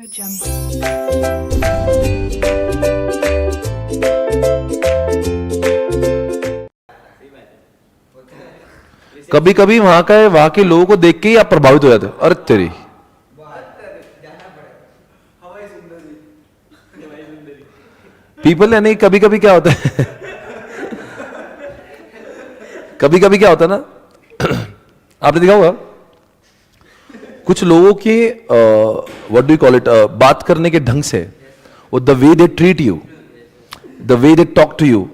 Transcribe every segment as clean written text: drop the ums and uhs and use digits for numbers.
कभी कभी वहां के लोगों को देख के ही आप प्रभावित हो जाते हो, अरे तेरी पीपल, यानी कभी कभी क्या होता है कभी कभी क्या होता है ना आपने देखा होगा कुछ लोगों के what do you call it, बात करने के ढंग से, वो the way they treat you, the way they talk to you,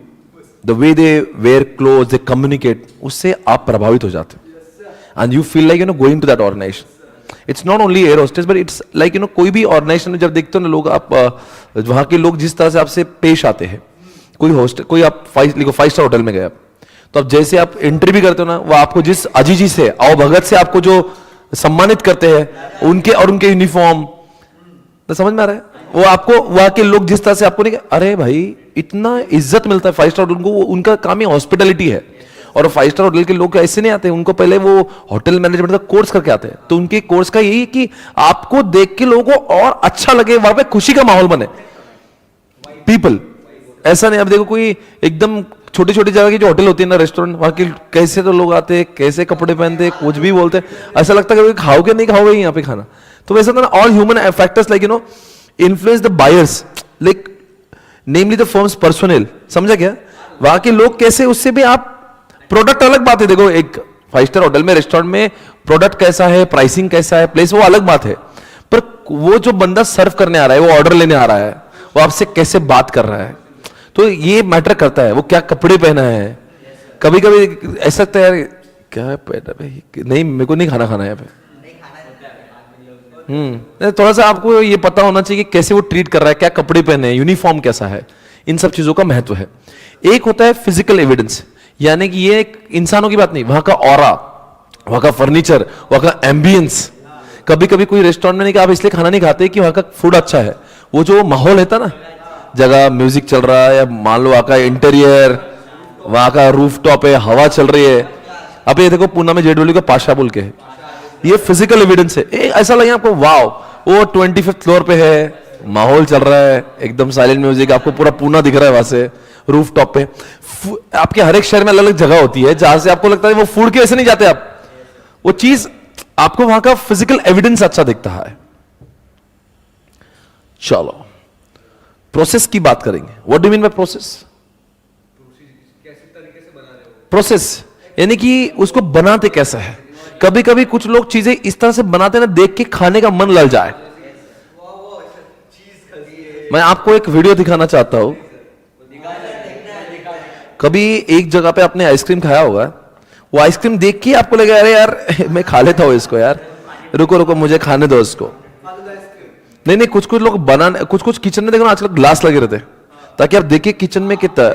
the way they wear cloth, they communicate, उससे आप प्रभावित हो जाते हो and you feel like going to that organisation. It's not only air hostess but it's like कोई भी organisation में जब देखते हो ना लोग, आप वहां के लोग जिस तरह से आपसे पेश आते हैं, कोई आप 5 स्टार होटल में गए आप, तो अब जैसे आप एंट्री भी करते हो ना, वो आपको जिस अजीजी से, आओ भगत से आपको जो सम्मानित करते हैं, उनके यूनिफॉर्म, तो समझ में आ रहा है, वो आपको वहां के लोग जिस तरह से आपको नहीं, अरे भाई इतना इज्जत मिलता है 5 स्टार होटल को, उनका काम ही हॉस्पिटलिटी है. और 5 स्टार होटल के लोग ऐसे नहीं आते, उनको पहले वो होटल मैनेजमेंट का कोर्स करके आते हैं, तो उनके कोर्स का यही कि आपको देख के लोगों को और अच्छा लगे, वहां पे खुशी का माहौल बने. पीपल ऐसा नहीं, अब देखो कोई एकदम छोटी छोटी जगह की जो होटल होती है ना, रेस्टोरेंट, वहां के कैसे तो लोग आते हैं, कैसे कपड़े पहनते हैं, कुछ भी बोलते हैं, ऐसा लगता है कि खाओगे नहीं खाओगे यहाँ पे खाना. तो वैसा ना, all human factors like influence the buyers, like namely the firms personal. समझा क्या? वहां के लोग कैसे, उससे भी आप प्रोडक्ट अलग बात है. देखो एक 5 स्टार होटल में, रेस्टोरेंट में प्रोडक्ट कैसा है, प्राइसिंग कैसा है, प्लेस, वो अलग बात है, पर वो जो बंदा सर्व करने आ रहा है, वो ऑर्डर लेने आ रहा है, वो आपसे कैसे बात कर रहा है, तो ये मैटर करता है. वो क्या कपड़े पहना है, कभी कभी ऐसा लगता है यार क्या पहना भाई, नहीं मेरे को नहीं खाना है यहाँ पे. थोड़ा सा आपको ये पता होना चाहिए कि कैसे वो ट्रीट कर रहा है, क्या कपड़े पहने हैं, यूनिफॉर्म कैसा है, इन सब चीजों का महत्व है. एक होता है फिजिकल एविडेंस, यानी कि ये एक इंसानों की बात नहीं, वहां का ऑरा, वहां का फर्नीचर, वहां का एम्बियंस. कभी कभी कोई रेस्टोरेंट में नहीं कि आप इसलिए खाना नहीं खाते कि वहां का फूड अच्छा है, वो जो माहौल है ना, जगह म्यूजिक चल रहा है, या मान लो वहां का इंटीरियर, वहां का रूफ टॉप है, हवा चल रही है. अब ये देखो पूना में जेडब्ल्यू का पाशा बोल के है, ये फिजिकल एविडेंस है. ऐसा लगे आपको वाओ, वो 25th फ्लोर पे है, माहौल चल रहा है, एकदम साइलेंट म्यूजिक, आपको पूरा पूना दिख रहा है वहां से रूफ टॉप पे. आपके हर एक शहर में अलग अलग जगह होती है जहां से आपको लगता है वो फूड के वैसे नहीं जाते आप, वो चीज आपको वहां का फिजिकल एविडेंस अच्छा दिखता है. चलो प्रोसेस की बात करेंगे. What do mean by process? Process यानी कि उसको बनाते कैसा है. कभी कभी कुछ लोग चीजें इस तरह से बनाते हैं ना, देख के खाने का मन लल जाए. मैं आपको एक वीडियो दिखाना चाहता हूं. कभी एक जगह पे आपने आइसक्रीम खाया होगा, वो आइसक्रीम देख के आपको लगा अरे यार मैं खा लेता हूं इसको, यार रुको रुको मुझे खाने दो इसको. नहीं, कुछ लोग बनाने, कुछ किचन में देखो ना आजकल ग्लास लगे रहते हैं, ताकि आप देखिए किचन में कितना.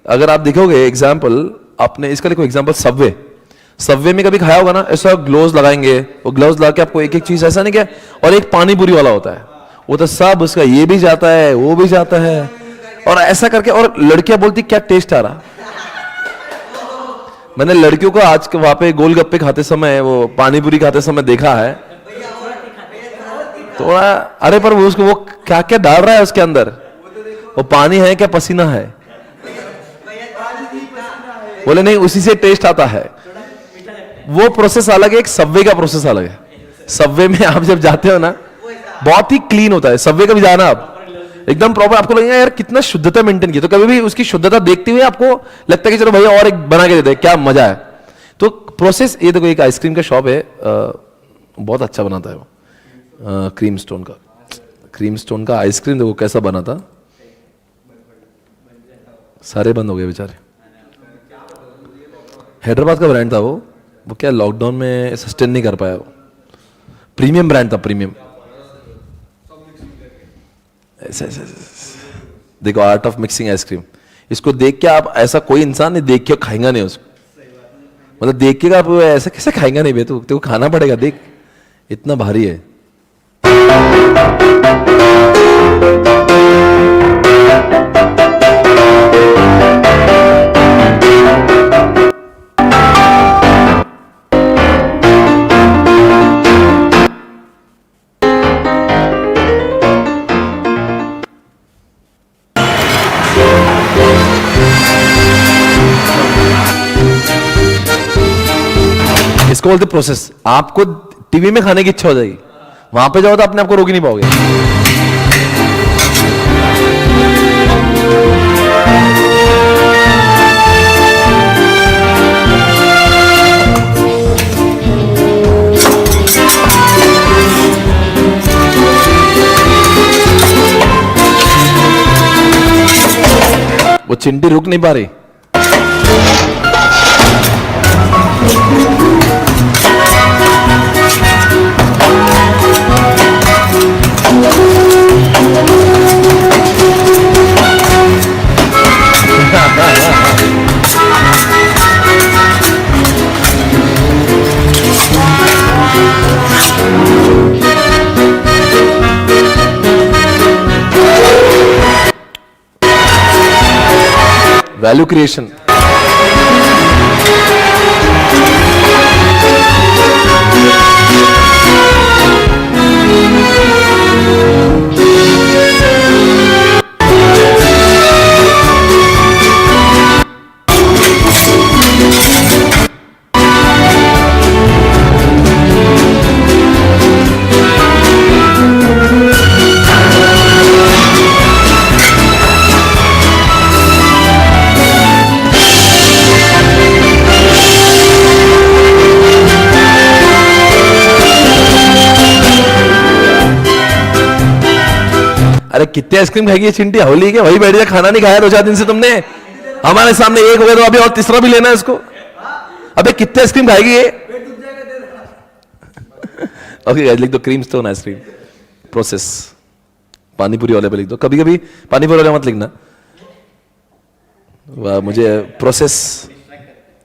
अगर आप देखोगे एग्जाम्पल, आपने इसका देखो एग्जाम्पल, सबवे में कभी खाया होगा ना, ऐसा ग्लोव्स लगाएंगे, वो ग्लोव्स लगा के आपको एक एक चीज, ऐसा नहीं क्या. और एक पानी पूरी वाला होता है, वो तो सब उसका ये भी जाता है, वो भी जाता है, और ऐसा करके, और लड़कियां बोलती क्या टेस्ट आ रहा. मैंने लड़कियों को आज वहां पे गोलगप्पे खाते समय, वो पानी पूरी खाते समय देखा है थोड़ा, अरे पर वो क्या क्या डाल रहा है उसके अंदर, वो पानी है क्या पसीना है? बोले नहीं उसी से टेस्ट आता है. वो प्रोसेस अलग है, एक सबवे का प्रोसेस अलग है. सबवे में आप जब जाते हो ना, बहुत ही क्लीन होता है. सबवे का भी जाना आप एकदम प्रॉपर, आपको लगेगा यार कितना शुद्धता मेंटेन की. तो कभी भी उसकी शुद्धता देखते हुए आपको लगता है कि चलो भैया और एक बना के देते हैं, क्या मजा है. तो प्रोसेस, ये देखो एक आइसक्रीम का शॉप है, बहुत अच्छा बनाता है वो, क्रीम स्टोन का आइसक्रीम. देखो कैसा बना था, सारे बंद हो गए बेचारे. हैदराबाद का ब्रांड था वो क्या लॉकडाउन में सस्टेन नहीं कर पाया. वो प्रीमियम ब्रांड था, प्रीमियम. ऐसा देखो आर्ट ऑफ मिक्सिंग आइसक्रीम. इसको देख के आप, ऐसा कोई इंसान नहीं देख के खाएगा नहीं उसको, मतलब देख के आप ऐसा कैसे खाएगा नहीं, तो खाना पड़ेगा, देख इतना भारी है. इसको बोलते प्रोसेस। आपको टीवी में खाने की इच्छा हो जाएगी, वहां पे जाओ तो अपने आप को रोक ही नहीं पाओगे। वो चिंटी रुक नहीं पा रही। Value creation. अरे कितने आइसक्रीम खाएगी ये चिंटी, होली के वही बैठ जा, खाना नहीं खाया 2-4 दिन से तुमने। हमारे सामने एक हो गया तो अभी और तीसरा भी लेना है इसको। अबे कितने आइसक्रीम खाएगी ये? ओके गाइस, लिख दो cream stone ice cream process. Panipuri वाले पे लिख दो, कभी कभी पानीपुरी वाले मत लिखना। मुझे process,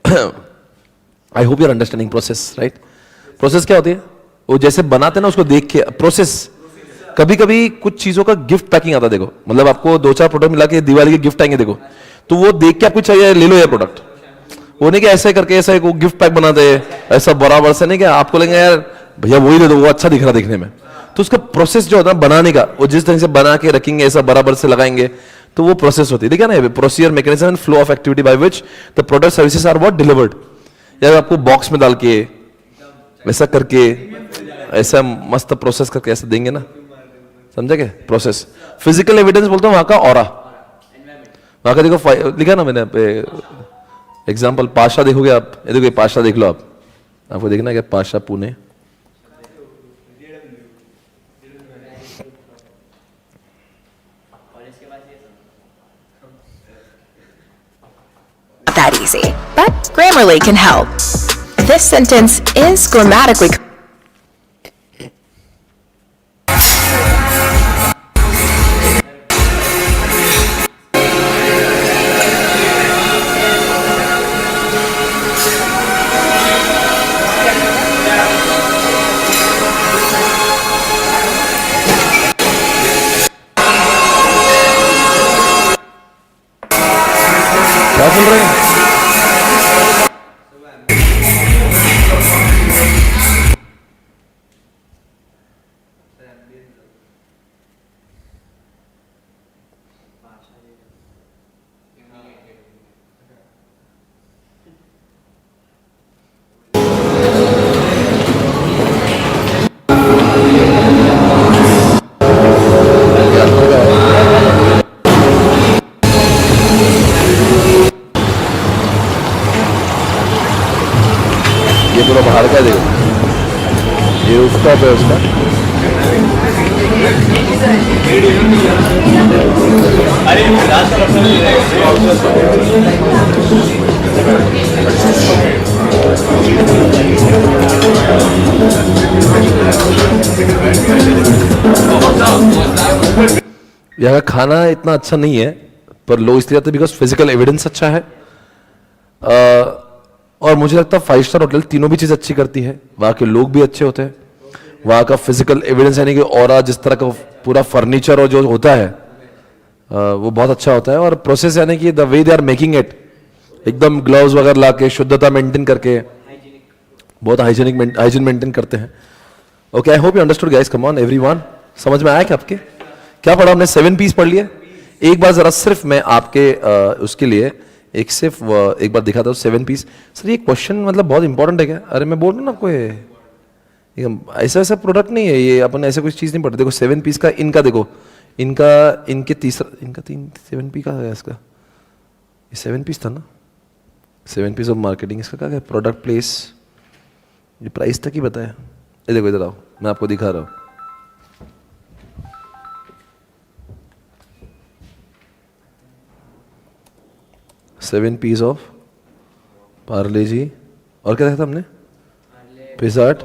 I hope you are understanding process, right? Process क्या होती है? वो जैसे बनाते हैं ना उसको देख के प्रोसेस। कभी कभी कुछ चीजों का गिफ्ट पैकिंग आता है, देखो मतलब आपको 2-4 प्रोडक्ट मिला के दिवाली के गिफ्ट आएंगे, देखो तो वो देख के आपको चाहिए ले लो ये प्रोडक्ट। वो नहीं कि ऐसे करके ऐसा एक गिफ्ट पैक बना दे ऐसा बराबर से, नहीं क्या आपको लगेगा यार भैया वही दे दो, वो अच्छा दिख रहा देखने में। तो उसका प्रोसेस जो होता है बनाने का, वो जिस तरह से बना के रखेंगे ऐसा बराबर से लगाएंगे तो वो प्रोसेस होती है। देखिए ना, procedure mechanism and flow of activity by which the product services are what delivered. यार आपको बॉक्स में डाल के ऐसा करके ऐसा मस्त प्रोसेस करके ऐसा देंगे ना, समझे क्या प्रोसेस? फिजिकल एविडेंस बोलता हूं वहां का ऑरा, वहां का देखो लिखा ना मैंने एग्जांपल। पाशा देखोगे आप, ये देखो पाशा देख लो आप, आपको देखना क्या Pasha Pune, that easy, but Grammarly can help. This sentence is grammatically क्या सुन रहे हैं? ये पूरा बाहर का देखो, ये रूफटॉप है उसका। यहाँ का खाना इतना अच्छा नहीं है, पर लोग इसलिए आते बिकॉज फिजिकल एविडेंस अच्छा है। और मुझे लगता है 5 स्टार होटल तीनों भी चीज अच्छी करती है। वहाँ के लोग भी अच्छे होते हैं, वहाँ का फिजिकल एविडेंस यानी कि ऑरा, जिस तरह का पूरा फर्नीचर और जो होता है वो बहुत अच्छा होता है। और प्रोसेस यानी कि the way they are making it, एकदम ग्लव्स वगैरह ला के शुद्धता मेंटेन करके बहुत हाइजीन मेंटेन करते हैं। Okay, I hope you understood guys, come on everyone. समझ में आया क्या आपके? क्या पढ़ा हमने? 7 पीस पढ़ लिया। एक बार जरा सिर्फ मैं आपके उसके लिए एक सिर्फ एक बार दिखा था 7 पीस। सर ये क्वेश्चन मतलब बहुत इंपॉर्टेंट है क्या? अरे मैं बोल रहा हूँ ना आपको, ये ऐसा ऐसा प्रोडक्ट नहीं है ये, अपन ऐसे कुछ चीज़ नहीं पढ़ते। देखो 7 पीस का इनका देखो, इनका इनके तीसरा इनका 7 पी का है इसका, ये 7 पीस था ना, 7 पीस ऑफ मार्केटिंग। इसका क्या है? प्रोडक्ट प्लेस, ये प्राइस तक ही बताया। ये देखो इधर आओ, मैं आपको दिखा रहा हूँ। सेवन पीस ऑफ पार्ले जी, और क्या देखा था हमने? पिज़्ज़ा हट,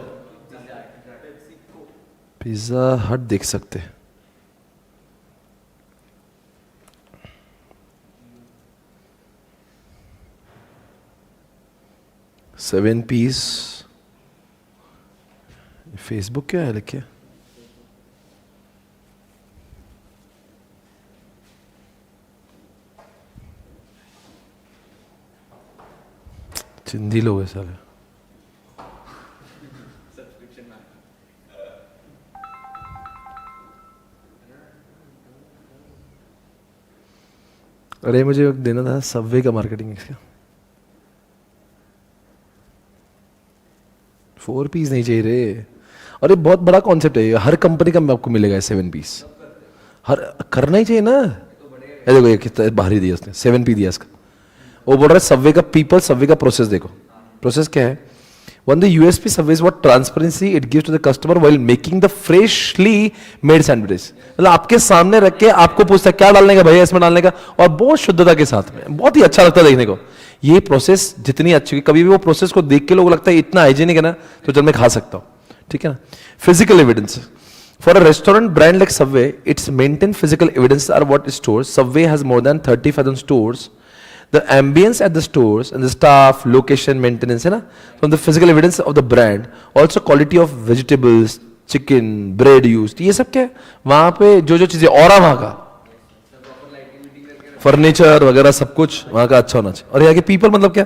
पिज़्ज़ा हट देख सकते हैं। सेवन पीस, फेसबुक क्या है लिखे? चिंदी लोग है सारे। अरे मुझे देना था सबवे का मार्केटिंग इसका। 4 पीस नहीं चाहिए रे। अरे बहुत बड़ा कॉन्सेप्ट है ये, हर कंपनी का आपको मिलेगा 7 पीस, हर करना ही चाहिए ना। ये देखो ये कितना बाहरी दिया उसने, 7 पी दिया इसका। वो बोल रहा है सबवे का पीपल, सबवे का प्रोसेस देखो। प्रोसेस क्या है? One the USP Subway is what transparency it gives to the customer while making the freshly made sandwiches. मतलब आपके सामने रख के आपको पूछता है क्या डालने का भैया, इसमें डालने का, और बहुत शुद्धता के साथ में, बहुत ही अच्छा लगता है देखने को। ये प्रोसेस जितनी अच्छी, कभी भी वो प्रोसेस को देख के लोग लगता है इतना हाइजीनिक है ना, तो चल मैं खा सकता हूँ, ठीक है ना। Physical evidence for a restaurant brand like Subway, its maintained physical evidence are what stores. Subway has more than 30,000 stores. The ambience at the stores and the staff, location, maintenance, है ना, from the physical evidence of the brand, also quality of vegetables, chicken, bread used, ये सब क्या है? वहाँ पे जो जो चीजें और वहाँ का फर्नीचर वगैरह सब कुछ वहाँ का अच्छा होना चाहिए। और यहाँ के पीपल मतलब क्या?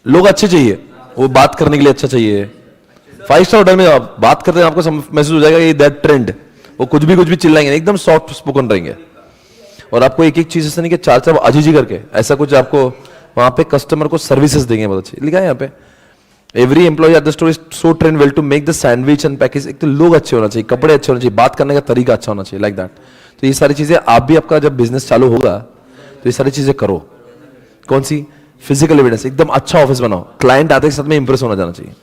लोग अच्छे चाहिए, वो बात करने के लिए अच्छा चाहिए। 5 स्टार होटल में आप बात करते हैं आपको महसूस हो जाएगा ये दैट ट्रेंड, वो कुछ भी चिल्लाएंगे, एकदम सॉफ्ट स्पोकन रहेंगे। और आपको एक एक चीज ऐसा नहीं कि 4 अजीजी करके, ऐसा कुछ आपको वहां पे कस्टमर को सर्विसेज देंगे बहुत अच्छी। लिखा है यहाँ पे every employee at the store is so train well to make the sandwich and package. एक तो लोग अच्छे होना चाहिए, कपड़े अच्छे होना चाहिए, बात करने का तरीका अच्छा होना चाहिए, लाइक दैट। तो ये सारी चीजें आप भी, आपका जब बिजनेस चालू होगा तो ये सारी चीजें करो। कौन सी? फिजिकल एविडेंस, एकदम अच्छा ऑफिस बनाओ, क्लाइंट आते के साथ में इंप्रेस होना जाना चाहिए।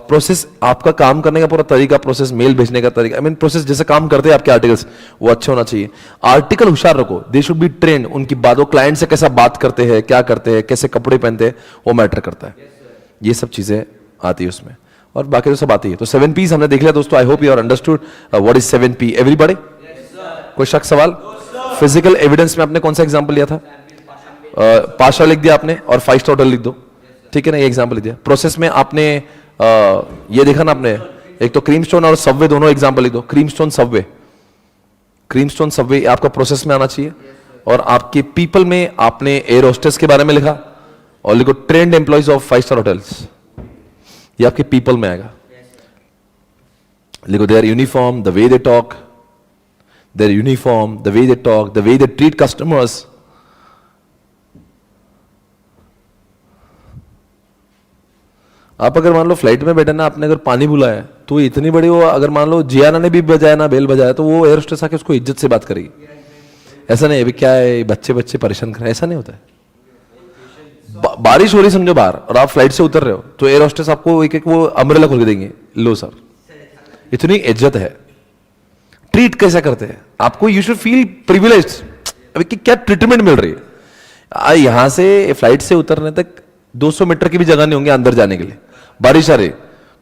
प्रोसेस, आपका काम करने का पूरा तरीका, प्रोसेस, मेल भेजने का तरीका, आई मीन प्रोसेस जैसे काम करते हैं आपके आर्टिकल्स, वो अच्छे होना चाहिए। आर्टिकल होशियार रखो, दे शुड बी ट्रेंड, उनकी बात, वो क्लाइंट से कैसा बात करते हैं, क्या करते हैं, कैसे कपड़े पहनते हैं, वो मैटर करता है। ये सब चीजें आती है उसमें, और बाकी तो सब आती है। तो 7 पीस हमने देख लिया दोस्तों। I hope you are understood what is 7 P. Everybody, कोई शक सवाल? फिजिकल एविडेंस में आपने कौन सा एग्जाम्पल लिया था? पाशा लिख दिया आपने, और 5 स्टार होटल लिख दो, ठीक है ना, ये एग्जाम्पल लिख दिया। प्रोसेस में आपने ये देखा ना आपने, एक तो क्रीम स्टोन और सबवे, दोनों एग्जाम्पल लिख दो। Cream stone Subway, cream stone Subway आपका प्रोसेस में आना चाहिए। और आपके पीपल में आपने एयर होस्टेस के बारे में लिखा, और लिखो trained employees of 5 star hotels, ये आपके पीपल में आएगा। लिखो they are uniform, the way they talk, they are uniform, the way they talk, the way they treat customers. आप अगर मान लो फ्लाइट में बैठे ना, आपने अगर पानी बुलाया तो इतनी बड़ी, वो अगर मान लो जियाना ने भी बजाया ना, बेल बजाया, तो वो एयर होस्टेस आके उसको इज्जत से बात करेगी। ऐसा नहीं है क्या है बच्चे बच्चे परेशान कर रहे हैं, ऐसा नहीं होता है। बारिश हो रही समझो बाहर, और आप फ्लाइट से उतर रहे हो, तो एयर होस्टेस आपको एक एक वो अम्ब्रेला खोल के देंगे, लो सर। इतनी इज्जत है। ट्रीट कैसा करते हैं आपको, यू शुड फील प्रिविलेज्ड। अभी क्या ट्रीटमेंट मिल रही है। यहां से फ्लाइट से उतरने तक 200 मीटर की भी जगह नहीं होंगे अंदर जाने के लिए। बारिश आ रही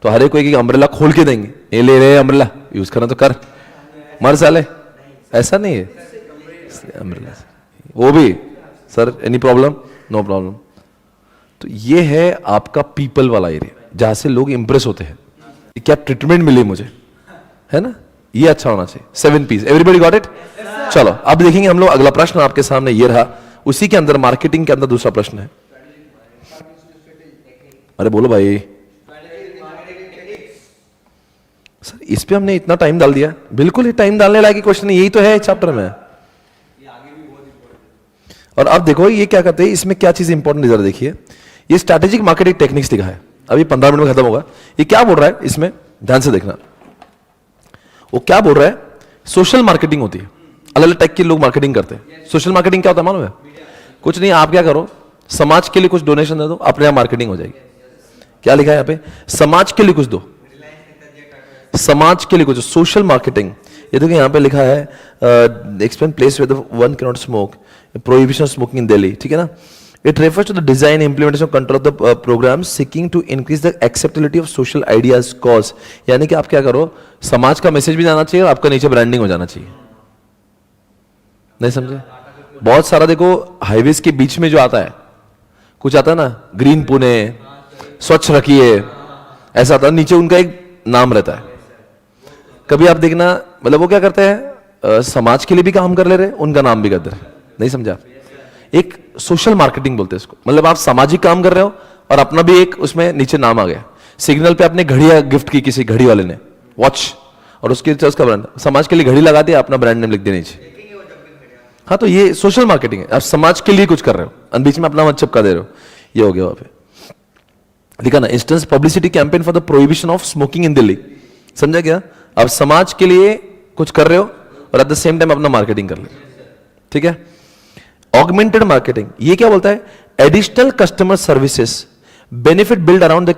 तो हर एक अम्ब्रेला खोल के देंगे, ये ले रहे अम्ब्रेला, यूज करना तो कर, मर साले। ऐसा नहीं है अम्ब्रेला, वो भी sir any problem, no problem. तो ये है आपका पीपल वाला एरिया, जहां से लोग इंप्रेस होते हैं, क्या ट्रीटमेंट मिली मुझे, है ना, ये अच्छा होना चाहिए। 7 पीस, एवरीबॉडी गॉट इट? चलो अब देखेंगे हम लोग अगला प्रश्न आपके सामने ये रहा, उसी के अंदर मार्केटिंग के अंदर दूसरा प्रश्न है। अरे बोलो भाई सर, इस पे हमने इतना टाइम डाल दिया, बिल्कुल ही टाइम डालने लायक क्वेश्चन है, यही तो है चैप्टर में। और अब देखो ये क्या करते हैं, इसमें क्या चीज इंपॉर्टेंट जरा देखिए, ये स्ट्रैटेजिक मार्केटिंग टेक्निक्स लिखा है, अभी 15 मिनट में खत्म होगा। ये क्या बोल रहा है इसमें, ध्यान से देखना। वो क्या बोल रहा है, सोशल मार्केटिंग होती है, अलग अलग टाइप के लोग मार्केटिंग करते हैं। सोशल मार्केटिंग क्या होता है मालूम है? कुछ नहीं, आप क्या करो, समाज के लिए कुछ डोनेशन दे दो, अपने आप मार्केटिंग हो जाएगी। क्या लिखा है यहाँ पे, समाज के लिए कुछ दो, समाज के लिए कुछ, सोशल मार्केटिंग। ये देखिए यहाँ पे लिखा है explain place with one can not smoke, prohibition of smoking in Delhi, ठीक है ना। It refers to the design implementation control of the programme seeking to increase the acceptability of social ideas cause. यानी कि आप क्या करो, समाज का मैसेज भी जाना चाहिए और आपका नीचे ब्रांडिंग हो जाना चाहिए। नहीं समझे? बहुत सारा देखो हाईवेज के बीच में जो आता है, कुछ आता है ना, ग्रीन पुणे, स्वच्छ रखिए, ऐसा आता है, नीचे उनका एक नाम रहता है। कभी आप देखना, मतलब वो क्या करते हैं, समाज के लिए भी काम कर ले रहे, उनका नाम भी कर दे रहे। नहीं समझा? एक सोशल मार्केटिंग बोलते हैं इसको, मतलब आप सामाजिक काम कर रहे हो और अपना भी एक उसमें नीचे नाम आ गया। सिग्नल पे आपने घड़ियां गिफ्ट की किसी घड़ी वाले ने, वॉच, और उसके उसका ब्रांड, समाज के लिए घड़ी लगा दिया, अपना ब्रांड नेम लिख दिया नीचे। हाँ, तो ये सोशल मार्केटिंग है, आप समाज के लिए कुछ कर रहे हो और बीच में अपना मत चिपका दे रहे हो। ये हो गया वहां पे लिखा ना, instance publicity campaign for the prohibition of smoking in Delhi. समझा क्या? आप समाज के लिए कुछ कर रहे हो और एट द सेम टाइम अपना मार्केटिंग कर ले, ठीक है। ऑगमेंटेड मार्केटिंग, ये क्या बोलता है, additional customer services benefit build around the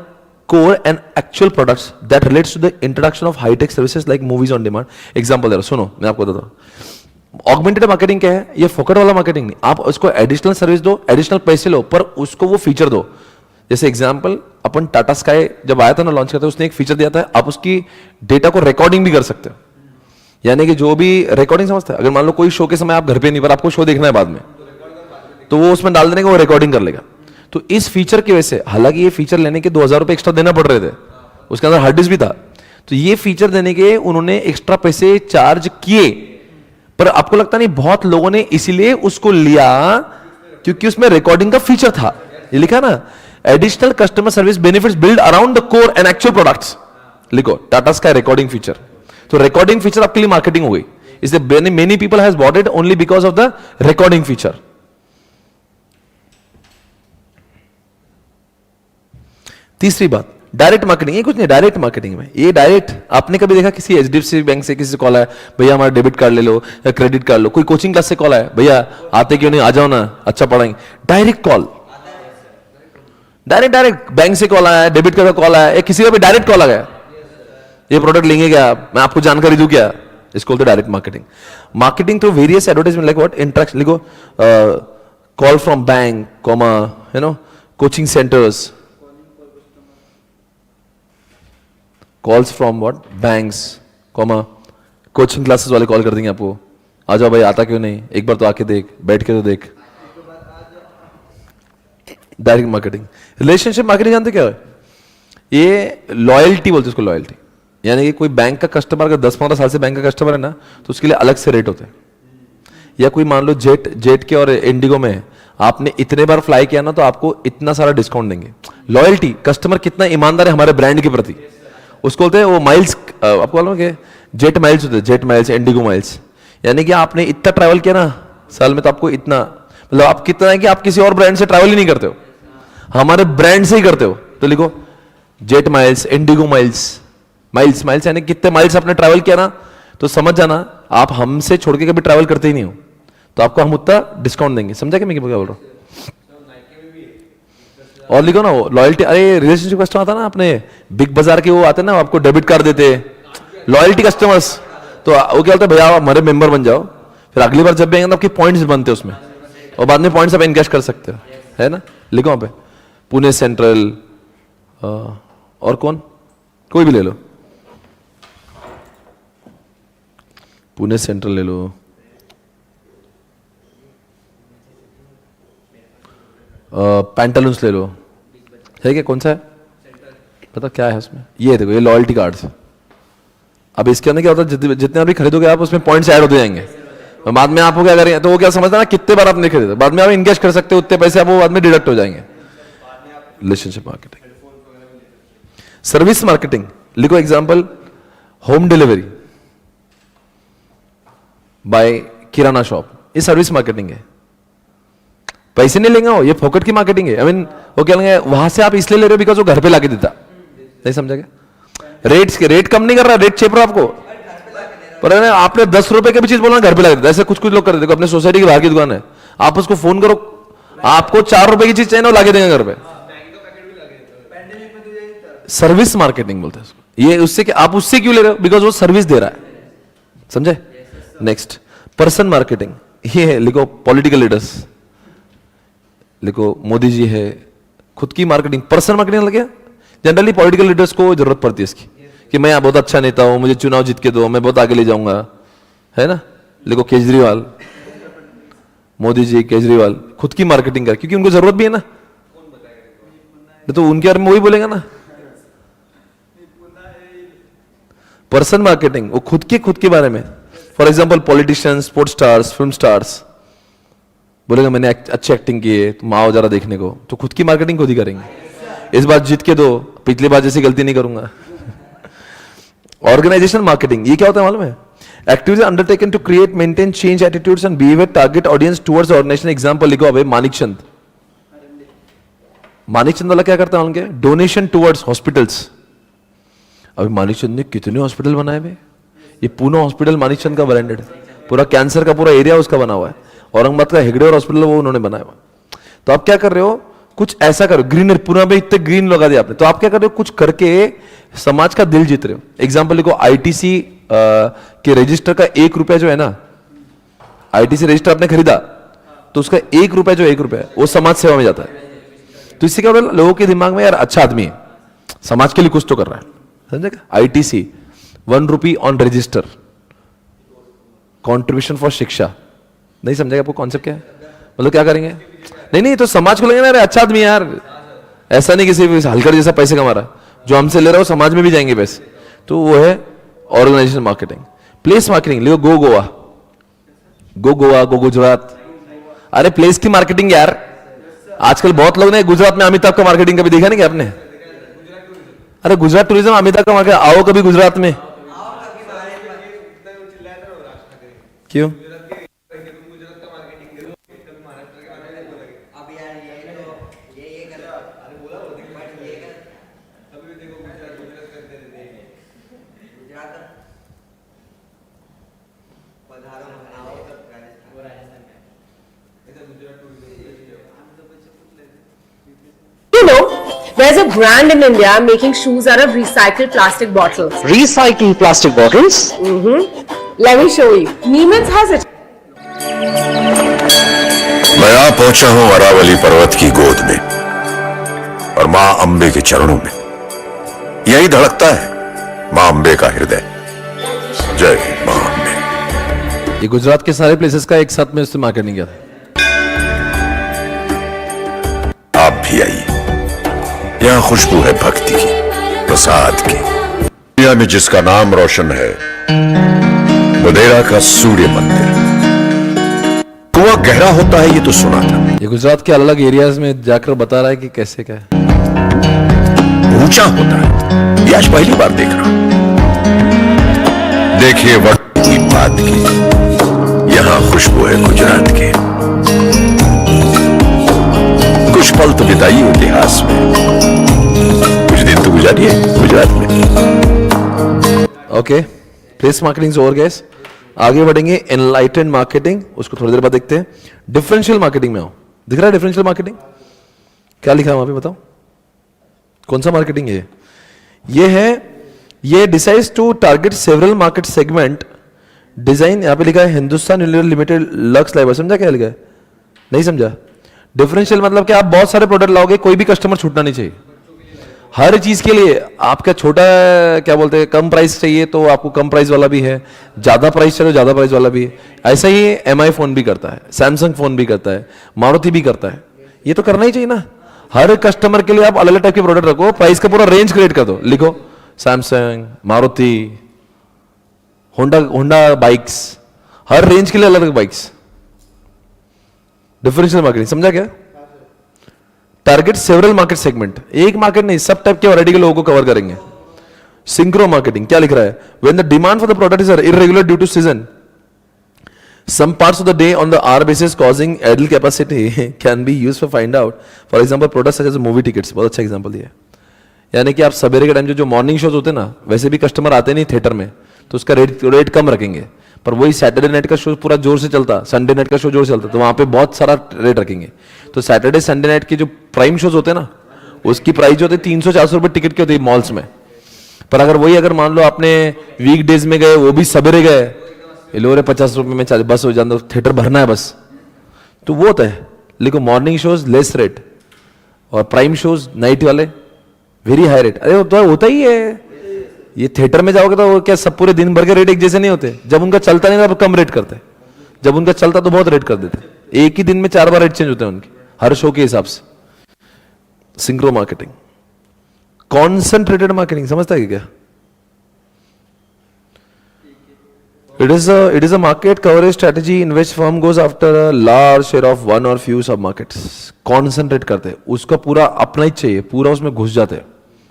core and actual products that relates to the introduction of high tech services like movies on demand. Example दे रहा हूं, सुनो मैं आपको बताता हूं। ऑगमेंटेड मार्केटिंग क्या है, ये फोकट वाला मार्केटिंग नहीं, आप उसको एडिशनल सर्विस दो, एडिशनल पैसे लो, पर उसको वो फीचर दो। जैसे एग्जांपल, अपन टाटा स्काई जब आया था ना लॉन्च करते, उसने एक फीचर दिया था, आप उसकी डेटा को रिकॉर्डिंग भी कर सकते हो। यानी कि जो भी रिकॉर्डिंग समझते हैं, अगर मान लो कोई शो के समय आप घर पे नहीं, पर आपको शो देखना है बाद में, तो वो उसमें डाल देने का, वो रिकॉर्डिंग कर लेगा। तो इस फीचर की वजह से, हालांकि ये फीचर लेने के 2000 रुपए एक्स्ट्रा देना पड़ रहे थे, उसके अंदर हार्ड डिस्क भी था, तो ये फीचर देने के उन्होंने एक्स्ट्रा पैसे चार्ज किए। पर आपको लगता नहीं बहुत लोगों ने इसीलिए उसको लिया क्योंकि उसमें रिकॉर्डिंग का फीचर था। ये लिखा ना, additional customer service benefits build around the core and actual products, लिखो टाटा स्काई रिकॉर्डिंग फीचर। तो रिकॉर्डिंग फीचर आपके लिए मार्केटिंग हो गई, इसलिए many people has bought it only because of the recording feature. तीसरी बात, डायरेक्ट मार्केटिंग। ये कुछ नहीं, डायरेक्ट मार्केटिंग में ये डायरेक्ट, आपने कभी देखा किसी एचडीएफसी बैंक से किसी से कॉल आया, भैया हमारा डेबिट कार्ड ले लो या क्रेडिट कार्ड लो, कोई कोचिंग क्लास से कॉल आया, भैया आते क्यों नहीं, आ जाओ ना, अच्छा पढ़ाएंगे। डायरेक्ट कॉल, डायरेक्ट बैंक से कॉल आया, डेबिट कार्ड का कॉल आया, या किसी का भी डायरेक्ट कॉल आ गया, ये प्रोडक्ट लेंगे क्या, मैं आपको जानकारी दूं क्या, इसको बोलते direct marketing. Marketing through various advertisement like what, interaction, लिखो call from bank, comma, you know, coaching centres, calls from what, banks, comma, coaching classes वाले कॉल कर देंगे आपको, आ जाओ भाई, आता क्यों नहीं, एक बार तो आके देख, बैठ के तो देख। Direct marketing. रिलेशनशिप मार्केटिंग जानते क्या है, ये लॉयल्टी बोलते हैं इसको, लॉयल्टी। यानी कि कोई बैंक का कस्टमर अगर 10-15 साल से बैंक का कस्टमर है ना, तो उसके लिए अलग से रेट होते हैं। या कोई मान लो जेट के और इंडिगो में आपने इतने बार फ्लाई किया ना, तो आपको इतना सारा डिस्काउंट देंगे। लॉयल्टी, कस्टमर कितना ईमानदार है हमारे ब्रांड के प्रति, उसको बोलते हैं वो माइल्स। आपको मालूम है जेट माइल्स होते हैं, जेट माइल्स, इंडिगो माइल्स। यानी कि आपने इतना ट्रैवल किया ना साल में, तो आपको इतना, मतलब आप कितना है कि आप किसी और ब्रांड से ट्रैवल ही नहीं करते हो, हमारे ब्रांड से ही करते हो। तो लिखो jet miles, Indigo miles, miles यानी कितने माइल्स आपने ट्रैवल किया ना, तो समझ जाना आप हमसे छोड़ के कभी ट्रैवल करते ही नहीं हो, तो आपको हम उतना डिस्काउंट देंगे। समझा क्या मैं क्या बोल रहा हूँ? और लिखो ना वो लॉयल्टी। अरे रिलेशनशिप कस्टमर आता ना, अपने बिग बाजार के वो आते ना, आपको डेबिट कार्ड देते, लॉयल्टी कस्टमर्स। तो वो क्या होता है, भैया आप हमारे मेंबर बन जाओ, फिर अगली बार जब भी आएंगे तो आपके पॉइंट्स बनते हैं उसमें, और बाद में पॉइंट्स आप इनकैश कर सकते हो, है ना। लिखो वहां पे पुणे सेंट्रल, और कौन, कोई भी ले लो, पुणे सेंट्रल ले लो, पैंटालून्स ले लो, है क्या, कौन सा है पता क्या है उसमें? ये देखो, ये लॉयल्टी कार्ड्स। अब इसके अंदर क्या होता है, जितने भी खरीदोगे आप, उसमें पॉइंट्स ऐड होते जाएंगे, और बाद में आपको क्या करेंगे, तो वो क्या समझता है ना, कितने बार आपने खरीदा, बाद में आप इनकैश कर सकते हो, उतने पैसे आप वो बाद में डिडक्ट हो जाएंगे। Relationship marketing. सर्विस मार्केटिंग, लिखो एग्जांपल, होम डिलीवरी बाय किराना शॉप, ये सर्विस मार्केटिंग है। पैसे नहीं लेंगे वो, ये फोकट की मार्केटिंग है। आई मीन वो क्या लेंगे, वहां से आप इसलिए ले रहे हो बिकॉज वो घर पे लाके देता। नहीं समझा क्या? रेट कम नहीं कर रहा, रेट चेप रहा आपको, पर है ना, आपने 10 रुपए की भी चीज बोला घर पे ला देता। ऐसे कुछ कुछ लोग करते, देखो अपने सोसाइटी की बाहर की दुकान है, आप उसको फोन करो, आपको 4 रुपए की चीज चाहिए ना, वो लाके देंगे घर पे। सर्विस मार्केटिंग बोलते हैं उसको। ये उससे आप उससे क्यों ले रहे हो? बिकॉज वो सर्विस दे रहा है, समझे? Next, person marketing. ये है, लिखो पॉलिटिकल लीडर्स, लिखो मोदी जी है, खुद की मार्केटिंग। पर्सन मार्केटिंग लगे, जनरली पॉलिटिकल लीडर्स को जरूरत पड़ती है इसकी, कि मैं बहुत अच्छा नेता हूं, मुझे चुनाव जीत के दो, मैं बहुत आगे ले जाऊंगा, है ना? लिखो केजरीवाल, मोदी जी, केजरीवाल खुद की मार्केटिंग कर, क्योंकि उनको जरूरत भी है ना, तो उनके बारे में वही बोलेगा ना। पर्सन मार्केटिंग, वो खुद के बारे में। For example politicians, sports stars, film stars, बोलेगा मैंने अच्छी एक्टिंग की है, तुम आओ जरा देखने को, तो खुद की मार्केटिंग खुद ही करेंगे। इस बार जीत के दो, पिछली बार जैसी गलती नहीं करूंगा। ऑर्गेनाइजेशन मार्केटिंग, ये क्या होता है मालूम है? Activities undertaken to create, maintain, change attitudes and behaviour, target audience towards organisation. Example लिखो, अबे मानिकचंद वाला क्या करता है उनके? Donation towards hospitals. अभी मानिकचंद ने कितने हॉस्पिटल बनाए हुए, ये पूना हॉस्पिटल मानिकचंद का ब्रांडेड है, पूरा कैंसर का पूरा एरिया उसका बना हुआ है। औरंगाबाद का हेगड़े और हॉस्पिटल वो उन्होंने बनाया हुआ। तो आप क्या कर रहे हो? कुछ ऐसा करो, ग्रीनरी, पूरा में इतने ग्रीन लगा दिया आपने, तो आप क्या कर रहे हो? कुछ करके समाज का दिल जीत रहे हो। एग्जाम्पल लिखो, आईटीसी के रजिस्टर का 1 रुपया जो है ना, आईटीसी रजिस्टर आपने खरीदा तो उसका 1 रुपया जो 1 रुपया है वो समाज सेवा में जाता है। तो इससे क्या हो रहा है? लोगों के दिमाग में यार अच्छा आदमी है, समाज के लिए कुछ तो कर रहा है, समझेगा? ITC 1 rupee on register, contribution for शिक्षा। नहीं समझेगा आपको कॉन्सेप्ट क्या है? मतलब क्या करेंगे? नहीं तो समाज को लगेगा ना, अच्छा आदमी यार, ऐसा नहीं किसी हलकर जैसा पैसे कमा रहा है, जो हमसे ले रहा हो समाज में भी जाएंगे पैसे। तो वो है ऑर्गेनाइजेशन मार्केटिंग। प्लेस मार्केटिंग, लिखो गो गोवा, गो गुजरात। अरे प्लेस की मार्केटिंग यार, आजकल बहुत लोग ने गुजरात में अमिताभ का मार्केटिंग कभी देखा नहीं क्या आपने? अरे गुजरात टूरिज्म, अमिताभ का मार्केट, आओ कभी गुजरात में। क्यों? You know, there's a brand in India making shoes out of recycled plastic bottles. Recycled plastic bottles? Let me show you. Neiman's has it. मैं आ पहुंचा हूं अरावली पर्वत की गोद में और मां अंबे के चरणों में। यही धड़कता है मां अंबे का हृदय। जय मां अंबे। ये गुजरात के सारे प्लेसेस का एक साथ में उससे मार्केटिंग किया था। आप भी आइए, यहां खुशबू है भक्ति की, प्रसाद की। दुनिया में जिसका नाम रोशन है, मोढेरा का सूर्य मंदिर। कुआं गहरा होता है ये तो सुना था, ये गुजरात के अलग अलग एरियाज में जाकर बता रहा है कि कैसे क्या है। ऊंचा होता है ये आज पहली बार देख रहा हूं। देखिए वक्त की बात की, यहां खुशबू है गुजरात की। कुछ पल तो बिताइए इतिहास में, कुछ दिन तो गुजारिए गुजरात में। ओके, प्लेस मार्केटिंग से और गैस आगे बढ़ेंगे। एनलाइटेंड मार्केटिंग, उसको थोड़ी देर बाद देखते हैं। डिफरेंशियल मार्केटिंग में आओ, दिख रहा है डिफरेंशियल मार्केटिंग? क्या लिखा है वहां पे बताओ, कौन सा मार्केटिंग है ये है? ये decides to target several market segment. Design यहां पे लिखा है हिंदुस्तान यूनिलीवर लिमिटेड, लक्स लाइवर। समझा क्या लिखा है? नहीं समझा? डिफरेंशियल मतलब कि आप बहुत सारे प्रोडक्ट लाओगे, कोई भी कस्टमर छूटना नहीं चाहिए। हर चीज के लिए आपका छोटा क्या बोलते हैं, कम प्राइस चाहिए तो आपको कम प्राइस वाला भी है, ज्यादा प्राइस चाहिए ज्यादा प्राइस वाला भी है। ऐसा ही एमआई फोन भी करता है, सैमसंग फोन भी करता है, मारुति भी करता है। ये तो करना ही चाहिए ना। हर कस्टमर के लिए आप अलग अलग टाइप के प्रोडक्ट रखो, प्राइस का पूरा रेंज क्रिएट कर दो। लिखो सैमसंग, मारुति, होंडा बाइक्स, हर रेंज के लिए अलग अलग बाइक्स। डिफरेंशियल मार्केटिंग समझा क्या? टारगेट सेवरल मार्केट सेगमेंट, एक मार्केट नहीं, सब टाइप के वैरायटी के लोगों को कवर करेंगे। सिंक्रो मार्केटिंग क्या लिख रहा है? When the demand for the product is irregular due to season, Some parts of the day on the hour basis causing idle capacity can be used to find out. For example, products such as movie tickets. बहुत अच्छा example दिया. यानी कि आप सवेरे के time जो morning shows होते हैं ना, वैसे भी कस्टमर आते नहीं थिएटर में, तो उसका रेट कम रखेंगे. पर वही सैटरडे नाइट का शो पूरा जोर से चलता, संडे नाइट का शो जोर से चलता, तो वहां पे बहुत सारा रेट रखेंगे. तो सैटरडे संडे नाइट के जो प्राइम शोज होते हैं ना, उसकी प्राइस जो होती है 300-400 रुपए टिकट की होती है मॉल्स में. पर अगर मान लो आपने वीक डेज में गए, वो भी सवेरे गए, ये लो रे 50 रुपए में बस हो जाता, थिएटर भरना है बस, तो वो होता है. लेकिन मॉर्निंग शोज लेस रेट और प्राइम शोज नाइट वाले वेरी हाई रेट. अरे तो होता ही है. ये थिएटर में जाओगे तो क्या सब पूरे दिन भर के रेट एक जैसे नहीं होते. जब उनका चलता नहीं था कम रेट करते, जब उनका चलता तो बहुत रेट कर देते. एक ही दिन में 4 बार रेट चेंज होते हैं उनके, हर शो के हिसाब से. सिंक्रो मार्केटिंग, कॉन्सेंट्रेटेड मार्केटिंग, समझता है क्या? It is a market coverage strategy in which firm goes after a large share of one or few sub markets. Concentrate करते हैं, उसका पूरा अपना ही चाहिए, पूरा उसमें घुस जाते हैं,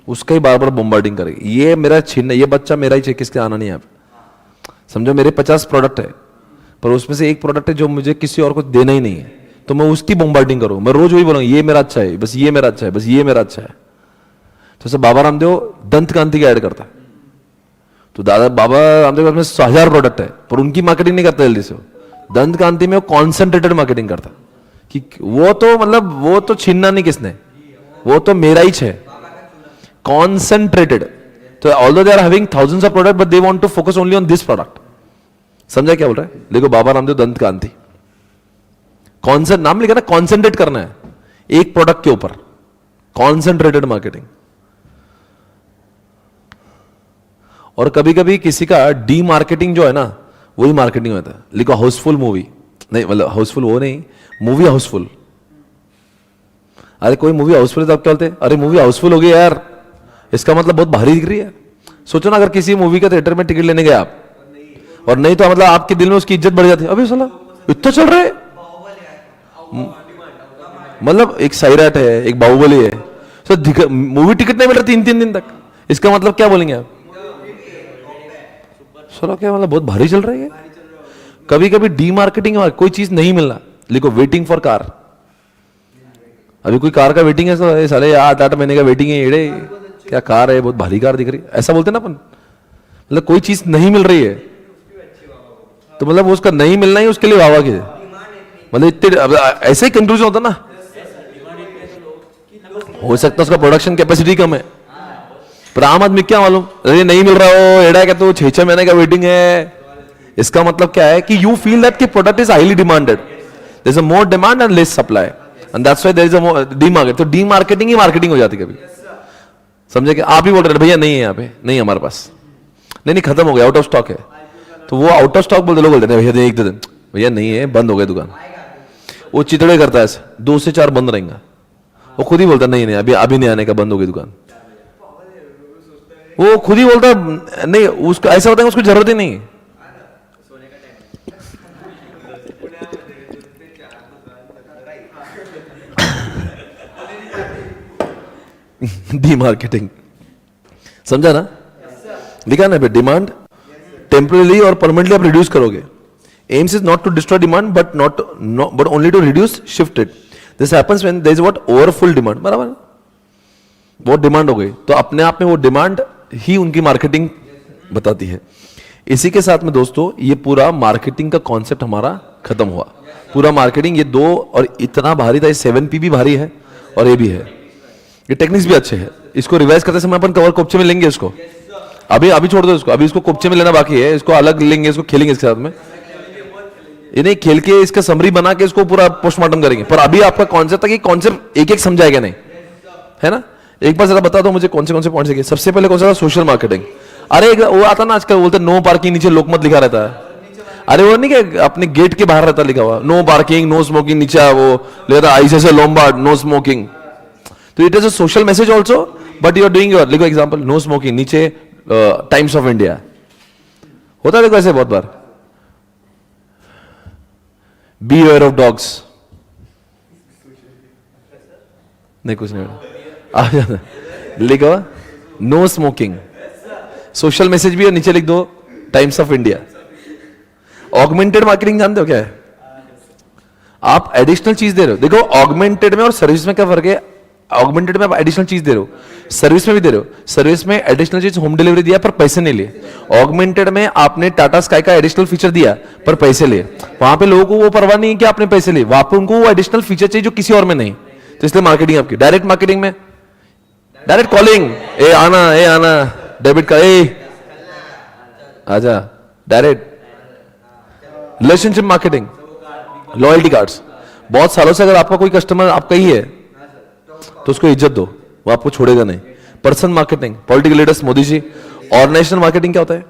उसका ही बार बार बॉम्बार्डिंग करेंगे. ये मेरा छीन, ये बच्चा मेरा ही चाहिए, किसके आना नहीं है. आप समझो मेरे 50 प्रोडक्ट है, पर उसमें से एक प्रोडक्ट है जो मुझे किसी और को देना ही नहीं है, तो मैं उसकी बॉम्बार्डिंग करूँ. मैं रोज वही बोलूँगा, ये मेरा अच्छा है, बस ये मेरा अच्छा है, बस ये मेरा अच्छा है. तो सब बाबा रामदेव दंत कांति का ऐड करता है, तो बाबा रामदेव के पास में 1000 प्रोडक्ट है, पर उनकी मार्केटिंग नहीं करता जल्दी से. दंत कांति में वो कॉन्सेंट्रेटेड मार्केटिंग करता कि वो तो मतलब वो तो छीनना नहीं किसने, वो तो मेरा ही है. कॉन्सेंट्रेटेड. तो although they are having thousands of product but they want to focus only on this product. समझा क्या बोल रहा है? देखो बाबा रामदेव दंत कांति, कॉन्सेंट नाम लिखा ना, कॉन्सेंट्रेट करना है एक प्रोडक्ट के ऊपर. Concentrated marketing. और कभी कभी किसी का डी मार्केटिंग जो है ना, वही मार्केटिंग होता है. लिखो हाउसफुल मूवी, नहीं मतलब हाउसफुल वो नहीं, मूवी हाउसफुल. अरे कोई मूवी हाउसफुल है तो आप क्या बोलते हैं? अरे मूवी हाउसफुल हो गई यार, इसका मतलब बहुत भारी दिख रही है. सोचो ना, अगर किसी मूवी का थिएटर में टिकट लेने गए आप, और नहीं तो मतलब आपके दिल में उसकी इज्जत बढ़ जाती है. अभी साला इतना चल रहा है, मतलब एक सैराट है, एक बाहुबली है, तो मूवी टिकट नहीं मिल रहा 3-3 दिन तक. इसका मतलब क्या बोलेंगे आप? सर क्या मतलब बहुत भारी चल रही है. कभी कभी डी मार्केटिंग, कोई चीज नहीं मिलना, लिखो वेटिंग फॉर कार. अभी कोई कार का वेटिंग है, तो साले 8-8 महीने का वेटिंग है. एड़े क्या कार है, बहुत भारी कार दिख रही है, ऐसा बोलते ना अपन. मतलब कोई चीज नहीं मिल रही है, तो मतलब उसका नहीं मिलना ही उसके लिए वाह के, मतलब इतने ऐसे ही कंक्लूजन होता ना. हो सकता है उसका प्रोडक्शन कैपेसिटी कम है, पर आम आदमी क्या मालूम, अरे नहीं मिल रहा हो, एड़ा क्या तो 6-6 महीने का वेटिंग है. इसका मतलब क्या है कि यू फील दैट कि product is highly demanded, there is a more demand and less supply, and that's why there is a demarket. तो डी मार्केटिंग ही मार्केटिंग हो जाती है कभी. समझे कि आप ही बोल रहे भैया नहीं है यहाँ पे, नहीं हमारे पास, नहीं खत्म हो गया, आउट ऑफ स्टॉक है. तो वो आउट ऑफ स्टॉक बोलते लोग बोलते हैं भैया एक दो दिन, भैया नहीं है, बंद हो गई दुकान. वो चितड़े करता है ऐसे, 2 से 4 बंद रहेगा. वो खुद ही बोलता नहीं अभी नहीं आने का, बंद हो गई दुकान. वो खुद ही बोलता नहीं, उसको ऐसा होता है उसको जरूरत ही नहीं. डी मार्केटिंग समझा ना? लिखा ना, डिमांड टेम्पररी और परमानेंटली आप रिड्यूस करोगे. Aims is not to destroy demand but only to reduce shift it. This happens when there is what overfull demand. बराबर, बहुत डिमांड हो गई तो अपने आप में वो डिमांड ही उनकी मार्केटिंग बताती है. इसी के साथ में दोस्तों ये पूरा मार्केटिंग का कॉन्सेप्ट हमारा खत्म हुआ. पूरा मार्केटिंग ये 2 और इतना भारी था, 7P भी भारी है और ये भी है. ये टेक्निक्स भी अच्छे हैं. इसको रिवाइज करते समय अपन कवर कोपचे में लेंगे. इसको अभी छोड़ दो इसको, अभी इसको कोपचे में लेना बाकी है. इसको अलग लेंगे, इसको खेलेंगे इसके साथ में. ये नहीं खेल के इसका समरी बना के इसको पूरा पोस्टमार्टम करेंगे. पर अभी आपका कॉन्सेप्ट था कि कॉन्सेप्ट एक समझाएगा नहीं, है ना? एक बार जरा बता दो मुझे कौन से पॉइंट से. सबसे पहले कौन सा था? Social marketing. अरे वो आता ना आजकल, बोलते नो पार्किंग, नीचे लोकमत लिखा रहता है. अरे वो नहीं कि अपने गेट के बाहर रहता लिखा हुआ नो पार्किंग, नो स्मोकिंग, नीचे वो लिखा था ऐसे लोम्बार्ड, नो स्मोकिंग. तो it is a social message also, but you are doing your. लिखो एग्जाम्पल, नो स्मोकिंग, नीचे टाइम्स ऑफ इंडिया. होता है देखो ऐसे बहुत बार. बी अवेयर ऑफ डॉग्स, नहीं कुछ नहीं, लिखो नो स्मोकिंग. सोशल मैसेज भी है, नीचे लिख दो times of India. Augmented marketing जानते हो क्या है? आप एडिशनल चीज दे रहे हो. देखो ऑगमेंटेड में और सर्विस में क्या फर्क है? ऑगमेंटेड में आप एडिशनल चीज दे रहे हो, सर्विस में भी दे रहे हो. सर्विस में एडिशनल चीज होम डिलीवरी दिया पर पैसे नहीं लिए. ऑगमेंटेड में आपने टाटा स्काई का एडिशनल फीचर दिया पर पैसे लिए. वहां पे लोगों को वो परवाह नहीं है कि आपने पैसे लिए, वहां पे उनको वो एडिशनल फीचर चाहिए जो किसी और में नहीं. तो इसलिए मार्केटिंग आपकी डायरेक्ट मार्केटिंग में डायरेक्ट कॉलिंग, ए आना डेबिट का, ए आजा, direct. Relationship marketing, loyalty cards. बहुत सालों से अगर आपका कोई कस्टमर आपका ही है तो उसको इज्जत दो, वो आपको छोड़ेगा नहीं. Person marketing, political leaders, Modi ji. Organisational marketing क्या होता है?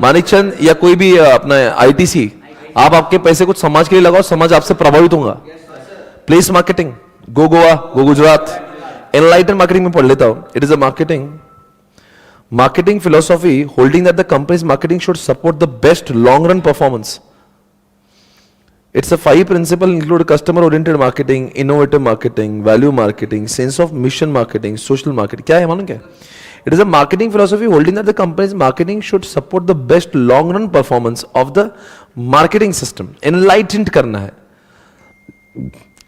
मानिकचंद या कोई भी अपना आईटीसी, आप आपके पैसे कुछ समाज के लिए लगाओ, समाज आपसे प्रभावित होगा. प्लेस मार्केटिंग, गो गोवा, गो गुजरात. एनलाइटन मार्केटिंग में पढ़ लेता हूं. It is a marketing philosophy holding that the company's marketing should support the best long run performance. It's a 5 principle include customer oriented marketing, innovative marketing, value marketing, sense of mission marketing, social marketing. क्या है मालूम क्या? It is a marketing philosophy holding that the company's marketing should support the best long run performance of the marketing system. Enlightened करना है.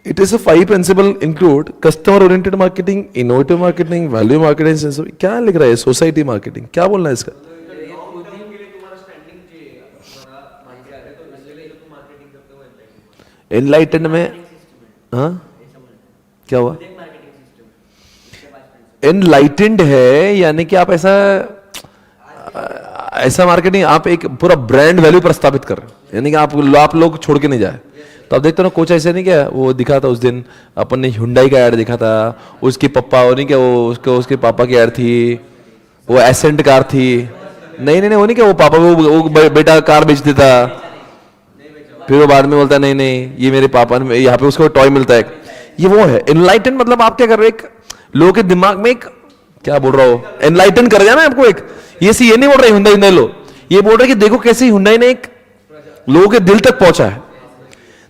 It is a 5 principle include customer oriented marketing, innovative marketing, value marketing, sense of. क्या लिख रहा है? Society marketing. क्या बोलना है इसका? एनलाइटेंड में हाँ क्या हुआ? एनलाइटेंड है यानी कि आप ऐसा मार्केटिंग, आप एक पूरा ब्रांड वैल्यू प्रस्तावित कर रहे हैं, यानी कि आप लोग छोड़ के नहीं जाए. तो आप देखते हो ना, कोच ऐसे नहीं क्या वो दिखा था उस दिन अपन ने, हुंडई का ऐड दिखा था. उसके पापा वो नहीं क्या, वो उसके पापा की ऐड थी, वो एसेंट कार थी. नहीं वो नहीं क्या, वो पापा वो बेटा कार बेच देता, फिर वो बाद में बोलता है नहीं ये मेरे पापा ने, यहाँ पे उसको टॉय मिलता है. ये वो है एनलाइटन. मतलब आप क्या कर रहे हो, एक लोगों के दिमाग में एक क्या बोल रहा हो, एनलाइटन कर जाना आपको. एक ये नहीं बोल रहे हुंडई लो, ये बोल रहे कि देखो कैसे हुंडई ने एक लोगों के दिल तक पहुंचा है.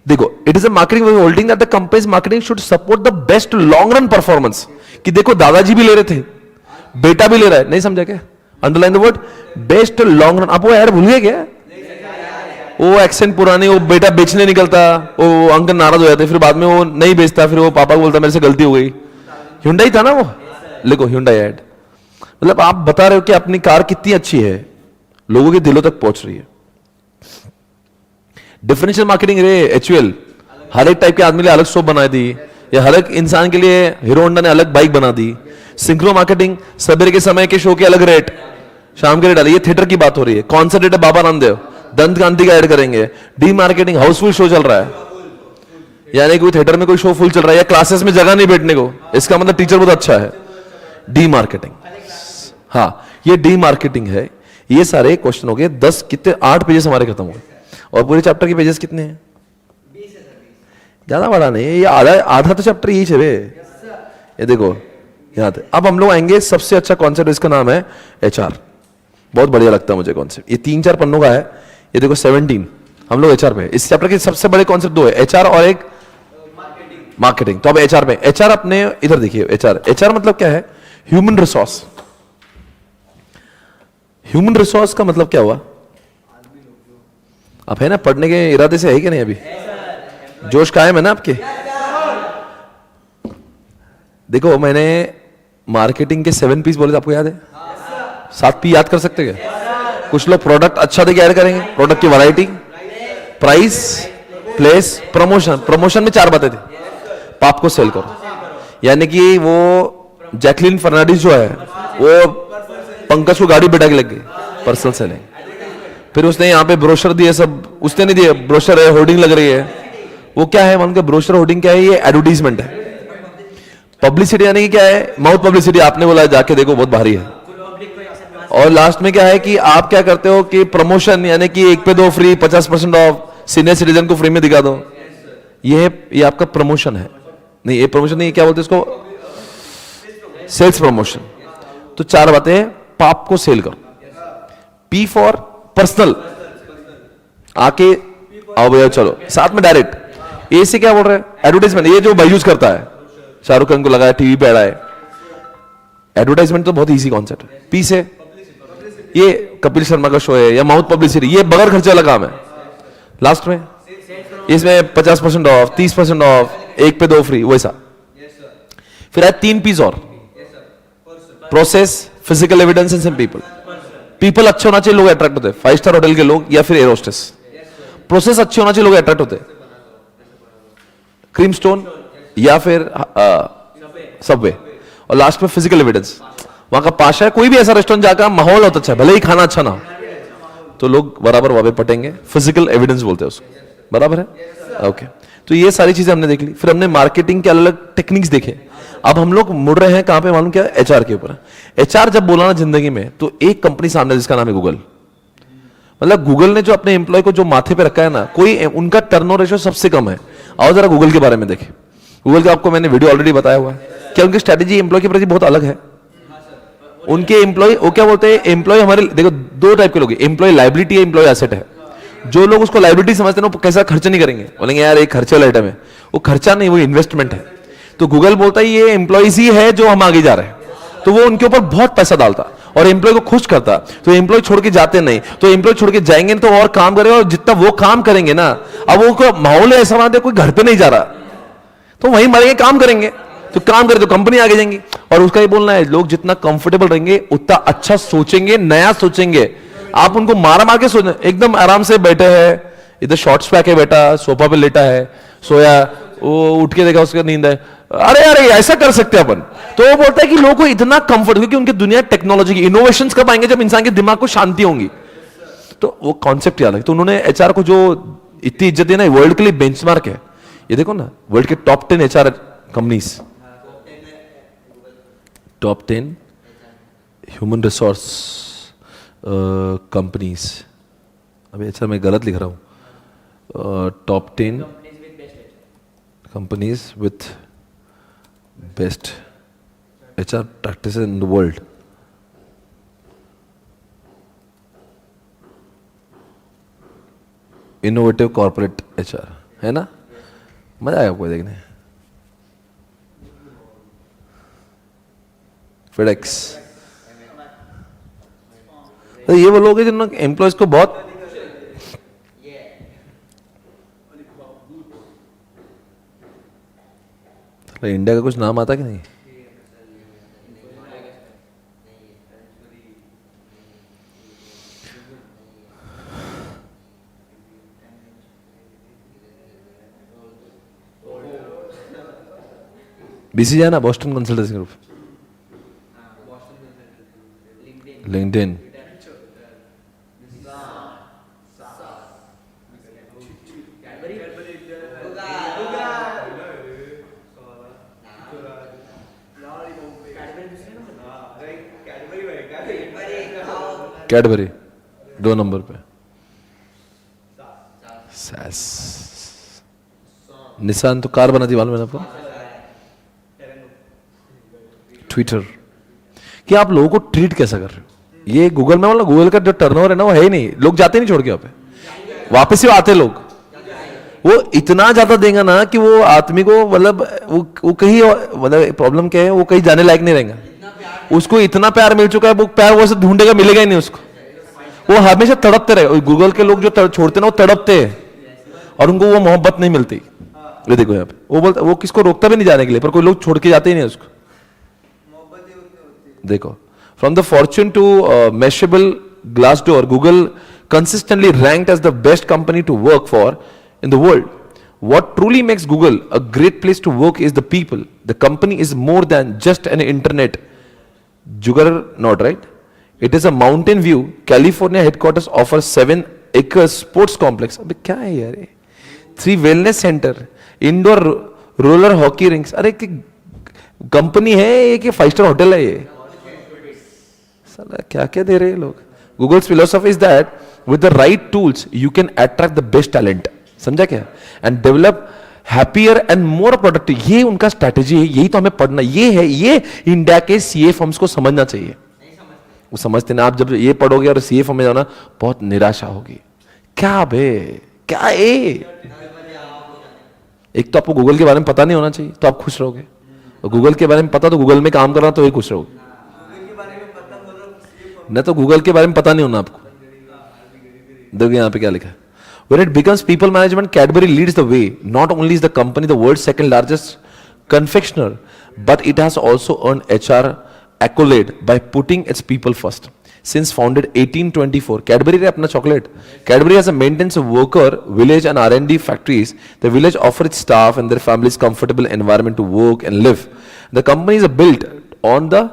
देखो it is a marketing holding that the companies marketing should support the best long run performance. कि देखो दादाजी भी ले रहे थे, बेटा भी ले रहा है. नहीं समझा क्या? Underline the word best long run. आप वो ऐड भूल गए क्या? वो एक्सेंट पुराने, वो बेटा बेचने निकलता, वो अंकल नाराज हो जाते, फिर बाद में वो नहीं बेचता, फिर वो पापा को बोलता मेरे से गलती हो गई. हुंडई था ना वो. लिखो हुंडई ऐड. मतलब आप बता रहे हो कि अपनी कार कितनी अच्छी है, लोगों के दिलों तक पहुंच रही है. डिफरेंशियल मार्केटिंग रे एचयूएल, हर एक टाइप के आदमी लिए अलग शॉप बना दी, या हर एक इंसान के लिए हीरो होंडा ने अलग बाइक बना दी. सिंक्रो मार्केटिंग, सवेरे के समय के शो के अलग रेट, शाम के रेट अलग. ये थिएटर की बात हो रही है. कौन सा रेट है? बाबा रामदेव, दंत कांति का ऐड करेंगे. डी मार्केटिंग, हाउसफुल शो चल रहा है, यानी कोई थिएटर में कोई शो फुल चल रहा है, या क्लासेस में जगह नहीं बैठने को, इसका मतलब टीचर बहुत अच्छा है. D marketing. हाँ ये डी मार्केटिंग है. ये सारे क्वेश्चन हो गए. 10 कितने 8 पेजेस हमारे खत्म हो गए. और पूरे चैप्टर के पेजेस कितने हैं? ज्यादा बड़ा नहीं है ये, आधा तो चैप्टर यही है. ये देखो यहाँ पे. अब हम लोग आएंगे सबसे अच्छा कॉन्सेप्ट, इसका नाम है एचआर. बहुत बढ़िया लगता है मुझे कॉन्सेप्ट. ये 3-4 पन्नों का है. ये देखो 17 हम लोग एचआर पे. इस चैप्टर के सबसे बड़े कॉन्सेप्ट 2 है, एचआर और एक मार्केटिंग. तो अब एचआर पे. एचआर अपने इधर देखिए. एचआर मतलब क्या है? Human resource. ह्यूमन रिसोर्स का मतलब क्या हुआ? आप है ना पढ़ने के इरादे से है कि नहीं? अभी जोश कायम है ना आपके? देखो मैंने मार्केटिंग के 7 पीस बोले थे, आपको याद है? 7 पी याद कर सकते क्या? कुछ लोग प्रोडक्ट अच्छा देके ऐड करेंगे. प्रोडक्ट की variety, price, place, promotion. Promotion में 4 बातें थी. पाप को सेल करो, यानी कि वो जैकलिन फर्नांडिस जो है वो पंकज को गाड़ी बैठा के लग गई. Personal selling. फिर उसने यहाँ पे ब्रोशर दिए, सब उसने नहीं दिए. ब्रोशर है, होर्डिंग लग रही है. वो क्या है मान के? ब्रोशर होर्डिंग क्या है? ये एडवर्टीजमेंट है. पब्लिसिटी यानी कि क्या है? Mouth publicity. आपने बोला जाके देखो बहुत भारी है. और लास्ट में क्या है कि आप क्या करते हो कि प्रमोशन, यानी कि 1 पे 2 फ्री, 50% ऑफ, सीनियर सिटीजन को फ्री में दिखा दो. ये आपका प्रमोशन है. नहीं ये प्रमोशन नहीं, क्या बोलते हैं इसको? Sales promotion. तो 4 बातें. पाप को सेल करो. पी फॉर पर्सनल, आके आओ भैया चलो साथ में डायरेक्ट. ए से क्या बोल रहे हैं? एडवर्टाइजमेंट. ये जो यूज करता है, शाहरुख खान को लगाया, टीवी पे ऐड है. एडवर्टाइजमेंट तो बहुत इजी कॉन्सेप्ट है. पी से ये कपिल शर्मा का शो है, या माउथ पब्लिसिटी, ये बगैर खर्चे वाला काम है. लास्ट में इसमें 50% ऑफ, 30% ऑफ, 1 पे 2 फ्री, वैसा। फिर आए 3 पीस और, process, physical evidence and people. People अच्छे होना चाहिए, लोग अट्रैक्ट होते हैं, 5 स्टार होटल के लोग या फिर एयर होस्टेस। प्रोसेस अच्छे होना चाहिए, लोग अट्रैक्ट होते हैं, क्रीम स्टोन या फिर सबवे। और लास्ट में फिजिकल एविडेंस, वहां का पाशा है, कोई भी ऐसा रेस्टोरेंट जाकर माहौल बहुत अच्छा है, भले ही खाना अच्छा ना हो, तो लोग बराबर वहां पे पटेंगे। फिजिकल एविडेंस बोलते हैं उसको, बराबर है। ओके, तो ये सारी चीजें हमने देख ली। फिर हमने मार्केटिंग के अलग अलग टेक्निक्स देखे। अब हम लोग मुड़ रहे हैं कहां पे मालूम क्या? एचआर के ऊपर। एचआर जब बोला ना जिंदगी में, तो एक कंपनी सामने जिसका नाम है गूगल। मतलब गूगल ने जो अपने एम्प्लॉय को जो माथे पे रखा है ना, कोई उनका टर्नओवर रेशियो सबसे कम है। आओ जरा गूगल के बारे में देखें। गूगल का आपको मैंने वीडियो ऑलरेडी बताया हुआ है कि उनकी स्ट्रेटेजी एम्प्लॉय के प्रति बहुत अलग है। उनके एम्प्लॉय वो क्या बोलते हैं, एम्प्लॉय हमारे देखो 2 टाइप के लोग हैं, एम्प्लॉय लाइबिलिटी है, एम्प्लॉय एसेट है। जो लोग उसको लाइबिलिटी समझते हैं वो कैसा खर्च नहीं करेंगे, बोलेंगे यार एक खर्चे वाला आइटम है। वो खर्चा नहीं, वो इन्वेस्टमेंट है। तो गूगल बोलता है ये एम्प्लॉयज ही है जो हम आगे जा रहे हैं, तो वो उनके ऊपर बहुत पैसा डालता और एम्प्लॉय को खुश करता। तो एम्प्लॉय छोड़ के जाते नहीं, तो एम्प्लॉय छोड़ के जाएंगे तो और काम करेंगे, और जितना वो काम करेंगे ना, अब वो माहौल ऐसा बना दे कोई घर पे नहीं जा रहा, तो वहीं मरेंगे, काम करेंगे, तो काम करे तो कंपनी आगे जाएंगी। और उसका ये बोलना है, लोग जितना कंफर्टेबल रहेंगे उतना अच्छा सोचेंगे, नया सोचेंगे। आप उनको मार मार के सोचना, एकदम आराम से बैठे हैं, इधर शॉर्ट्स पे आके बैठा, सोफा पे लेटा है, सोया, वो उठ के देखा उसका नींद है, अरे अरे ऐसा कर सकते हैं अपन। तो वो बोलता है कि लोगों को इतना कंफर्ट, क्योंकि उनकी दुनिया टेक्नोलॉजी की, इनोवेशंस कब आएंगे जब इंसान के दिमाग को शांति होंगी। तो वो कॉन्सेप्ट याद है। तो उन्होंने एचआर को जो इतनी इज्जत दी ना, वर्ल्ड के लिए बेंचमार्क है। ये देखो ना, वर्ल्ड के top 10 HR companies, top 10 human resource companies. अभी अच्छा मैं गलत लिख रहा हूं, top 10 companies with best HR practice in the world. Innovative corporate HR, है ना? मजा आएगा आपको देखने। फेडेक्स, तो ये वो लोग हैं जिन्होंने एम्प्लॉयज को बहुत, इंडिया का कुछ नाम आता कि नहीं? बीसीजी है ना, Boston consultancy group, LinkedIn, Cadbury 2 number पे, सैस, निसान तो कार बनाती मालूम है आपको, ट्विटर। कि आप लोगों को ट्रीट कैसा कर रहे हो। ये गूगल में मतलब गूगल का जो टर्नओवर है ना वो है ही नहीं, लोग जाते नहीं छोड़ के वहां पे, वापस ही आते लोग। वो इतना ज्यादा देगा ना कि वो आदमी को मतलब वो कहीं मतलब प्रॉब्लम क्या है, वो कहीं जाने लायक नहीं रहेगा। उसको इतना प्यार मिल चुका है, वो प्यार वो ढूंढेगा, मिलेगा ही नहीं उसको, वो हमेशा तड़पते रहे। गूगल के लोग जो छोड़ते ना वो तड़पते हैं और उनको वो मोहब्बत नहीं मिलती। ये देखो यहाँ पे वो बोलता, वो किसको रोकता भी नहीं जाने के लिए, पर कोई लोग छोड़ के जाते ही नहीं उसको। देखो, from the Fortune to Mashable Glassdoor, Google consistently ranked as the best company to work for in the world. What truly makes Google a great place to work is the people. The company is more than just an internet juggernaut, right? It is a mountain view. California headquarters offers 7 acres sports complex. अबे क्या है यार ये? 3 wellness center, indoor roller hockey rinks. अरे कि company है ये कि 5 स्टार होटल है ये? साला क्या क्या दे रहे हैं लोग? Google's philosophy is that with the right tools you can attract the best talent. समझा क्या? And develop happier and more productive. ये उनका स्ट्रैटेजी है, यही तो हमें पढ़ना। ये है, ये इंडिया के सीए फर्म्स को समझना चाहिए। वो समझते ना, आप जब ये पढ़ोगे और सीए फर्म में जाना बहुत निराशा होगी। क्या बे, क्या है? एक तो आपको गूगल के बारे में पता नहीं होना चाहिए तो आप खुश रहोगे, और गूगल के बारे में पता तो गूगल में काम करना तो ही खुश रहोगे। न तो गूगल के बारे में पता नहीं होना आपको। देखिए यहाँ पे क्या लिखा है, When it becomes people management, Cadbury leads the way. Not only is the company the world's second largest confectioner, but it has also earned HR accolade by putting its people first. Since founded 1824, Cadbury रे अपना chocolate. Cadbury has a maintenance of worker, village and R&D factories. The village offers its staff and their families comfortable environment to work and live. The company is built on the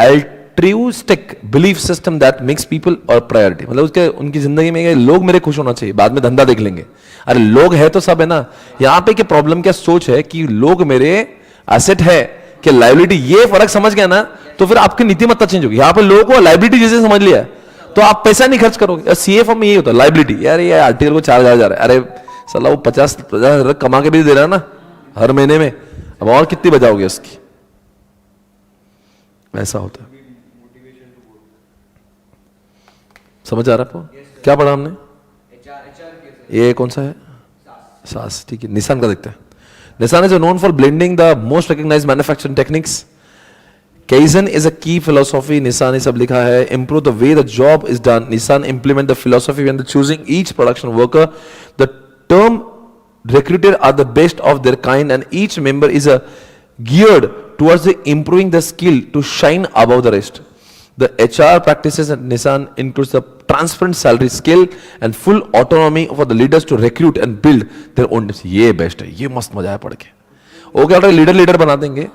altruistic belief system that makes people a priority. मतलब उसके उनकी जिंदगी में ये लोग मेरे खुश होना चाहिए, बाद में धंधा देख लेंगे. अरे लोग है तो सब है ना. यहाँ पे क्या प्रॉब्लम क्या सोच है कि लोग मेरे एसेट है कि लाइबिलिटी, ये फर्क समझ गया ना तो फिर आपकी नीतिमत्ता चेंज होगी. यहाँ पे लोगों को लाइबिलिटी जैसे समझ लिया तो आप पैसा नहीं खर्च करोगे. सीएफएम में यही होता है लाइबिलिटी. यार ये आर्टिकल को 4,000 जा रहा है, अरे साला वो 50,000 कमा के भी दे रहा है ना हर महीने में, अब और कितनी बचाओगे उसकी. ऐसा होता है. समझ आ रहा है आपको क्या पढ़ा हमने? ये कौन सा है? सास. ठीक है, निसान का देखते हैं. Nissan is known for blending the most recognized manufacturing techniques. Kaizen is a key philosophy. Nissan is सब लिखा है. Improve the way the job is done. Nissan implement the philosophy when the choosing each production worker. The term recruited are the best of their kind, and each member is geared towards the improving the skill to shine above the rest. The HR practices at Nissan includes the transparent salary scale and full autonomy for the leaders to recruit and build their own teams. ये best है, ये मस्त मजा है पढ़ के. वो क्या लीडर बना देंगे.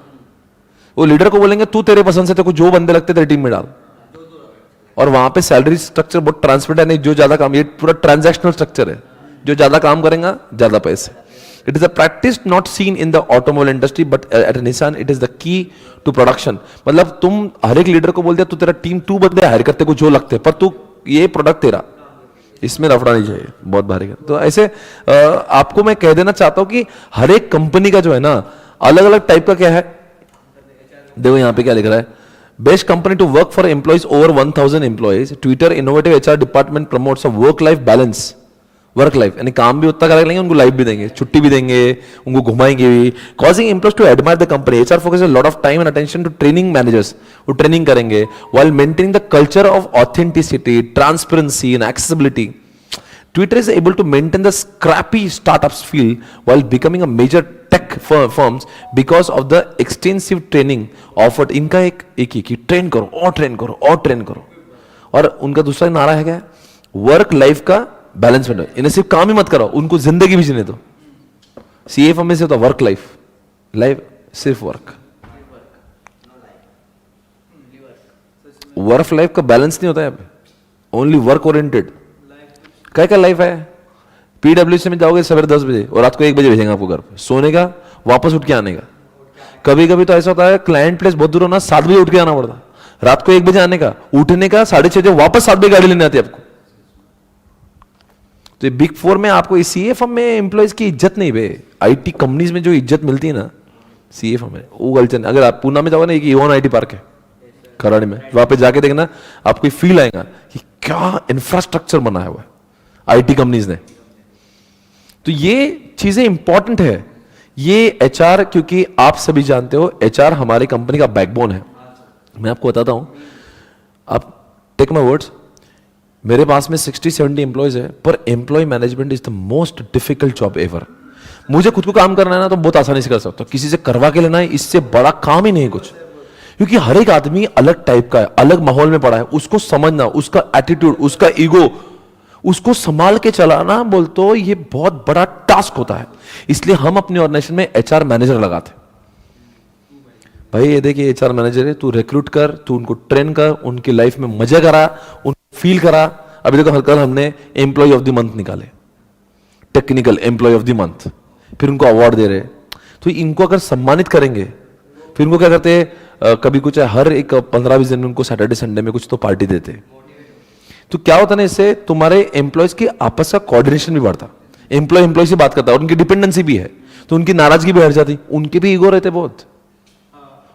वो लीडर को बोलेंगे तू तेरे पसंद से तेरे को जो बंदे लगते तेरी टीम में डाल. और वहां पे सैलरी स्ट्रक्चर बहुत ट्रांसपेरेंट है. नहीं जो ज्यादा काम, ये पूरा ट्रांजैक्शनल स्ट्रक्चर है. जो ज्यादा काम करेगा ज्यादा पैसे. It is a practice not seen in the automobile industry, but at Nissan it is the key to production. मतलब तुम हर एक लीडर को बोल दिया तू तेरा टीम तू बंदे हायर करते को जो लगते, पर तू ये प्रोडक्ट तेरा, इसमें रफड़ा नहीं चाहिए, बहुत भारी है. तो ऐसे आपको मैं कह देना चाहता हूं कि हर एक कंपनी का जो है ना अलग अलग टाइप का क्या है. देखो यहाँ पे क्या लिख रहा है. Best company to work for employees over 1,000 employees. Twitter innovative HR department promotes a work life balance. Work life यानी काम भी उतना कर लेंगे, उनको लाइफ भी देंगे, छुट्टी भी देंगे, उनको घुमाएंगे भी. Causing employees to admire the company. HR focus lot of time and attention to training managers. वो ट्रेनिंग करेंगे while maintaining the culture of authenticity, transparency and accessibility. Twitter is able to maintain the scrappy startups feel while becoming a major tech firms because of the extensive training offered. इनका एक ही कि train करो और train करो और train करो. और उनका दूसरा नारा है क्या? वर्क लाइफ का बैलेंस में. इन्हें सिर्फ काम ही मत करो, उनको जिंदगी भी जीने दो. सीएफ में से होता वर्क लाइफ. लाइफ सिर्फ वर्क. वर्क लाइफ का बैलेंस नहीं होता है. Only work oriented. क्या लाइफ है? पीडब्ल्यूसी में जाओगे सवेरे 10 बजे और रात को 1 बजे भेजेंगे आपको घर पे. सोने का, वापस उठ के आने का. कभी कभी तो ऐसा होता है क्लाइंट प्लेस बहुत दूर होना, 7 बजे उठ के आना पड़ता. रात को 1 बजे आने का, उठने का 6:30 बजे, वापस 7 बजे गाड़ी लेने आती है आपको. तो बिग 4 में आपको सीएफएम में एम्प्लॉइज की इज्जत नहीं बे. आईटी कंपनीज में जो इज्जत मिलती है ना सीएफएम में, वो गलचन. अगर आप पूना में जाओगे ना, एक इवन आईटी पार्क है कराड़ी में, वहां पे जाके देखना आपको फील आएगा कि क्या इंफ्रास्ट्रक्चर बना है वो आईटी कंपनीज ने. तो ये चीजें इंपॉर्टेंट है. ये एचआर, क्योंकि आप सभी जानते हो एचआर हमारी कंपनी का बैकबोन है. मैं आपको बताता हूं, आप टेक माय वर्ड्स, मेरे पास में 60-70 एम्प्लॉयज है, पर employee management is the most difficult job ever. मुझे खुद को काम करना है ना तो बहुत आसानी से कर सकता हूं. किसी से करवा के लेना है, इससे बड़ा काम ही नहीं कुछ. क्योंकि हर एक आदमी अलग टाइप का है, अलग माहौल में पड़ा है. उसको समझना, उसका एटीट्यूड, उसका ईगो, उसको संभाल के चलाना बोल तो ये बहुत बड़ा टास्क होता है. इसलिए हम अपने ऑर्गेनाइजेशन में एचआर मैनेजर लगाते. भाई ये देखिए एचआर मैनेजर है, तू रिक्रूट कर, तू उनको ट्रेन कर, उनकी लाइफ में मजा करा, उनको फील करा. अभी देखो हर कल हमने एम्प्लॉय ऑफ द मंथ निकाले, technical employee of the month, फिर उनको अवार्ड दे रहे. तो इनको अगर सम्मानित करेंगे, फिर उनको क्या करते हैं, कभी कुछ हर एक 15-20 दिन में उनको सैटरडे संडे में कुछ तो पार्टी देते. तो क्या होता है ना, इससे तुम्हारे एम्प्लॉयज की आपस का कोऑर्डिनेशन भी बढ़ता. एम्प्लॉय से बात करता है और उनकी डिपेंडेंसी भी है, तो उनकी नाराजगी भी हट जाती. उनके भी ईगो रहते बहुत,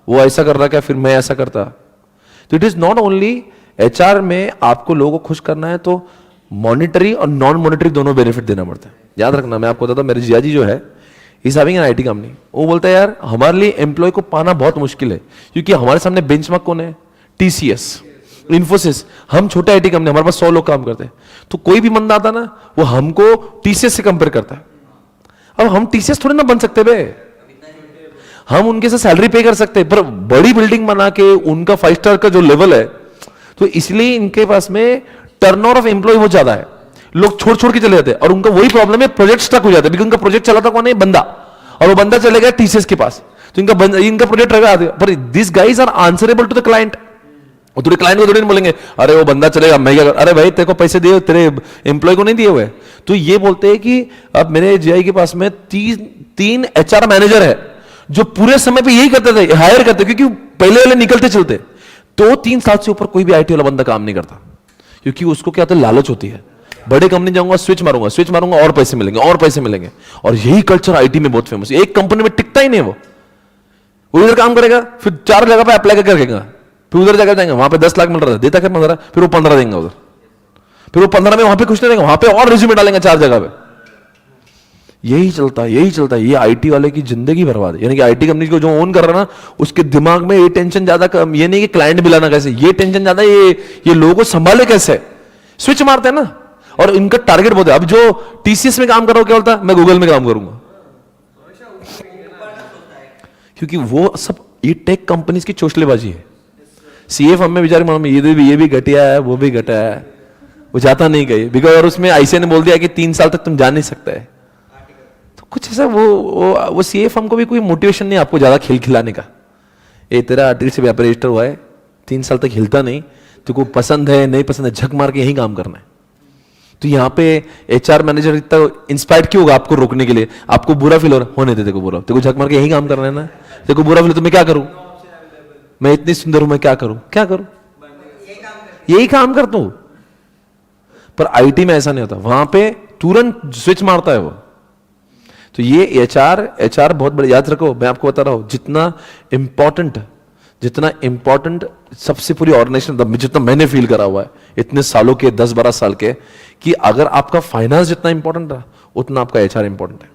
वो ऐसा कर रहा क्या, फिर मैं ऐसा करता. तो it is not only HR में आपको लोगों को खुश करना है, तो मॉनिटरी और नॉन मॉनिटरी दोनों बेनिफिट देना पड़ता है. याद रखना, मैं आपको बताता हूं, मेरे जियाजी जो है is having an IT company. वो बोलता है यार हमारे लिए एम्प्लॉय को पाना बहुत मुश्किल है, क्योंकि हमारे सामने बेंचमार्क कौन है? टीसीएस. इन्फोसिस, हम छोटे आईटी कंपनी, हमारे पास 100 लोग काम करते हैं, तो कोई भी बंदा आता ना वो हमको टीसीएस से कंपेयर करता है। अब हम टीसीएस थोड़ी ना बन सकते बे, हम उनके से सैलरी पे कर सकते हैं, पर बड़ी बिल्डिंग बना के उनका 5 स्टार का जो लेवल है, तो इसलिए इनके पास में टर्नओवर ऑफ एम्प्लॉय बहुत ज्यादा है, लोग छोड़ छोड़ के चले जाते हैं, और उनका वही प्रॉब्लम है, प्रोजेक्ट स्टक हो जाता है, बिकॉज़ उनका प्रोजेक्ट चलाता कौन है? बंदा, और वो बंदा चले गया टीसीएस के पास, तो इनका प्रोजेक्ट रहेगा, पर this guys are answerable to the client. वो थोड़े क्लाइंट को थोड़ी नहीं बोलेंगे अरे वो बंदा चलेगा मैं क्या अरे भाई तेरे को पैसे दिए, तेरे एम्प्लॉय को नहीं दिए हुए। तो ये बोलते हैं कि अब मेरे जीआई के पास में तीन एचआर मैनेजर है जो पूरे समय पे यही करते थे, हायर करते, क्योंकि पहले वाले निकलते चलते, तो 3 साल से ऊपर कोई भी आईटी वाला बंदा काम नहीं करता, क्योंकि उसको क्या होता है, लालच होती है, बड़े कंपनी जाऊंगा, स्विच मारूंगा और पैसे मिलेंगे और पैसे मिलेंगे। और यही कल्चर आईटी में बहुत फेमस है, एक कंपनी में टिकता ही नहीं वो इधर काम करेगा, फिर 4 जगह पे अप्लाई करके रखेगा, फिर उधर जाकर जाएंगे, वहां पे 10 लाख मिल रहा था, देता क्या 15, फिर वो 15 देंगे उधर, फिर वो 15 में वहां पे खुश नहीं रहेंगे, वहां पे और रिज्यूमे डालेंगे 4 जगह पे। यही चलता है, ये आईटी वाले की जिंदगी बर्बाद है। यानी कि आईटी कंपनी को जो ओन कर रहा है ना, उसके दिमाग में ये टेंशन ज्यादा, ये नहीं कि क्लाइंट मिलाना कैसे, ये टेंशन ज्यादा, ये लोगों को संभाले कैसे, स्विच मारते हैं ना, और इनका टारगेट बहुत है। अब जो टीसीएस में काम कर रहा हो क्या बोलता है, मैं गूगल में काम करूंगा, क्योंकि वो सब ये टेक कंपनीज की चोचलेबाजी है। सीए फर्म में बेचारे मालूम ये भी घटिया है, वो भी घटा है, वो जाता नहीं कहीं, बिकॉज और उसमें आईसीए ने बोल दिया कि 3 साल तक तुम जा नहीं सकते है, तो कुछ ऐसा वो सीए फर्म को भी कोई मोटिवेशन नहीं आपको ज्यादा खेल खिलाने का। ये तेरा आर्टिस्ट से रजिस्टर हुआ है, 3 साल तक हिलता नहीं, तुमको पसंद है नहीं पसंद है, झक मार के यही काम करना है। तो यहाँ पे एचआर मैनेजर इतना इंस्पायर्ड क्यों होगा आपको रोकने के लिए? आपको बुरा फील हो रहा, होने दे, देखो बुरा, देखो झक मार के यही काम करना है ना, देखो बुरा फील, तो मैं क्या करूं, मैं इतनी सुंदर हूं, मैं क्या करूं, यही काम करता हूं। पर आईटी में ऐसा नहीं होता, वहां पे तुरंत स्विच मारता है वो। तो ये एचआर बहुत बड़े, याद रखो, मैं आपको बता रहा हूं, जितना इंपॉर्टेंट सबसे पूरी ऑर्गेनाइजेशन, जितना मैंने फील करा हुआ है इतने सालों के, 10-12 साल के, कि अगर आपका फाइनेंस जितना इंपॉर्टेंट रहा उतना आपका एचआर इंपॉर्टेंट है।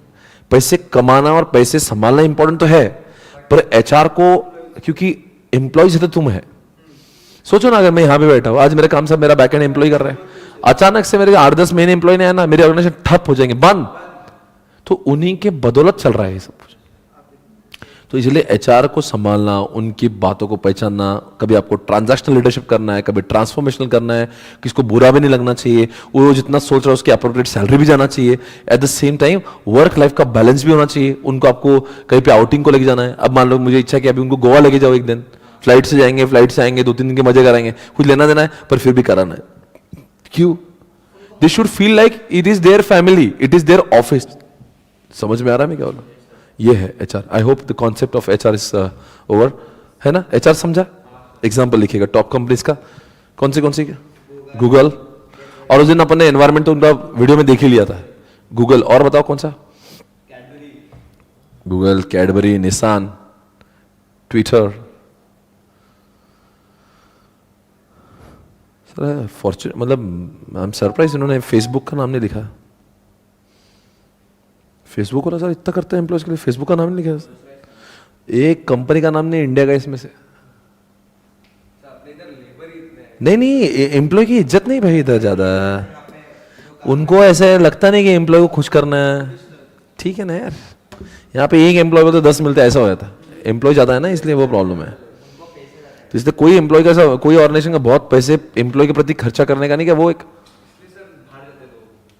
पैसे कमाना और पैसे संभालना इंपॉर्टेंट तो है, पर एचआर को, क्योंकि एम्प्लॉयज है तो तुम है। सोचो ना, अगर मैं यहां पे बैठा हूं, आज मेरे काम सब मेरा बैकएंड एम्प्लॉय कर रहे हैं, अचानक से मेरे 8-10 महीने एम्प्लॉय नहीं आया ना, मेरे ऑर्गेनाइजेशन ठप हो जाएंगे, बंद। तो उन्हीं के बदौलत चल रहा है ये सब कुछ। तो इसलिए एचआर को संभालना, उनकी बातों को पहचानना, कभी आपको ट्रांजैक्शनल लीडरशिप करना है, कभी ट्रांसफॉर्मेशनल करना है, किसको बुरा भी नहीं लगना चाहिए, वो जितना सोच रहा है उसकी अप्रोप्रिएट सैलरी भी जाना चाहिए, at the same time work life का बैलेंस भी होना चाहिए। उनको आपको कहीं पे आउटिंग को लेके जाना है, अब मान लो मुझे इच्छा है कि अभी उनको गोवा लेके जाओ एक दिन, फ्लाइट से जाएंगे, फ्लाइट से आएंगे, 2-3 दिन के मजे कराएंगे, कुछ लेना देना है, पर फिर भी कराना है। क्यों? They should feel like it is their family, it is their office. समझ में आ रहा है मैं क्या बोल रहा हूं? ये है HR. I hope the concept of HR is over, है ना? एचआर समझा? एग्जाम्पल लिखिएगा टॉप कंपनीज का, कौन सी गूगल, और उस दिन अपन ने एनवायरमेंट तो उनका वीडियो में देख ही लिया था, गूगल, और बताओ कौन सा? Google, Cadbury, Nissan, Twitter, Fortune, मतलब आई एम सरप्राइज इन्होंने फेसबुक का नाम नहीं लिखा। फेसबुक वाला सर इतना करते हैं एम्प्लॉयज के लिए, फेसबुक का नाम नहीं लिखा, एक कंपनी का नाम नहीं इंडिया का इसमें से। नहीं, एम्प्लॉय की इज्जत नहीं भाई इधर ज्यादा, उनको ऐसे लगता नहीं कि एम्प्लॉय को खुश करना है, ठीक है ना यार। यहाँ पे एक एम्प्लॉय को तो 10 मिलते, ऐसा हो जाता, एम्प्लॉय ज्यादा है ना, इसलिए वो प्रॉब्लम है। तो इसलिए कोई एम्प्लॉय का, कोई ऑर्गेनाइजेशन का बहुत पैसे एम्प्लॉय के प्रति खर्चा करने का नहीं, क्या वो एक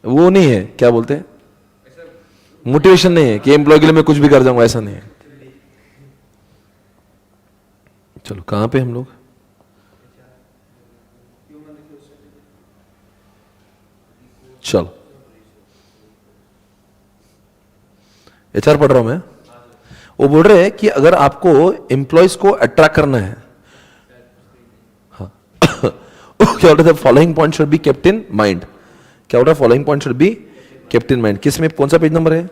वो नहीं है, क्या बोलते हैं, मोटिवेशन नहीं है कि एम्प्लॉय के लिए मैं कुछ भी कर जाऊंगा, ऐसा नहीं है। चलो कहां पे हम लोग? चलो एचआर पढ़ रहा हूं मैं। वो बोल रहे हैं कि अगर आपको एम्प्लॉयज को अट्रैक्ट करना है, हाँ क्या बोल रहे थे, following point should be kept in mind. क्या बोल रहा है? Following point should be kept in mind. किस में, कौन सा पेज नंबर है?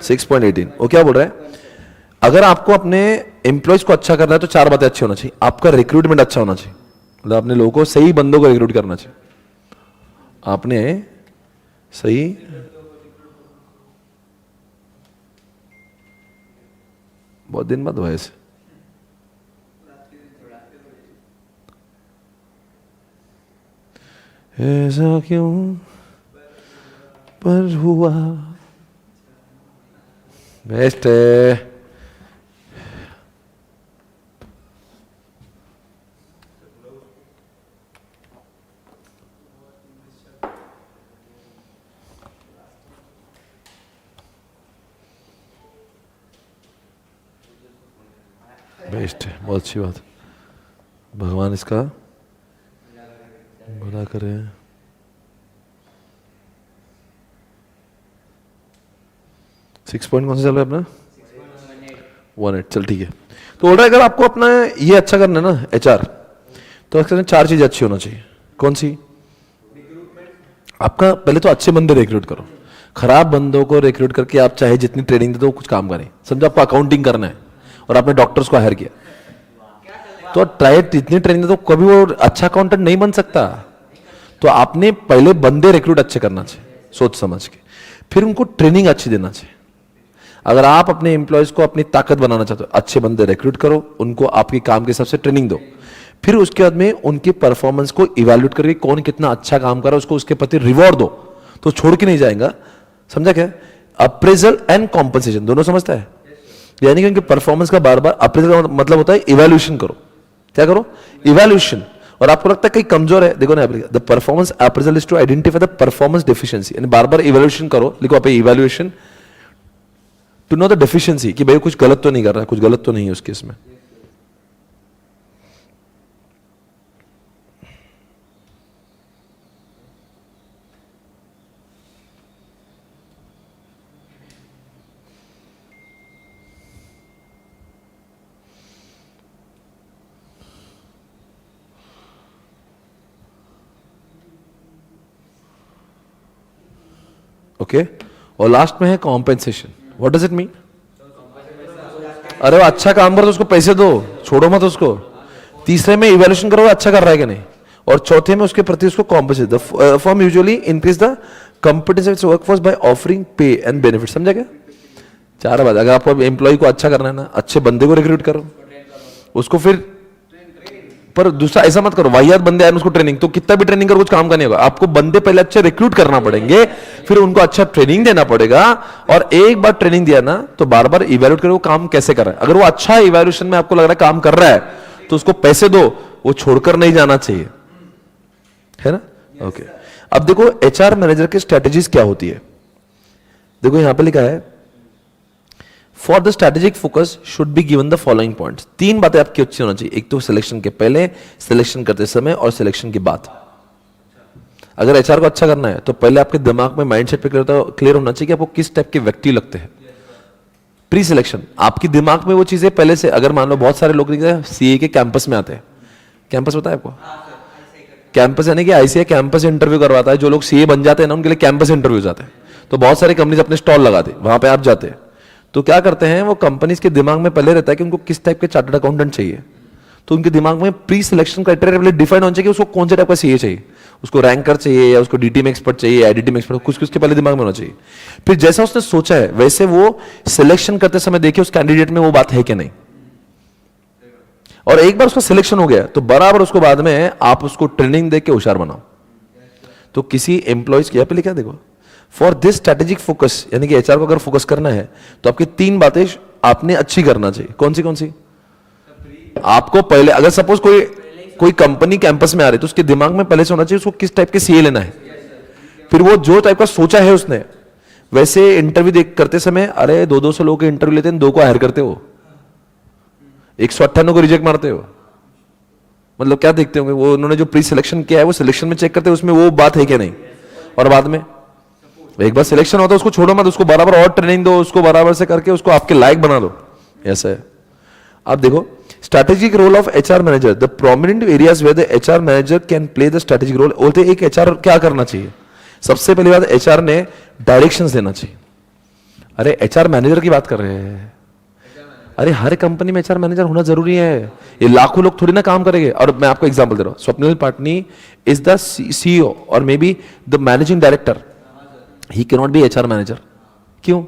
6.18। वो क्या बोल रहा है? अगर आपको अपने एम्प्लॉयज को अच्छा करना है तो 4 बातें अच्छी होना चाहिए। आपका रिक्रूटमेंट अच्छा होना चाहिए, मतलब अपने लोगों को, सही बंदों को रिक्रूट करना चाहिए, आपने सही, बहुत दिन बाद हुआ ऐसे, ऐसा क्यों पर हुआ। बेस्ट है। बेस्ट है, बहुत अच्छी बात। भगवान इसका भला करे। सिक्स पॉइंट कौन सा चल रहा है अपना? 1.8। चल ठीक है। तो बोल रहा है अगर आपको अपना ये अच्छा करना है ना HR, तो अक्सर 4 चीजें अच्छी होना चाहिए। कौन सी? आपका पहले तो अच्छे बंदे रिक्रूट करो। खराब बंदों को रिक्रूट करके आप चाहे जितनी ट्रेनिंग दे दो कुछ काम का नहीं। समझो आपको अकाउंटिंग करना है और आपने डॉक्टर्स को हायर किया, तो ट्राई जितनी ट्रेनिंग दे दो कभी वो अच्छा अकाउंटेंट नहीं बन सकता। तो आपने पहले बंदे रिक्रूट अच्छे करना चाहिए सोच समझ के, फिर उनको ट्रेनिंग अच्छी देना चाहिए। अगर आप अपने एम्प्लॉयज को अपनी ताकत बनाना चाहते हो, अच्छे बंदे रिक्रूट करो, उनको आपके काम के हिसाब से ट्रेनिंग दो, फिर उसके बाद में उनकी परफॉर्मेंस को इवैल्यूएट करके कौन कितना अच्छा काम कर रहा है उसको उसके प्रति रिवॉर्ड दो, तो छोड़ के नहीं जाएगा। समझा क्या? अप्रेजल एंड कॉम्पनसेशन दोनों समझता है। यानी कि उनकी परफॉर्मेंस का बार बार अप्रेजल का मतलब होता है इवैल्यूएशन करो। क्या करो? इवैल्यूएशन। और आपको लगता है कहीं कमजोर है, देखो ना, the performance appraisal is to identify the performance deficiency. यानी बार बार इवैल्यूएशन करो, लिखो आप evaluation to know the deficiency, कि भाई कुछ गलत तो नहीं कर रहा है, कुछ गलत तो नहीं है उस केस में। ओके और लास्ट में है compensation. What does it mean? अरे वो अच्छा काम कर तो उसको पैसे दो, छोड़ो मत उसको। तीसरे में इवैल्यूएशन करो अच्छा कर रहा है कि नहीं, और चौथे में उसके प्रति उसको compensate. The firm usually increase the competence of its workforce by offering पे एंड बेनिफिट। समझा क्या? 4 बात। अगर आपको एम्प्लॉय को अच्छा करना है ना, अच्छे बंदे को रिक्रूट करो, उसको फिर, पर दूसरा ऐसा मत करो वाहियात बंदे आए उसको ट्रेनिंग, तो कितना भी ट्रेनिंग करो कुछ काम का नहीं होगा। आपको बंदे पहले अच्छे रिक्रूट करना पड़ेंगे, फिर उनको अच्छा ट्रेनिंग देना पड़ेगा, और एक बार ट्रेनिंग दिया ना तो बार बार इवैल्यूएट करो वो काम कैसे कर रहा है। अगर वो अच्छा इवैल्यूएशन में आपको लग रहा है काम कर रहा है तो उसको पैसे दो, वो छोड़कर नहीं जाना चाहिए, है ना? ओके अब देखो HR मैनेजर की स्ट्रेटेजीज क्या होती है। देखो यहां पे लिखा है for the strategic focus should be given the following points. 3 बातें आपकी अच्छी होना चाहिए। एक तो सिलेक्शन के पहले, सिलेक्शन करते समय और सिलेक्शन के बाद। अगर HR को अच्छा करना है तो पहले आपके दिमाग में माइंडसेट पे क्लियर होना चाहिए कि आपको किस टाइप के व्यक्ति लगते हैं। प्री सिलेक्शन आपके दिमाग में वो चीजें पहले से, अगर मान लो बहुत सारे लोग CA के कैंपस में आते हैं, कैंपस पता है आपको? कैंपस यानी कि ICAI कैंपस इंटरव्यू करवाता है। जो लोग CA बन जाते हैं ना उनके लिए कैंपस इंटरव्यू जाते हैं। तो बहुत सारी कंपनीज अपने स्टॉल लगाते हैं, वहां पे आप जाते हैं। तो क्या करते हैं वो कंपनीज के दिमाग में पहले रहता है कि उनको किस टाइप के चार्टर्ड अकाउंटेंट चाहिए। तो उनके दिमाग में प्री सिलेक्शन क्राइटेरिया पहले डिफाइन होना चाहिए कि उसको कौन से टाइप का CA चाहिए, उसको रैंकर चाहिए या उसको DT में एक्सपर्ट चाहिए, IDT में एक्सपर्ट, कुछ के पहले दिमाग में होना चाहिए। फिर जैसा उसने सोचा है वैसे वो सिलेक्शन करते समय देखिए उस कैंडिडेट में वो बात है कि नहीं। और एक बार उसका सिलेक्शन हो गया तो बराबर उसको बाद में आप उसको ट्रेनिंग दे के होशियार बनाओ। तो किसी एम्प्लॉयज की, यहाँ पे लिखा देखो, फॉर दिस स्ट्रेटेजिक फोकस, यानी कि HR को अगर फोकस करना है तो आपकी 3 बातें आपने अच्छी करना चाहिए। कौन सी? आपको पहले, अगर सपोज कोई कंपनी कैंपस में आ रही तो उसके दिमाग में पहले से होना चाहिए उसको किस टाइप के CA लेना है। फिर वो जो टाइप का सोचा है उसने वैसे इंटरव्यू देख करते समय, अरे 200 लोगों के इंटरव्यू लेते हैं, 2 को हायर करते हो, 158 को रिजेक्ट मारते हो। मतलब क्या देखते होंगे वो, उन्होंने जो प्री सिलेक्शन किया है वो सिलेक्शन में चेक करते हैं उसमें वो बात है क्या नहीं। और बाद में एक बार सिलेक्शन होता है उसको छोड़ो मत, उसको बराबर और ट्रेनिंग दो, उसको बराबर से करके उसको आपके लायक बना दो। ऐसा है। आप देखो strategic role of HR manager, the prominent areas where the HR manager can play the strategic role. बोलते एक HR क्या करना चाहिए? सबसे पहली बात HR ने डायरेक्शंस देना चाहिए। अरे HR मैनेजर की बात कर रहे हैं, अरे हर कंपनी में HR मैनेजर होना जरूरी है। ये लाखों लोग थोड़ी ना काम करेंगे। और मैं आपको एग्जांपल दे रहा हूं, Swapnil Patni is the CEO और may be the managing director, he can not be HR manager. क्यों?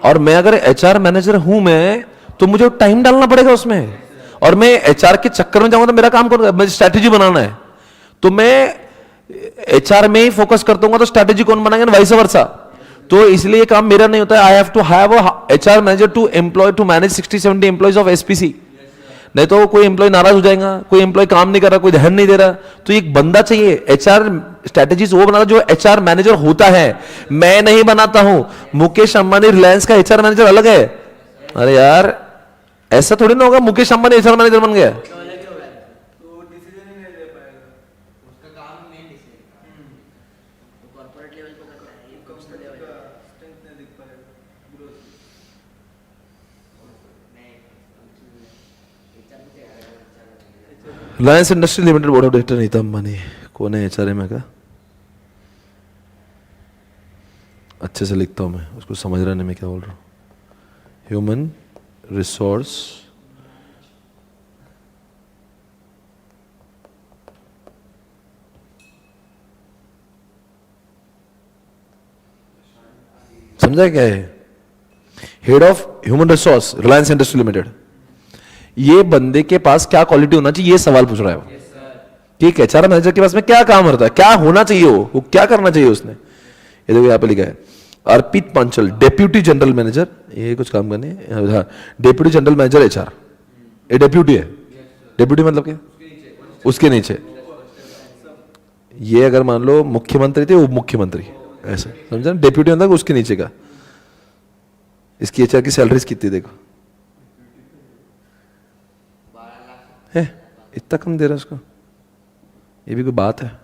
और मैं अगर HR मैनेजर हूं मैं, तो मुझे टाइम डालना पड़ेगा उसमें, और मैं HR के चक्कर में जाऊंगा तो मेरा काम कौन? मुझे स्ट्रैटेजी बनाना है, तो मैं एचआर में ही फोकस करता हूँ तो स्ट्रैटेजी कौन बनाएंगे, वाइस वर्सा। तो इसलिए ये काम मेरा नहीं होता है। I have to have HR manager to employ to manage 60-70 employees of SPC. नहीं तो कोई एम्प्लॉय नाराज हो जाएगा, कोई एम्प्लॉय काम नहीं कर रहा, कोई ध्यान नहीं दे रहा। तो एक बंदा चाहिए एचआर स्ट्रैटेजीज वो बनाता जो एचआर मैनेजर होता है, मैं नहीं बनाता हूं। मुकेश अंबानी रिलायंस का एचआर मैनेजर अलग है। अरे यार ऐसा थोड़ी ना होगा मुकेश अंबानी एचआर मैनेजर बन गया। Reliance industry limited board of director Nita Ambani कौन है एचआरएम का? अच्छे से लिखता हूं मैं, उसको समझ रहा नहीं मैं क्या बोल रहा हूं। ह्यूमन रिसोर्स समझा क्या है? Head of human resource Reliance industry limited. ये बंदे के पास क्या क्वालिटी होना चाहिए, ये सवाल पूछ रहा है वो। कि एक एचआर मैनेजर के पास में क्या काम होता है, क्या होना चाहिए, वो क्या करना चाहिए उसने। ये देखो यहाँ पे लिखा है अर्पित पांचल डेप्यूटी जनरल मैनेजर, ये कुछ काम करने, हाँ डेप्यूटी जनरल मैनेजर एचआर। ये डेप्यूटी है, डेप्यूटी मतलब क्या, उसके नीचे। ये अगर मान लो मुख्यमंत्री थे, उप मुख्यमंत्री, ऐसे समझा। डेप्यूटी मतलब उसके नीचे का। इसकी एचआर की सैलरीज कितनी देखो है, इतना कम दे रहा है उसको, ये भी कोई बात है?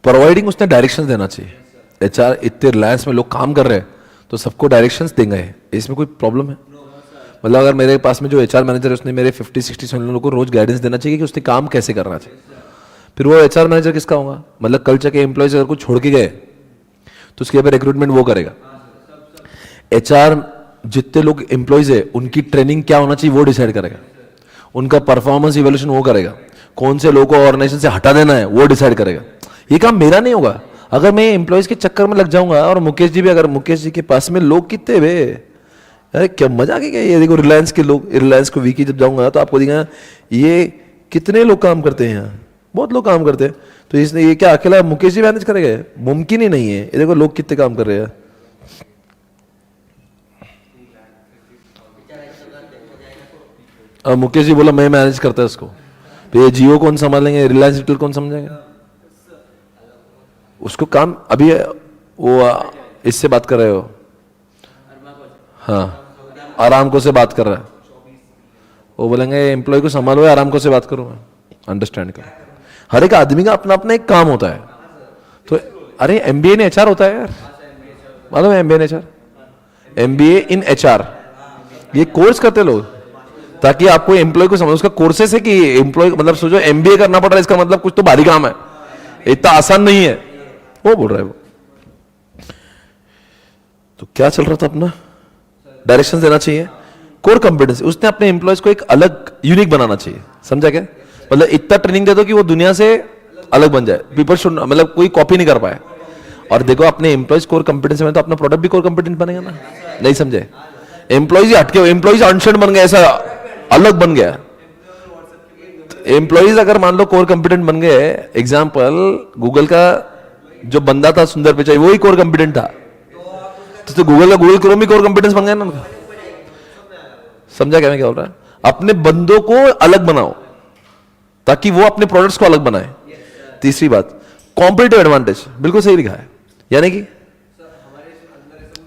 प्रोवाइडिंग उसने डायरेक्शंस देना चाहिए। एचआर इतने रिलायंस में लोग काम कर रहे हैं तो सबको डायरेक्शंस देंगे, इसमें कोई प्रॉब्लम है? मतलब अगर मेरे पास में जो एचआर मैनेजर है उसने मेरे 50-60 लोगों को रोज गाइडेंस देना चाहिए कि उसने काम कैसे करना चाहिए। फिर वो एचआर मैनेजर किसका होगा? मतलब कल्चर के एम्प्लॉयज अगर कुछ छोड़ के गए तो उसके बाद रिक्रूटमेंट वो करेगा। एचआर जितने लोग एम्प्लॉयज है उनकी ट्रेनिंग क्या होना चाहिए वो डिसाइड करेगा। उनका परफॉर्मेंस इवैल्यूएशन वो करेगा। कौन से लोगों को ऑर्गेनाइजेशन से हटा देना है वो डिसाइड करेगा। ये काम मेरा नहीं होगा। अगर मैं एम्प्लॉयज के चक्कर में लग जाऊंगा, और मुकेश जी भी, अगर मुकेश जी के पास में लोग कितने वे, अरे क्या मजा क्या, ये देखो रिलायंस के लोग, रिलायंस को वीकी जब जाऊंगा तो आपको दिखेगा ये कितने लोग काम करते हैं यहाँ, बहुत लोग काम करते हैं। तो इसने ये क्या अकेला मुकेश जी मैनेज करेगा? मुमकिन ही नहीं है। ये देखो लोग कितने काम कर रहे हैं। मुकेश जी बोला मैं मैनेज करता है उसको, तो ये जियो कौन संभालेंगे, रिलायंस रिटेल कौन समझेगा उसको? काम अभी वो इससे बात कर रहे हो, हाँ आरामको से बात कर रहा है, वो बोलेंगे एम्प्लॉय को संभालो, आरामको से बात करूं मैं। अंडरस्टैंड करो, हर एक आदमी का अपना अपना एक काम होता है। तो अरे एमबीए इन एचआर होता है यार, मालूम है? MBA in HR, MBA in HR, ये कोर्स करते लोग ताकि आपको एम्प्लॉय को समझो। उसका कोर्सेस है कि एम्प्लॉय, मतलब सोचो एमबीए करना पड़ रहा है, इसका मतलब कुछ तो भारी काम है, इतना आसान नहीं है, वो बोल रहा है वो। तो क्या चल रहा था अपना, डायरेक्शन देना चाहिए, कोर कंपिटेंसी। उसने अपने एम्प्लॉयज को एक अलग यूनिक बनाना चाहिए, समझा क्या? मतलब इतना ट्रेनिंग दे दो कि वो दुनिया से अलग बन जाए, पीपल शुड, मतलब कोई कॉपी नहीं कर पाए। और देखो अपने एम्प्लॉयज कोर कंपिटेंसी में तो अपना प्रोडक्ट भी कोर कंपिटेंट बनेगा ना। नहीं समझे? एम्प्लॉयज हटके, एम्प्लॉयज अनशर्ट बन गया, ऐसा अलग बन गया। एम्प्लॉयज अगर मान लो कोर कंपिटेंट बन गए, एग्जाम्पल गूगल का जो बंदा था सुंदर पिचाई, वो ही कोर कंपिटेंट था, तो गूगल का गूगल क्रोम ही कोर कंपिटेंस बन गया ना उनका। समझा क्या मैं क्या बोल रहा है? अपने बंदों को अलग बनाओ ताकि वो अपने प्रोडक्ट्स को अलग बनाए। तीसरी बात, कॉम्पिटिटिव एडवांटेज, बिल्कुल सही लिखा है।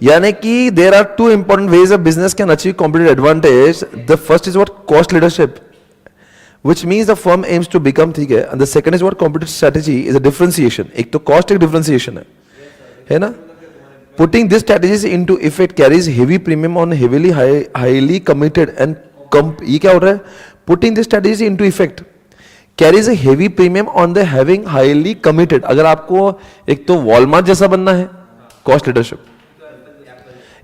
यानी कि there are two important ways of business can achieve competitive advantage. The first is what cost leadership, which means the firm aims to become, ठीक है, and the second is what competitive strategy is a differentiation। एक तो cost, एक differentiation है ना? Putting these strategies into effect carries heavy premium on heavily highly committed and ये क्या हो रहा है? Putting these strategies into effect carries a heavy premium on the having highly committed। अगर आपको एक तो वॉलमार्ट जैसा बनना है, cost leadership,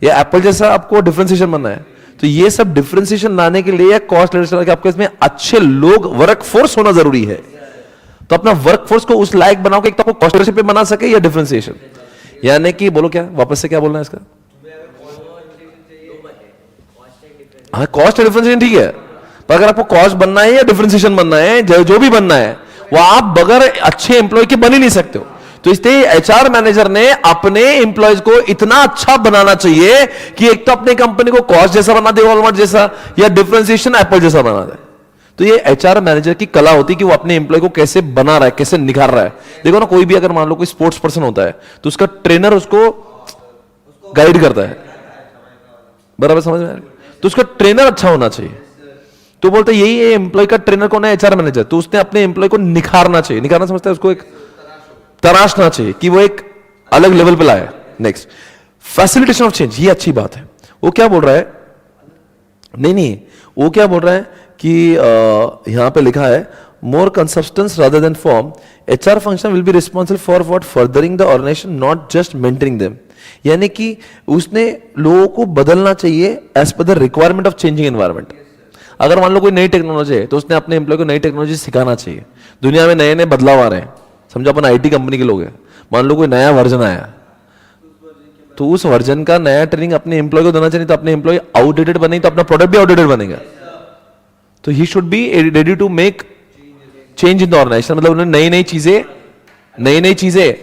या एप्पल जैसा आपको differentiation बनना है, तो ये सब डिफरेंशिएशन लाने के लिए कॉस्ट लीडरशिप के आपके इसमें अच्छे लोग, वर्क फोर्स होना जरूरी है। तो अपना वर्कफोर्स को उस लायक बनाओ कि एक तो आपको कॉस्ट लीडरशिप पे बना सके या डिफरेंशिएशन, यानी कि बोलो क्या वापस से क्या बोलना है इसका? हाँ, कॉस्ट डिफरेंशिएशन ठीक है, पर अगर आपको कॉस्ट बनना है या डिफरेंशिएशन बनना है, जो भी बनना है, वो आप बगैर अच्छे एम्प्लॉय के बन ही नहीं सकते हो। तो इसलिए एचआर मैनेजर ने अपने एम्प्लॉयज को इतना अच्छा बनाना चाहिए कि एक तो अपने कंपनी को कॉस्ट जैसा बना दे, वॉलमार्ट जैसा, या डिफरेंशिएशन एप्पल जैसा बना दे। तो ये एचआर मैनेजर की कला होती है कि वो अपने एम्प्लॉय को कैसे बना रहा है, कैसे निखार रहा है। देखो ना, कोई भी अगर मान लो कोई स्पोर्ट्स पर्सन होता है तो उसका ट्रेनर उसको गाइड करता है, बराबर समझ में आ रहा है? तो उसका ट्रेनर अच्छा होना चाहिए। तो बोलते यही एम्प्लॉय का ट्रेनर कौन है? HR manager. तो उसने अपने एम्प्लॉय को निखारना चाहिए, निखारना समझता है, उसको एक तराशना चाहिए कि वो एक अलग लेवल पे लाए। नेक्स्ट, फैसिलिटेशन ऑफ चेंज, ये अच्छी बात है। वो क्या बोल रहा है? नहीं, वो क्या बोल रहा है कि यहां पे लिखा है more consistence rather than form, HR function will be responsible for what furthering the organisation, not just maintaining them. यानी कि उसने लोगों को बदलना चाहिए as per the requirement of changing environment. अगर मान लो कोई नई टेक्नोलॉजी है तो उसने अपने एम्प्लॉय को नई टेक्नोलॉजी सिखाना चाहिए। दुनिया में नए नए बदलाव आ रहे हैं, समझो अपन आईटी कंपनी के लोग हैं, मान लो कोई नया वर्जन आया तो उस वर्जन का नया ट्रेनिंग अपने एम्प्लॉय को देना चाहिए। तो अपने एम्प्लॉय आउटडेटेड बनेगी तो अपना प्रोडक्ट भी आउटडेटेड बनेगा। तो he should be ready to make change in the organisation, मतलब उन्हें नई नई चीजें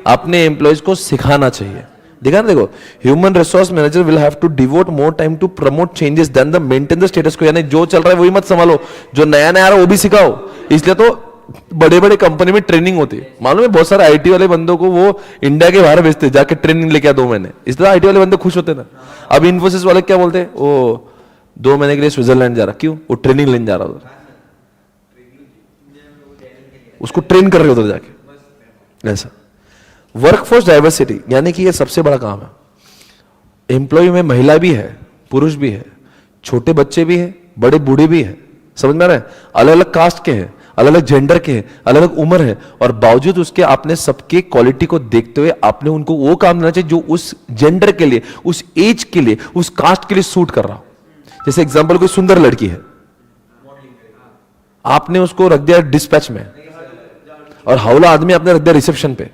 अपने एम्प्लॉयज को सिखाना चाहिए। देखा ना, देखो, human resource manager will have to devote more time to promote changes than the maintain the status quo. यानी जो चल रहा है वही मत संभालो, जो नया नया आ रहा है वो भी सिखाओ। इसलिए तो बड़े बड़े कंपनी में ट्रेनिंग होती है। मालूम है, बहुत सारे आईटी वाले बंदों को वो इंडिया के बाहर भेजते, जाके ट्रेनिंग लेके आ 2 महीने। इसलिए आईटी वाले बंदे खुश होते ना। अब इन्फोसिस वाले क्या बोलते हैं, वो 2 महीने के लिए स्विट्जरलैंड जा रहा, क्यों? वो ट्रेनिंग लेने जा रहा उधर, उसको ट्रेन कर रहे उधर जाके। ऐसा वर्कफोर्स डाइवर्सिटी, यानी कि ये सबसे बड़ा काम है। एम्प्लॉय में महिला भी है, पुरुष भी है, छोटे बच्चे भी हैं, बड़े बूढ़े भी हैं, समझ में आ रहा है? अलग अलग कास्ट के हैं, अलग अलग जेंडर के हैं, अलग अलग उम्र है, और बावजूद उसके आपने सबके क्वालिटी को देखते हुए आपने उनको वो काम देना चाहिए जो उस जेंडर के लिए, उस एज के लिए, उस कास्ट के लिए सूट कर रहा हो। जैसे एग्जांपल, कोई सुंदर लड़की है, आपने उसको रख दिया डिस्पैच में, और हावला आदमी आपने रख दिया रिसेप्शन पे।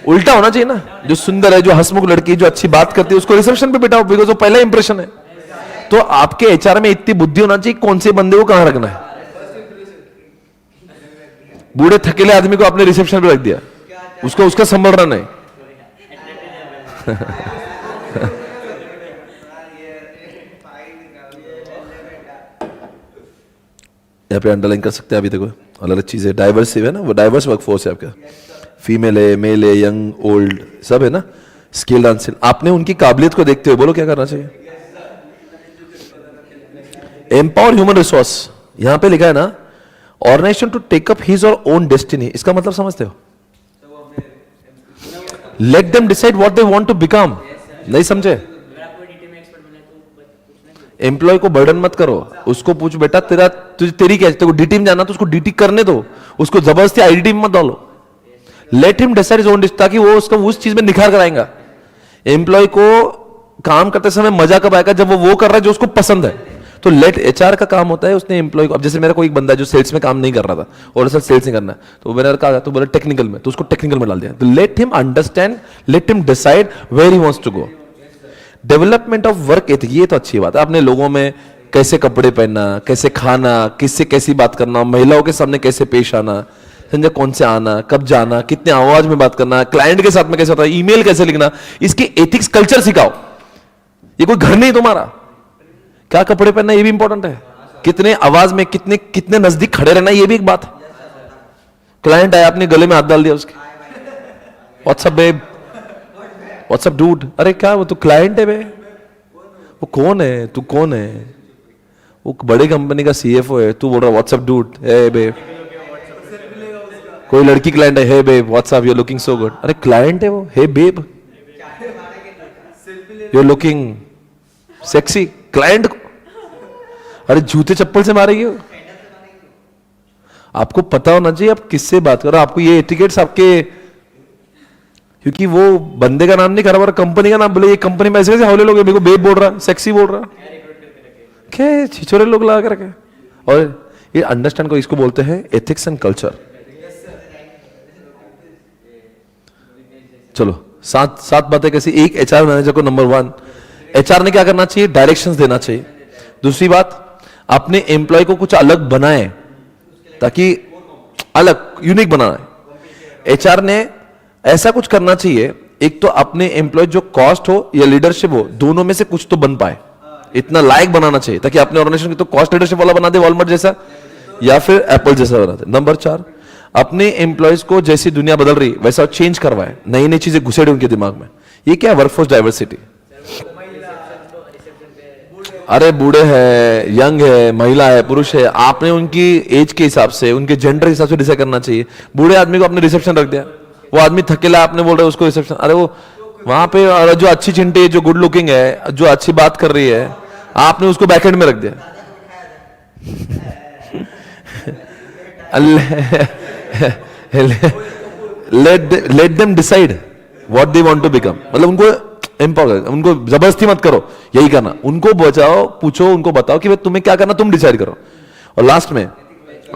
उल्टा होना चाहिए ना, जो सुंदर है, जो हंसमुख लड़की, जो अच्छी बात करती है, उसको रिसेप्शन पे बिठाओ, बिकॉज वो पहला इंप्रेशन है। तो आपके एचआर में इतनी बुद्धि होना चाहिए कौन से बंदे को कहां रखना है। बूढ़े थकेले आदमी को आपने रिसेप्शन पे रख दिया, उसको उसका संभल रहा नहीं। यहाँ पे अंडरलाइन कर सकते हैं। अभी देखो अलग अलग चीजें, डाइवर्स है ना, वो डाइवर्स वर्कफोर्स है आपका। फीमेल है, मेल है, यंग, ओल्ड, सब है ना, स्किल्ड अनस्किल्ड। आपने उनकी काबिलियत को देखते हुए बोलो क्या करना चाहिए। एम्पावर ह्यूमन रिसोर्स, यहां पे लिखा है ना, organisation to take up his or own destiny. इसका मतलब समझते हो? Let them decide what they want to become. नहीं समझे? एम्प्लॉय को बर्डन मत करो, उसको पूछ बेटा तेरी क्या, तेरे को डी टीम जाना तो उसको डीटी करने दो, उसको जबरदस्ती आईडी टीम मत डालो। Late him decide his own destiny, ताकि वो उसका उस चीज में निखार कराएगा। एम्प्लॉय को काम करते समय मजा कब आएगा? जब वो कर रहा है जो उसको पसंद है। तो लेट एचआर का काम होता है उसने एम्प्लॉय को, अब जैसे मेरा कोई एक बंदा है जो सेल्स में काम नहीं कर रहा था और सर सेल्स नहीं करना है, तो मैंने कहा तो बोला टेक्निकल में, तो उसको टेक्निकल में डाल दिया। तो let him understand, let him decide where he wants to go. Development of work ethic, ये तो अच्छी बात है। अपने लोगों में कैसे कपड़े पहनना, कैसे खाना, किससे कैसी बात करना, महिलाओं के सामने कैसे पेश आना, समझे, कौन से आना, कब जाना, कितने आवाज में बात करना, क्लाइंट के साथ में कैसे होता है, ईमेल कैसे लिखना, इसकी एथिक्स कल्चर सिखाओ। ये कोई घर नहीं तुम्हारा। क्या कपड़े पहनना ये भी इंपॉर्टेंट है, कितने आवाज में, कितने कितने नजदीक खड़े रहना ये भी एक बात है। क्लाइंट आया, अपने गले में हाथ डाल दिया उसके, व्हाट्सअप बेब, व्हाट्सअप डूड। अरे क्या वो तो क्लाइंट है बे, वो कौन है, तू कौन है? वो बड़ी कंपनी का सीएफओ है, तू बोल रहा व्हाट्सअप डूड, हे बेब। कोई लड़की क्लाइंट है, hey babe what's up, you are looking so good. अरे क्लाइंट है वो, hey babe you are looking sexy. Client को अरे जूते चप्पल से मारेगी वो। आपको पता होना चाहिए आप किससे बात कर रहे हो। आपको ये एटिकेट्स आपके, क्योंकि वो बंदे का नाम नहीं खराब, कंपनी का नाम बोले। ये कंपनी में ऐसे हौले लोग, मेरे को बेब बोल रहा, सेक्सी बोल रहा, क्या छिछोरे लोग लगा के रखे। और ये अंडरस्टैंड को इसको बोलते हैं एथिक्स एंड कल्चर। चलो सात बातें कैसी। एक, एचआर मैनेजर को नंबर 1 एचआर ने क्या करना चाहिए, डायरेक्शंस देना चाहिए। दूसरी बात, अपने एम्प्लॉय को कुछ अलग बनाए, ताकि अलग यूनिक बनाना है। एचआर ने ऐसा कुछ करना चाहिए, एक तो अपने एम्प्लॉय जो कॉस्ट हो या लीडरशिप हो, दोनों में से कुछ तो बन पाए, इतना लायक बनाना चाहिए ताकि अपने ऑर्गेनाइजेशन को तो कॉस्ट लीडरशिप वाला बना दे, वॉलमार्ट जैसा या फिर एप्पल जैसा बना दे। नंबर 4, अपने एम्प्लॉयज को जैसी दुनिया बदल रही वैसा चेंज करवाए, नई नई चीजें घुसेड़े उनके दिमाग में। ये क्या है, वर्कफोर्स डाइवर्सिटी। अरे बूढ़े है, यंग है, महिला है, पुरुष है, आपने उनकी एज के हिसाब से, उनके जेंडर के हिसाब से डिसाइड करना चाहिए। बूढ़े आदमी को आपने रिसेप्शन रख दिया, वो आदमी थकेला, आपने बोल रहे उसको रिसेप्शन। अरे वो वहां पे जो अच्छी चिंटी है, जो गुड लुकिंग है, जो अच्छी बात कर रही है, आपने उसको बैकएंड में रख दिया। Let them decide what they want to become. मतलब उनको एम्पावर, उनको जबरदस्ती मत करो यही करना, उनको बचाओ, पूछो, उनको बताओ कि भाई तुम्हें क्या करना, तुम डिसाइड करो। और लास्ट में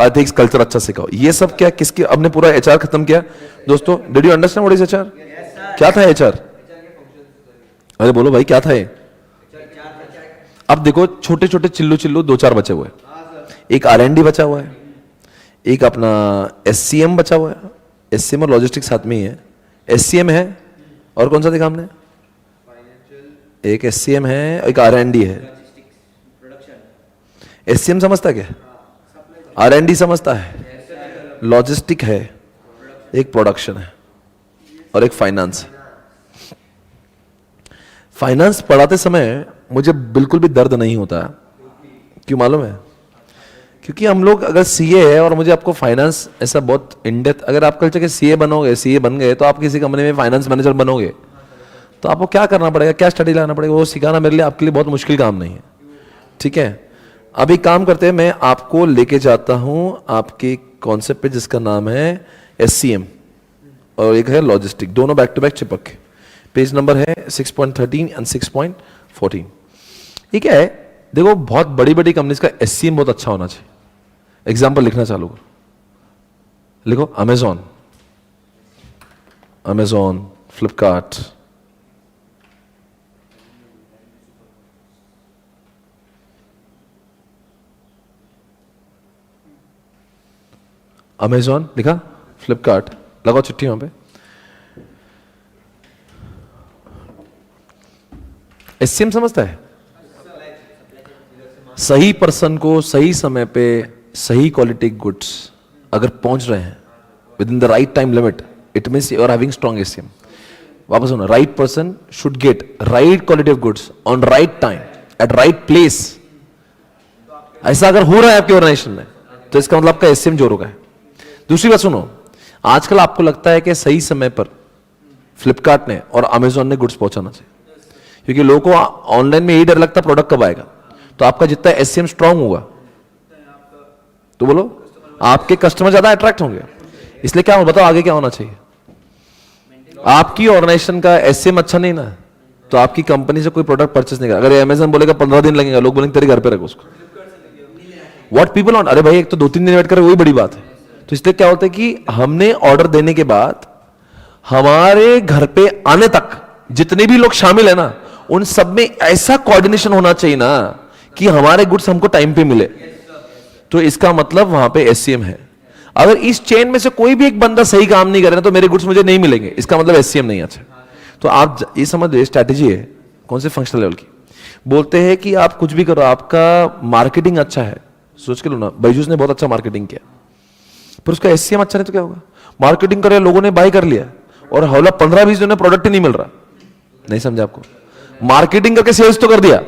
एथिक्स कल्चर अच्छा सिखाओ। ये सब क्या किसके, हमने पूरा एचआर खत्म किया दोस्तों। Did you understand what is HR? क्या था एचआर? अरे बोलो भाई क्या था ये? अब देखो छोटे छोटे चिल्लू 2-4 बचे हुए हैं। एक R&D बचा हुआ है, एक अपना SCM बचा हुआ है। SCM और लॉजिस्टिक्स साथ में ही है। SCM है और कौन सा देखा हमने? एक SCM है, एक R&D है। SCM समझता क्या? R&D समझता है, लॉजिस्टिक है, एक प्रोडक्शन है और एक फाइनेंस है। फाइनेंस पढ़ाते समय मुझे बिल्कुल भी दर्द नहीं होता है। क्यों मालूम है? क्योंकि हम लोग अगर CA है और मुझे आपको फाइनेंस ऐसा बहुत इनडेप्थ, अगर आप कल चल के CA बनोगे, CA बन गए तो आप किसी कंपनी में फाइनेंस मैनेजर बनोगे, तो आपको क्या करना पड़ेगा, क्या स्टडी लाना पड़ेगा, वो सिखाना मेरे लिए आपके लिए बहुत मुश्किल काम नहीं है। ठीक है, अभी काम करते हैं, मैं आपको लेके जाता हूं आपके कॉन्सेप्ट पे जिसका नाम है SCM और एक है लॉजिस्टिक, दोनों बैक टू बैक चिपक के। पेज नंबर है 6.13 एंड 6.14। ये क्या है? देखो बहुत बड़ी बड़ी कंपनीज का SCM बहुत अच्छा होना चाहिए। एग्जाम्पल लिखना चालू करो, लिखो अमेजॉन, फ्लिपकार्ट, अमेजॉन लिखा, फ्लिपकार्ट लगाओ चिट्ठी वहां पे। SCM समझता है? सही पर्सन को सही समय पे सही क्वालिटी गुड्स अगर पहुंच रहे हैं within the right time limit, it means you are having strong SCM। वापस सुनो, right person should get right quality of goods on right time at right place. ऐसा अगर हो रहा है आपके ऑर्गेनाइजेशन में तो इसका मतलब आपका SCM जोर होगा। दूसरी बात सुनो, आजकल आपको लगता है कि सही समय पर फ्लिपकार्ट ने और अमेजॉन ने गुड्स पहुंचाना चाहिए, क्योंकि लोगों को ऑनलाइन में यही डर लगता है प्रोडक्ट कब आएगा। तो आपका जितना SCM स्ट्रांग होगा तो बोलो आपके कस्टमर ज्यादा अट्रैक्ट होंगे। इसलिए क्या हो, बताओ आगे क्या होना चाहिए? आपकी ऑर्गेनाइजेशन का SCM अच्छा नहीं ना, तो आपकी कंपनी से कोई प्रोडक्ट परचेस नहीं करेगा। अगर अमेजॉन बोलेगा 15 दिन लगेगा, लोग बोलेंगे तेरे घर पे रखो उसको। व्हाट पीपल वांट, अरे भाई एक तो 2-3 दिन वेट करे, वही बड़ी बात है। तो इसलिए क्या होता है कि हमने ऑर्डर देने के बाद हमारे घर पे आने तक जितने भी लोग शामिल है ना, उन सब में ऐसा कोऑर्डिनेशन होना चाहिए ना कि हमारे गुड्स हमको टाइम पे मिले। तो इसका मतलब वहां पे SCM है। अगर इस चेन में से कोई भी एक बंदा सही काम नहीं करे ना, तो मेरे गुड्स मुझे नहीं मिलेंगे, इसका मतलब SCM नहीं अच्छा। तो आप ये समझ लो, स्ट्रैटेजी है कौन से फंक्शनल लेवल की। बोलते हैं कि आप कुछ भी करो, आपका मार्केटिंग अच्छा है, सोच के लो ना, बायजूस ने बहुत अच्छा मार्केटिंग किया, पर उसका SCM अच्छा नहीं तो क्या होगा? मार्केटिंग करे, लोगों ने बाय कर लिया और हौला 15-20 दिन में प्रोडक्ट ही नहीं मिल रहा। नहीं समझा आपको? मार्केटिंग करके सेल्स तो कर दिया,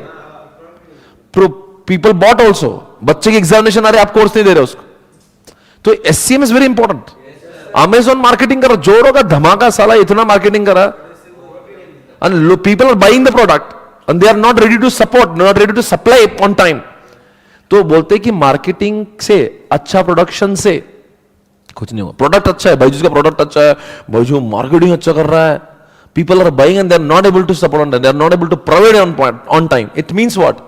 पीपल बॉट ऑल्सो, बच्चे की एग्जामिनेशन आ रहे, आप कोर्स नहीं दे रहे उसको। तो SCM is very important. Amazon marketing करा, जोरों का धमाका, साला इतना मार्केटिंग करा, and people are buying the product and they are not ready to support, not ready to supply on time। तो बोलते कि मार्केटिंग से, अच्छा प्रोडक्शन से कुछ नहीं होगा। प्रोडक्ट अच्छा है, बायजूस का प्रोडक्ट अच्छा है, बायजूस मार्केटिंग अच्छा कर रहा है, people are buying and they are not able to support on time, they are not able to provide on time, it means what?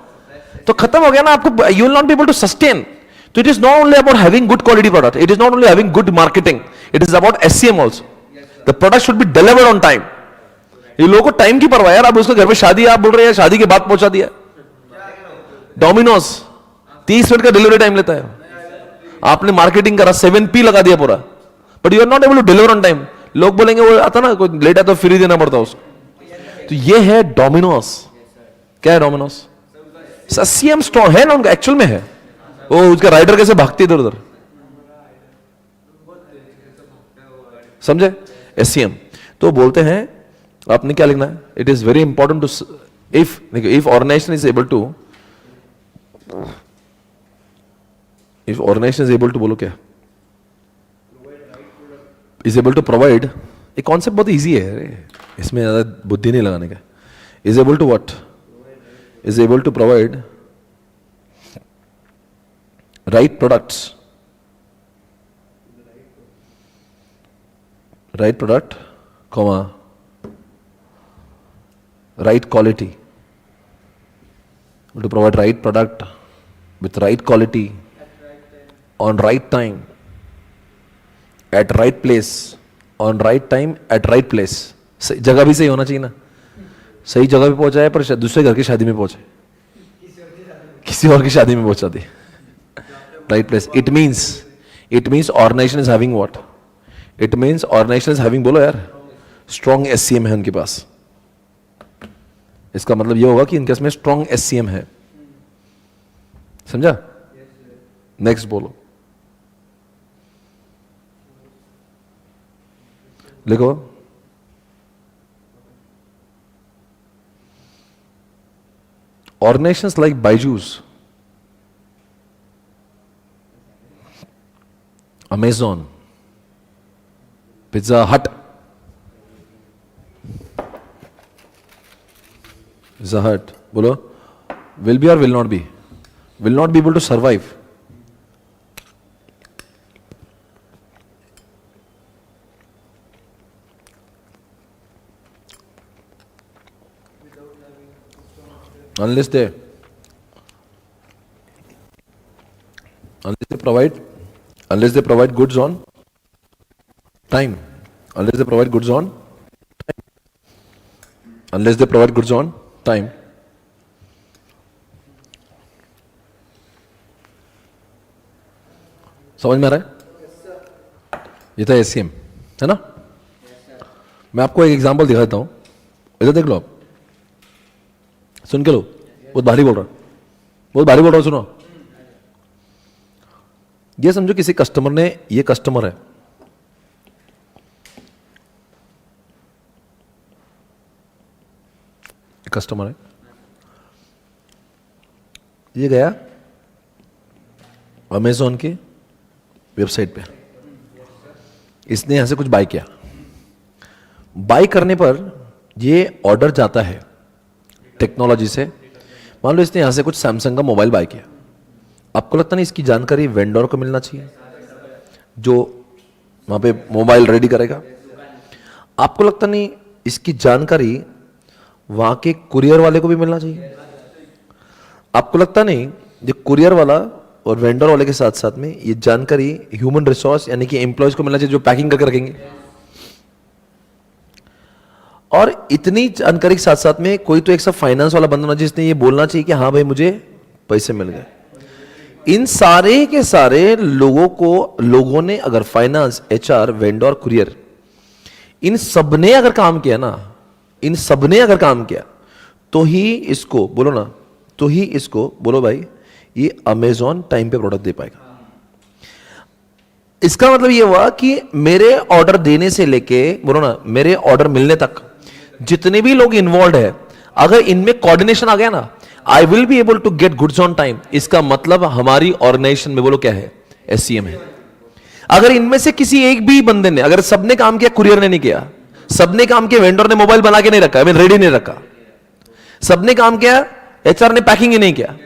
तो खत्म हो गया ना, आपको you will not be able to sustain। So it is not only about having good quality product, it is not only having good marketing, it is about SCM also. The product should be delivered on time. ये लोगों को time की परवाह यार, अब उसके घर पे शादी है, आप बोल रहे हैं शादी के बाद पहुंचा दिया। डोमिनोज 30 मिनट का डिलीवरी टाइम लेता है, आपने मार्केटिंग करा 7P लगा दिया पूरा, but you are not able to deliver on time. लोग बोलेंगे वो आता ना, कोई लेट है तो फ्री देना पड़ता उसको। तो ये है डोमिनोज। क्या है डोमिनोज? SCM स्ट्रॉन्ग है ना उनका, एक्चुअल में है। वो उसका राइडर कैसे भागती इधर उधर, समझे? SCM तो बोलते हैं, आपने क्या लिखना है? It is very important to, if organisation is able to, if organisation is able to, बोलो क्या, इज एबल टू प्रोवाइड, ये कॉन्सेप्ट बहुत इजी है, इसमें ज्यादा बुद्धि नहीं लगाने का। Is able to what? Is able to provide right products, right product, comma, right quality, to provide right product with right quality on right time at right place, on right time at right place। जगह भी सही होना चाहिए ना, सही जगह पे पहुंचा है पर दूसरे घर की शादी में पहुंचे, किसी और की शादी में पहुंचा दी। Right place. It means organization is having what? It means organization is having, बोलो यार, strong SCM है उनके पास। इसका मतलब ये होगा कि इनके इसमें strong SCM है, समझा? नेक्स्ट बोलो, लिखो। Organizations like Byju's, Amazon, Pizza Hut, बोलो, will be or will not be? Will not be able to survive. Unless they provide goods on time. Unless they provide goods on time. Unless they provide goods on time. समझ में आ रहा है? ये था SCM, है ना? मैं आपको एक एग्जांपल दिखा देता हूं, इधर देख लो आप, सुन के लो। बहुत भारी बोल रहा हूं, सुनो। ये समझो किसी कस्टमर ने, ये कस्टमर है, कस्टमर है, ये गया अमेज़ॉन की वेबसाइट पे, इसने यहां से कुछ बाय किया। बाय करने पर ये ऑर्डर जाता है टेक्नोलॉजी से, मान लो इसने यहां से कुछ सैमसंग का मोबाइल बाय किया। आपको लगता नहीं इसकी जानकारी वेंडर को मिलना चाहिए जो वहां पे मोबाइल रेडी करेगा? आपको लगता नहीं इसकी जानकारी वहां के कुरियर वाले को भी मिलना चाहिए? आपको लगता नहीं ये कुरियर वाला और वेंडर वाले के साथ साथ में ये जानकारी ह्यूमन रिसोर्स यानी कि एम्प्लॉयज को मिलना चाहिए जो पैकिंग करके रखेंगे? और इतनी जानकारी के साथ साथ में कोई तो एक सब फाइनेंस वाला बंदा होना जिसने ये बोलना चाहिए कि हाँ भाई मुझे पैसे मिल गए। इन सारे के सारे लोगों ने अगर फाइनेंस, HR, वेंडर, कुरियर, इन सबने अगर काम किया ना, इन सबने अगर काम किया तो ही इसको बोलो ना, तो ही इसको बोलो भाई ये अमेज़ॉन टाइम पे प्रोडक्ट दे पाएगा। इसका मतलब ये हुआ कि मेरे ऑर्डर देने से लेके बोलो ना मेरे ऑर्डर मिलने तक जितने भी लोग इन्वॉल्व है, अगर इनमें कोऑर्डिनेशन आ गया ना, I will be able to get goods on time. इसका मतलब हमारी ऑर्गेनाइजेशन में बोलो क्या है? SCM है। अगर इनमें से किसी एक भी बंदे ने, अगर सबने काम किया, कुरियर ने नहीं किया, सबने काम किया, वेंडर ने मोबाइल बना के नहीं रखा, रेडी नहीं रखा, सबने काम किया, HR ने पैकिंग ही नहीं किया,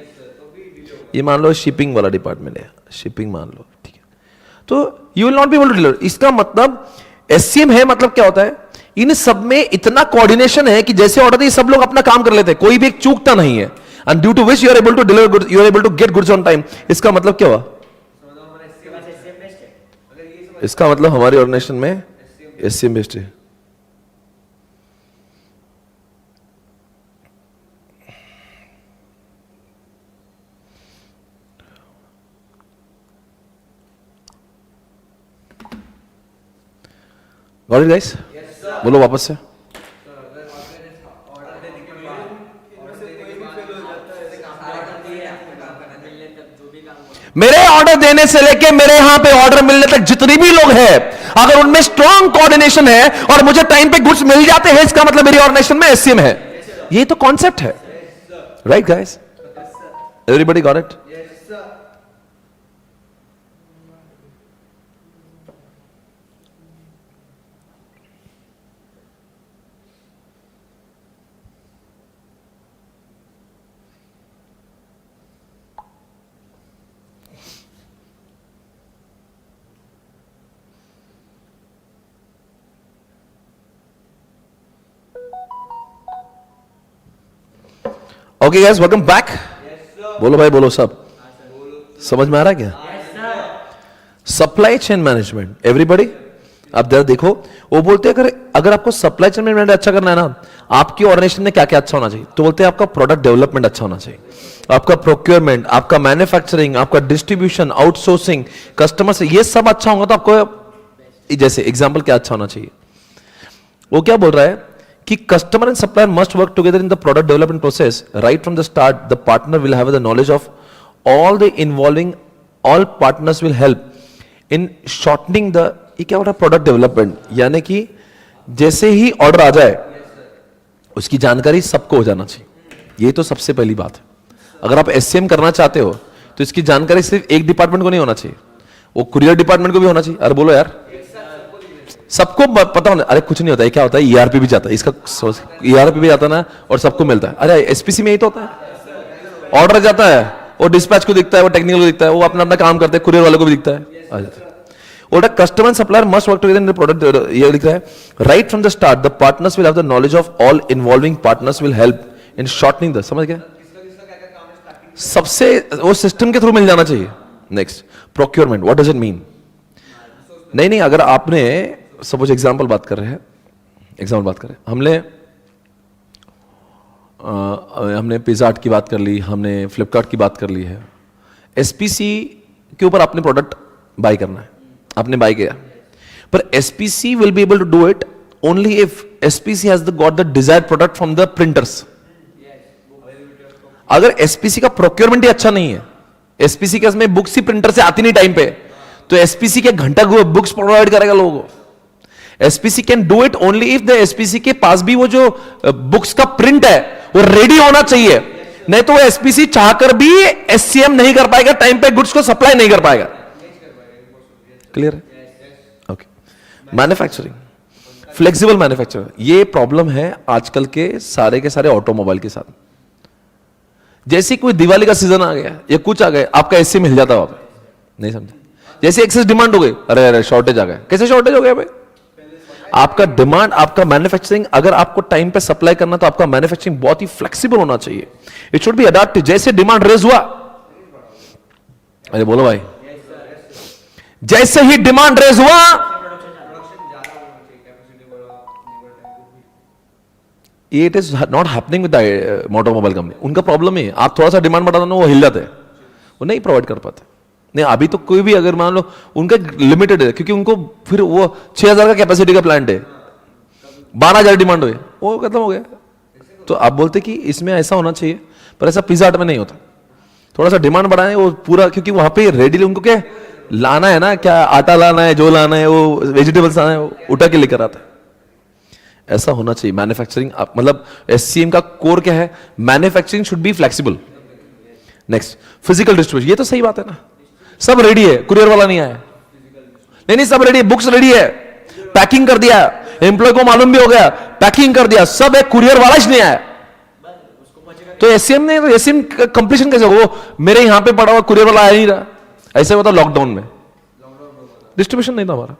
ये मान लो शिपिंग वाला डिपार्टमेंट है, शिपिंग मान लो, ठीक है, तो you will not be able to deliver. इसका मतलब SCM है, मतलब क्या होता है? इन सब में इतना कोऑर्डिनेशन है कि जैसे ऑर्डर दिए सब लोग अपना काम कर लेते हैं, कोई भी एक चूकता नहीं है, and due to which you are able to deliver goods, you are able to get goods on time. इसका मतलब क्या हुआ? इसका मतलब हमारी ऑर्गेनाइजेशन में एससीएम बेस्ड है। Got it guys? बोलो वापस से। मेरे ऑर्डर देने से लेके मेरे यहां पे ऑर्डर मिलने तक जितने भी लोग हैं, अगर उनमें स्ट्रॉन्ग कोऑर्डिनेशन है और मुझे टाइम पे गुड्स मिल जाते हैं, इसका मतलब मेरी ऑर्गेनाइजेशन में एससीएम है। ये तो कॉन्सेप्ट है, right guys? Everybody got it? Okay guys, welcome back. बोलो भाई, बोलो सब। समझ में आ रहा है क्या? सप्लाई चेन मैनेजमेंट, एवरीबॉडी आप जरा देखो। वो बोलते हैं अगर आपको सप्लाई चेन मैनेजमेंट अच्छा करना है ना, आपकी ऑर्गेनाइजेशन में क्या क्या अच्छा होना चाहिए? तो बोलते हैं आपका प्रोडक्ट डेवलपमेंट अच्छा होना चाहिए, आपका प्रोक्योरमेंट, आपका मैन्युफैक्चरिंग, आपका डिस्ट्रीब्यूशन, आउटसोर्सिंग, कस्टमर से, ये सब अच्छा होगा तो आपको, जैसे एग्जाम्पल क्या अच्छा होना चाहिए? वो क्या बोल रहा है कि customer and supplier must work together in the product development process. Right from the start, the partner will have the knowledge of all partners will help in shortening the, ये क्या होता है, प्रोडक्ट डेवलपमेंट, यानी कि जैसे ही order आ जाए उसकी जानकारी सबको हो जाना चाहिए। ये तो सबसे पहली बात है। अगर आप एससीएम करना चाहते हो तो इसकी जानकारी सिर्फ एक डिपार्टमेंट को नहीं होना चाहिए, वो कुरियर डिपार्टमेंट को भी होना चाहिए। अरे बोलो यार, सबको पता होना। अरे कुछ नहीं होता है, क्या होता है, ईआरपी भी जाता है, इसका ईआरपी भी जाता है ना, और सबको मिलता है। अरे एसपीसी में यही तो होता है, ऑर्डर जाता है, वो डिस्पैच को दिखता है, वो टेक्निकल को दिखता है, वो अपना अपना काम करते हैं, कुरियर वाले को भी दिखता है, आ जाता है। और customer and supplier must work together in the product, ये लिख रहा है right from the start the partners will have the knowledge of all involving partners will help in shortening the, समझ गया? सबसे वो सिस्टम के थ्रू मिल जाना चाहिए। Next, procurement, what does it mean? नहीं, अगर आपने सपोज एग्जाम्पल बात कर रहे हैं, हमने पिज़्ज़ा हट की बात कर ली, हमने फ्लिपकार्ट की बात कर ली है। एसपीसी के ऊपर आपने प्रोडक्ट बाय करना है, आपने बाय किया, पर SPC will be able to do it only if SPC has got the desired product from the printers. अगर एसपीसी का प्रोक्योरमेंट ही अच्छा नहीं है, एसपीसी के इसमें बुक्स ही प्रिंटर से आती नहीं टाइम पे, तो एसपीसी के घंटा बुक्स प्रोवाइड करेगा लोगों को? SPC can do it only if the SPC के पास भी वो जो बुक्स का प्रिंट है वो रेडी होना चाहिए, नहीं तो वो एसपीसी चाहकर भी एससीएम नहीं कर पाएगा, टाइम पे गुड्स को सप्लाई नहीं कर पाएगा। क्लियर है? ओके। मैन्युफैक्चरिंग, फ्लेक्सिबल मैन्युफैक्चरिंग, ये प्रॉब्लम है आजकल के सारे ऑटोमोबाइल के साथ। जैसे कोई दिवाली का सीजन आ गया या कुछ आ गया, आपका एससी मिल जाता है वहां पे, नहीं समझे? जैसे एक्सेस डिमांड हो गई, अरे शॉर्टेज आ गया। कैसे शॉर्टेज हो गया भाई? आपका डिमांड, आपका मैन्युफैक्चरिंग, अगर आपको टाइम पे सप्लाई करना तो आपका मैन्युफैक्चरिंग बहुत ही फ्लेक्सिबल होना चाहिए। It should be adaptive. जैसे डिमांड रेज हुआ, अरे बोलो भाई, जैसे ही डिमांड रेज हुआ, it is not happening with the automobile company. उनका प्रॉब्लम है, आप थोड़ा सा डिमांड बढ़ा दो ना, वो हिल जाते हैं, वो नहीं प्रोवाइड कर पाते। नहीं, अभी तो कोई भी अगर मान लो उनका लिमिटेड है, क्योंकि उनको फिर वो 6000 का कैपेसिटी का प्लांट है, 12000 डिमांड हुई, वो खत्म हो गया। तो आप बोलते कि इसमें ऐसा होना चाहिए, पर ऐसा पिज़्ज़ा हट में नहीं होता। थोड़ा सा डिमांड बढ़ाएं वो पूरा, क्योंकि वहां पे रेडी उनको क्या लाना है ना, क्या आटा लाना है, जो लाना है, वो वेजिटेबल्स लाना है, वो उठा के लेकर आता है। ऐसा होना चाहिए मैन्युफैक्चरिंग। मतलब एससीएम का कोर क्या है? Manufacturing should be flexible. Next, physical distribution, ये तो सही बात है ना, सब रेडी है, कुरियर वाला नहीं आया। नहीं, सब रेडी है, बुक्स रेडी है, पैकिंग कर दिया, एम्प्लॉय को मालूम भी हो गया, पैकिंग कर दिया, सब है, कुरियर वाला ही नहीं आया। तो एससीएम नहीं, तो एससीएम कंप्लीशन कैसे होगा? वो मेरे यहां पे पड़ा हुआ कुरियर वाला आया नहीं रहा। ऐसे होता लॉकडाउन में, डिस्ट्रीब्यूशन नहीं था हमारा,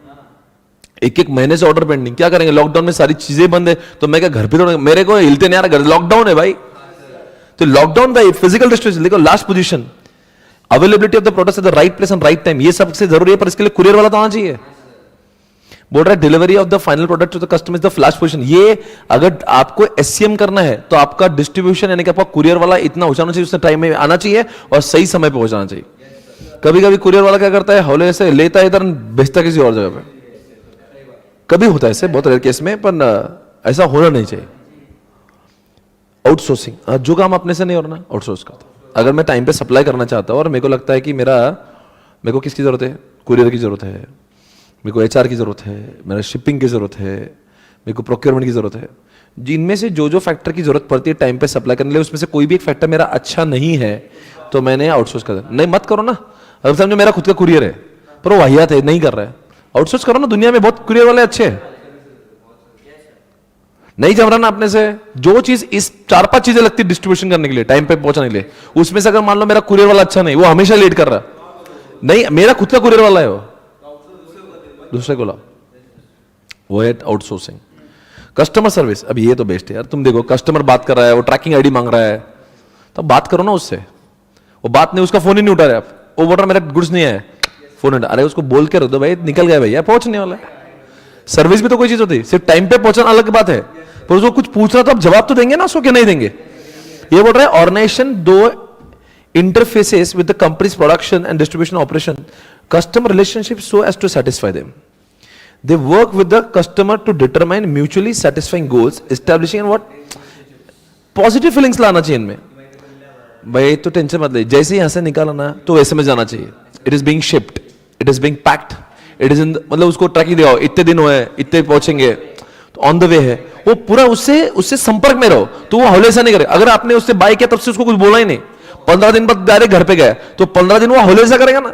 एक महीने से ऑर्डर पेंडिंग। क्या करेंगे? लॉकडाउन में सारी चीजें बंद है, तो मैं क्या घर पे तो मेरे को हिलते नहीं आ रहा, घर लॉकडाउन है भाई। तो लॉकडाउन था, फिजिकल डिस्ट्रीब्यूशन। देखो last position, availability of the products at the right place and right time, ये सबसे जरूरी है, पर इसके लिए कुरियर वाला तो आना चाहिए। बोल रहा है delivery of the final product to the customer is the flash position. ये अगर आपको एससीएम करना है तो आपका डिस्ट्रीब्यूशन यानी कि आपका कुरियर वाला इतना हो जाना चाहिए, उसने टाइम में आना चाहिए और सही समय पे हो जाना चाहिए। कभी कभी कुरियर वाला क्या करता है, हौले से लेता है इधर, भेजता किसी और जगह पे। कभी होता है ऐसे, बहुत रेयर केस में, पर ऐसा होना नहीं चाहिए। आउटसोर्सिंग, जो काम अपने से नहीं हो रहा ना, आउटसोर्स करता। अगर मैं टाइम पे सप्लाई करना चाहता हूँ और मेरे को लगता है कि मेरे को किसकी जरूरत है, कुरियर की जरूरत है, मेरे को एचआर की जरूरत है, मेरा शिपिंग की जरूरत है, मेरे को प्रोक्योरमेंट की जरूरत है, जिनमें से जो फैक्टर की जरूरत पड़ती है टाइम पे सप्लाई करने के लिए, उसमें से कोई भी एक फैक्टर मेरा अच्छा नहीं है तो मैंने आउटसोर्स कर दिया। नहीं, मत करो ना। अब समझो मेरा खुद का कुरियर है पर वो वाहियात है, नहीं कर रहा है, आउटसोर्स करो ना। दुनिया में बहुत कुरियर वाले अच्छे हैं। नहीं जम रहा ना अपने से, जो चीज इस 4-5 चीजें लगती है डिस्ट्रीब्यूशन करने के लिए, टाइम पे पहुंचाने के लिए, उसमें से अगर मान लो मेरा कुरियर वाला अच्छा नहीं, वो हमेशा लेट कर रहा, नहीं मेरा खुद का कुरियर वाला है, वो दूसरे को लाओ, वो है आउटसोर्सिंग। कस्टमर सर्विस, अब ये तो बेस्ट है यार। तुम देखो कस्टमर बात कर रहा है, वो ट्रैकिंग आईडी मांग रहा है, तो बात करो ना उससे। वो बात नहीं, उसका फोन ही नहीं उठा रहे आप, वो बोल रहा मेरा गुड्स नहीं है, फोन उठा, अरे उसको बोल के रख दो भाई, निकल गया भैया, पहुंचने वाला है। सर्विस भी तो कोई चीज होती है, सिर्फ टाइम पे पहुंचना अलग बात है, पर उसको कुछ पूछना तो आप जवाब तो देंगे ना उसको, क्या नहीं देंगे। ये बोल रहा है ऑर्गेनाइजेशन दो interfaces with the company's production and distribution operation, customer relationship so as to satisfy them. They work with the customer to determine mutually satisfying goals, establishing and what positive feelings लाना चाहिए इनमें। भाई तो tension मत ले, जैसे यहाँ से निकाला ना तो वैसे में जाना चाहिए। It is being shipped, it is being packed, it is in मतलब उसको ट्रैकिंग दिखाओ, इतने दिन हुए, इतने पहुंचेंगे, तो ऑन द वे है वो पूरा। उससे संपर्क में रहो तो वो हौले से नहीं करे। अगर आपने उससे बाय किया तब से उसको कुछ बोला ही नहीं, 15 दिन बाद डायरेक्ट घर पे गया तो 15 दिन वो हौले से करेगा ना।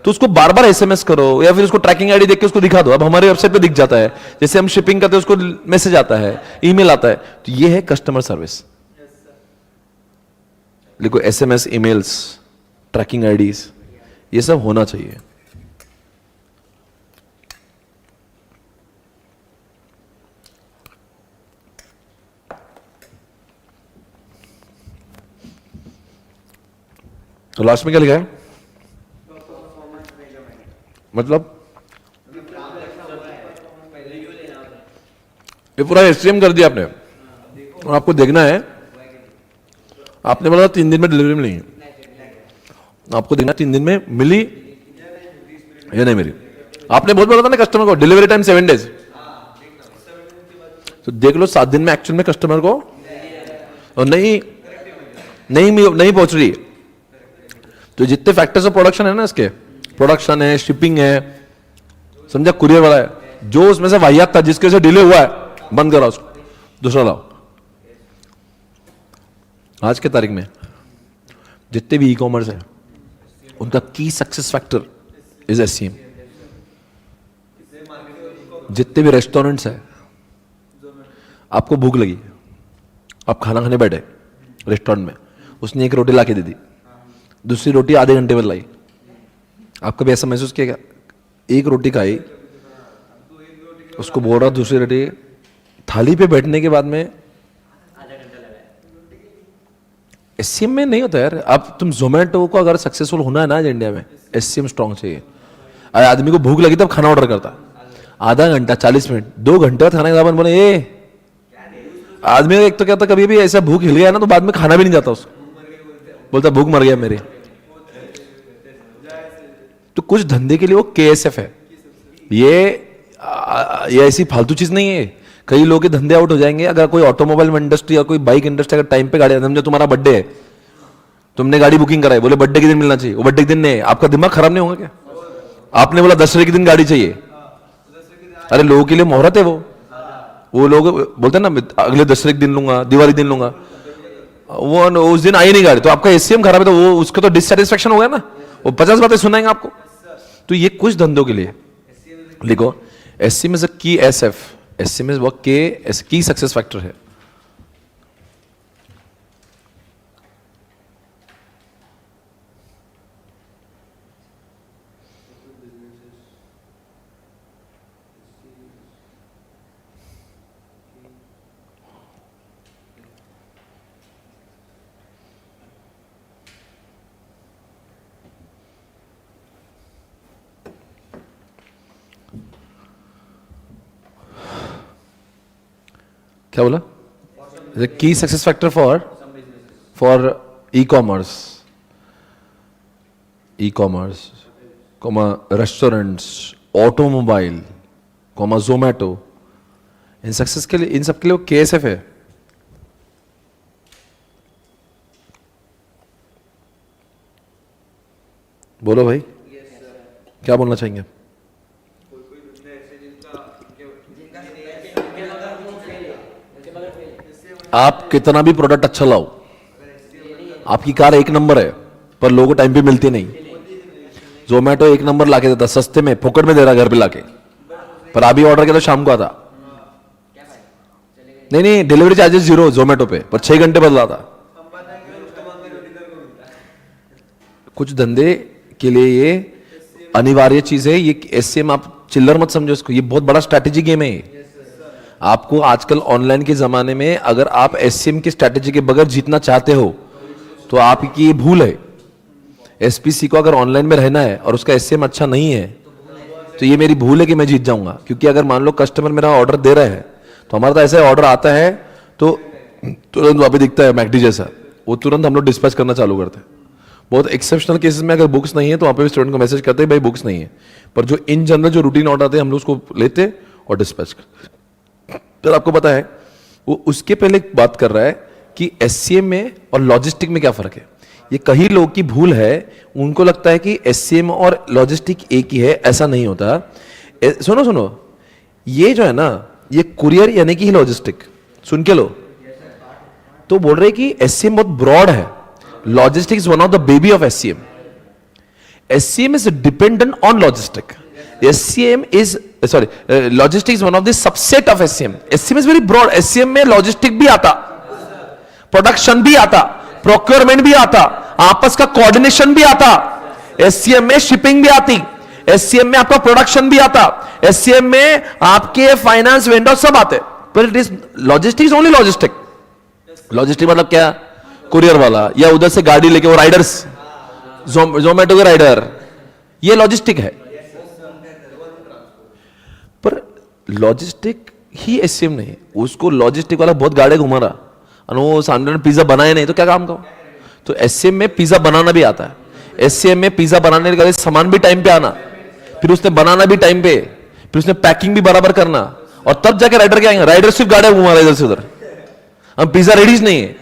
तो उसको बार बार एसएमएस करो या फिर उसको ट्रैकिंग आईडी देख के उसको दिखा दो। अब हमारे वेबसाइट पे दिख जाता है, जैसे हम शिपिंग करते हैं उसको मैसेज आता है, ईमेल आता है, तो ये है कस्टमर सर्विस। लिखो एसएमएस, ईमेल्स, ट्रैकिंग आईडीज, ये सब होना चाहिए। तो लास्ट में क्या लिखा है, मतलब ये पूरा एसटीएम कर दिया आपने, और आपको देखना है, आपने बोला 3 दिन में डिलीवरी मिलेगी, आपको देखना 3 दिन में मिली या नहीं मिली। आपने बहुत बोला था ना कस्टमर को डिलीवरी टाइम 7 डेज, तो देख लो 7 दिन में एक्चुअल में कस्टमर को और नहीं पहुंच रही। तो जितने फैक्टर्स ऑफ प्रोडक्शन है ना, इसके प्रोडक्शन है, शिपिंग है, समझा, कुरियर वाला है, जो उसमें से वाहियात था जिसके से डिले हुआ है, बंद करो उसको, दूसरा लाओ। आज के तारीख में जितने भी ई कॉमर्स है उनका की सक्सेस फैक्टर इज एससीएम। जितने भी रेस्टोरेंट्स है, आपको भूख लगी, आप खाना खाने बैठे रेस्टोरेंट में, उसने एक रोटी ला के दे दी, दूसरी रोटी आधे घंटे में लाई, आप कभी ऐसा महसूस किया क्या? एक रोटी खाई, उसको बोल रहा दूसरी रोटी थाली पे बैठने के बाद में, एससीएम में नहीं होता यार। अब तुम जोमेटो को अगर सक्सेसफुल होना है ना आज इंडिया में, एससीएम स्ट्रांग चाहिए। आदमी को भूख लगी तब खाना ऑर्डर करता, आधा घंटा 40 मिनट 2 घंटे बाद खाने के बाद बोले ए आदमी एक तो क्या होता, कभी भी ऐसा भूख हिल गया ना तो बाद में खाना भी नहीं जाता उसको, बोलता भूख मर गया मेरे। तो कुछ धंधे के लिए वो केएसएफ है। ये ऐसी फालतू चीज नहीं है। कई लोगों के धंधे आउट हो जाएंगे अगर कोई ऑटोमोबाइल इंडस्ट्री या कोई बाइक इंडस्ट्री अगर टाइम पे गाड़ी, समझो तुम्हारा बर्थडे है, तुमने गाड़ी बुकिंग कराई, बोले बर्थडे के दिन मिलना चाहिए, वो बर्थडे के दिन नहीं है, आपका दिमाग खराब नहीं होगा क्या? आपने बोला दशहरे के दिन गाड़ी चाहिए, अरे लोगों के लिए मोहरत है वो लोग बोलते हैं ना अगले दशहरे के दिन लूंगा, दिवाली दिन लूंगा, वो उस दिन आई नहीं गाड़ी, तो आपका एससीएम खराब है, तो वो उसका तो डिससेटिस्फेक्शन हो गया ना, वो 50 बातें सुनाएंगे आपको। तो ये कुछ धंधों के लिए लिखो एससीएम इज अ की एसएफ, एससीएम इज वो की सक्सेस फैक्टर है। क्या बोला? Key success factor for e-commerce, restaurants, automobile, Zomato, इन सक्सेस के लिए, इन सब के लिए वो KSF है। बोलो भाई, क्या बोलना चाहेंगे? आप कितना भी प्रोडक्ट अच्छा लाओ, आपकी कार एक नंबर है पर लोगों को टाइम पे मिलती नहीं। जोमेटो एक नंबर लाके देता, सस्ते में, फोकट में दे रहा घर पे लाके, पर अभी ऑर्डर किया तो शाम को आता। नहीं, डिलीवरी चार्जेस 0 जोमेटो पे, पर 6 घंटे बदला था। कुछ धंधे के लिए ये अनिवार्य चीज है। ये SCM आप चिल्लर मत समझो इसको, ये बहुत बड़ा स्ट्रैटेजी गेम है। आपको आजकल ऑनलाइन के जमाने में अगर आप SCM की स्ट्रैटेजी के बगैर जीतना चाहते हो तो आपकी ये भूल है। SPC को अगर ऑनलाइन में रहना है और उसका SCM अच्छा नहीं है तो ये मेरी भूल है कि मैं जीत जाऊंगा। क्योंकि अगर मान लो कस्टमर मेरा ऑर्डर दे रहा है तो हमारा तो ऐसा ऑर्डर आता है तो तुरंत वहां पे दिखता है मैकडी जैसा, वो तुरंत हम लोग डिस्पैच करना चालू करते हैं। बहुत एक्सेप्शनल केसेस में अगर बुक्स नहीं है तो वहां पे स्टूडेंट को मैसेज करते हैं भाई बुक्स नहीं है, पर जो इन जनरल जो रूटीन ऑर्डर आते हैं हम लोग उसको लेते और डिस्पैच करते। तो आपको पता है वो उसके पहले बात कर रहा है कि SCM में और लॉजिस्टिक में क्या फर्क है। ये कई लोगों की भूल है, उनको लगता है कि SCM और लॉजिस्टिक एक ही है, ऐसा नहीं होता। सुनो, ये जो है ना, ये कुरियर यानी कि लॉजिस्टिक, सुन के लो। तो बोल रहे कि SCM बहुत ब्रॉड है, logistic is one of the baby of SCM। SCM is dependent on logistic. Logistic is one of the subset of SCM। SCM is very broad. SCM में लॉजिस्टिक भी आता, प्रोडक्शन भी आता, प्रोक्योरमेंट भी आता, आपस का कोऑर्डिनेशन भी आता। SCM में शिपिंग भी आती, SCM में आपका प्रोडक्शन भी आता, SCM में आपके फाइनेंस वेंडर सब आते। पर it is logistic is only logistic. Logistic मतलब क्या? कुरियर वाला, या उधर से गाड़ी लेके वो राइडर्स, जोमेटो के राइडर, ये लॉजिस्टिक है। पर लॉजिस्टिक ही SCM नहीं है। उसको लॉजिस्टिक वाला बहुत गाड़े घुमा रहा और वो सामने पिज्जा बनाए नहीं तो क्या काम का। तो SCM में पिज्जा बनाना भी आता है। SCM में पिज्जा बनाने के लिए सामान भी टाइम पे आना, फिर उसने बनाना भी टाइम पे, फिर उसने पैकिंग भी बराबर करना, और तब जाके राइडर क्या आएंगे। राइडर सिर्फ गाड़ियां घुमा रहा है इधर से उधर, हम पिज्जा रेडी नहीं है।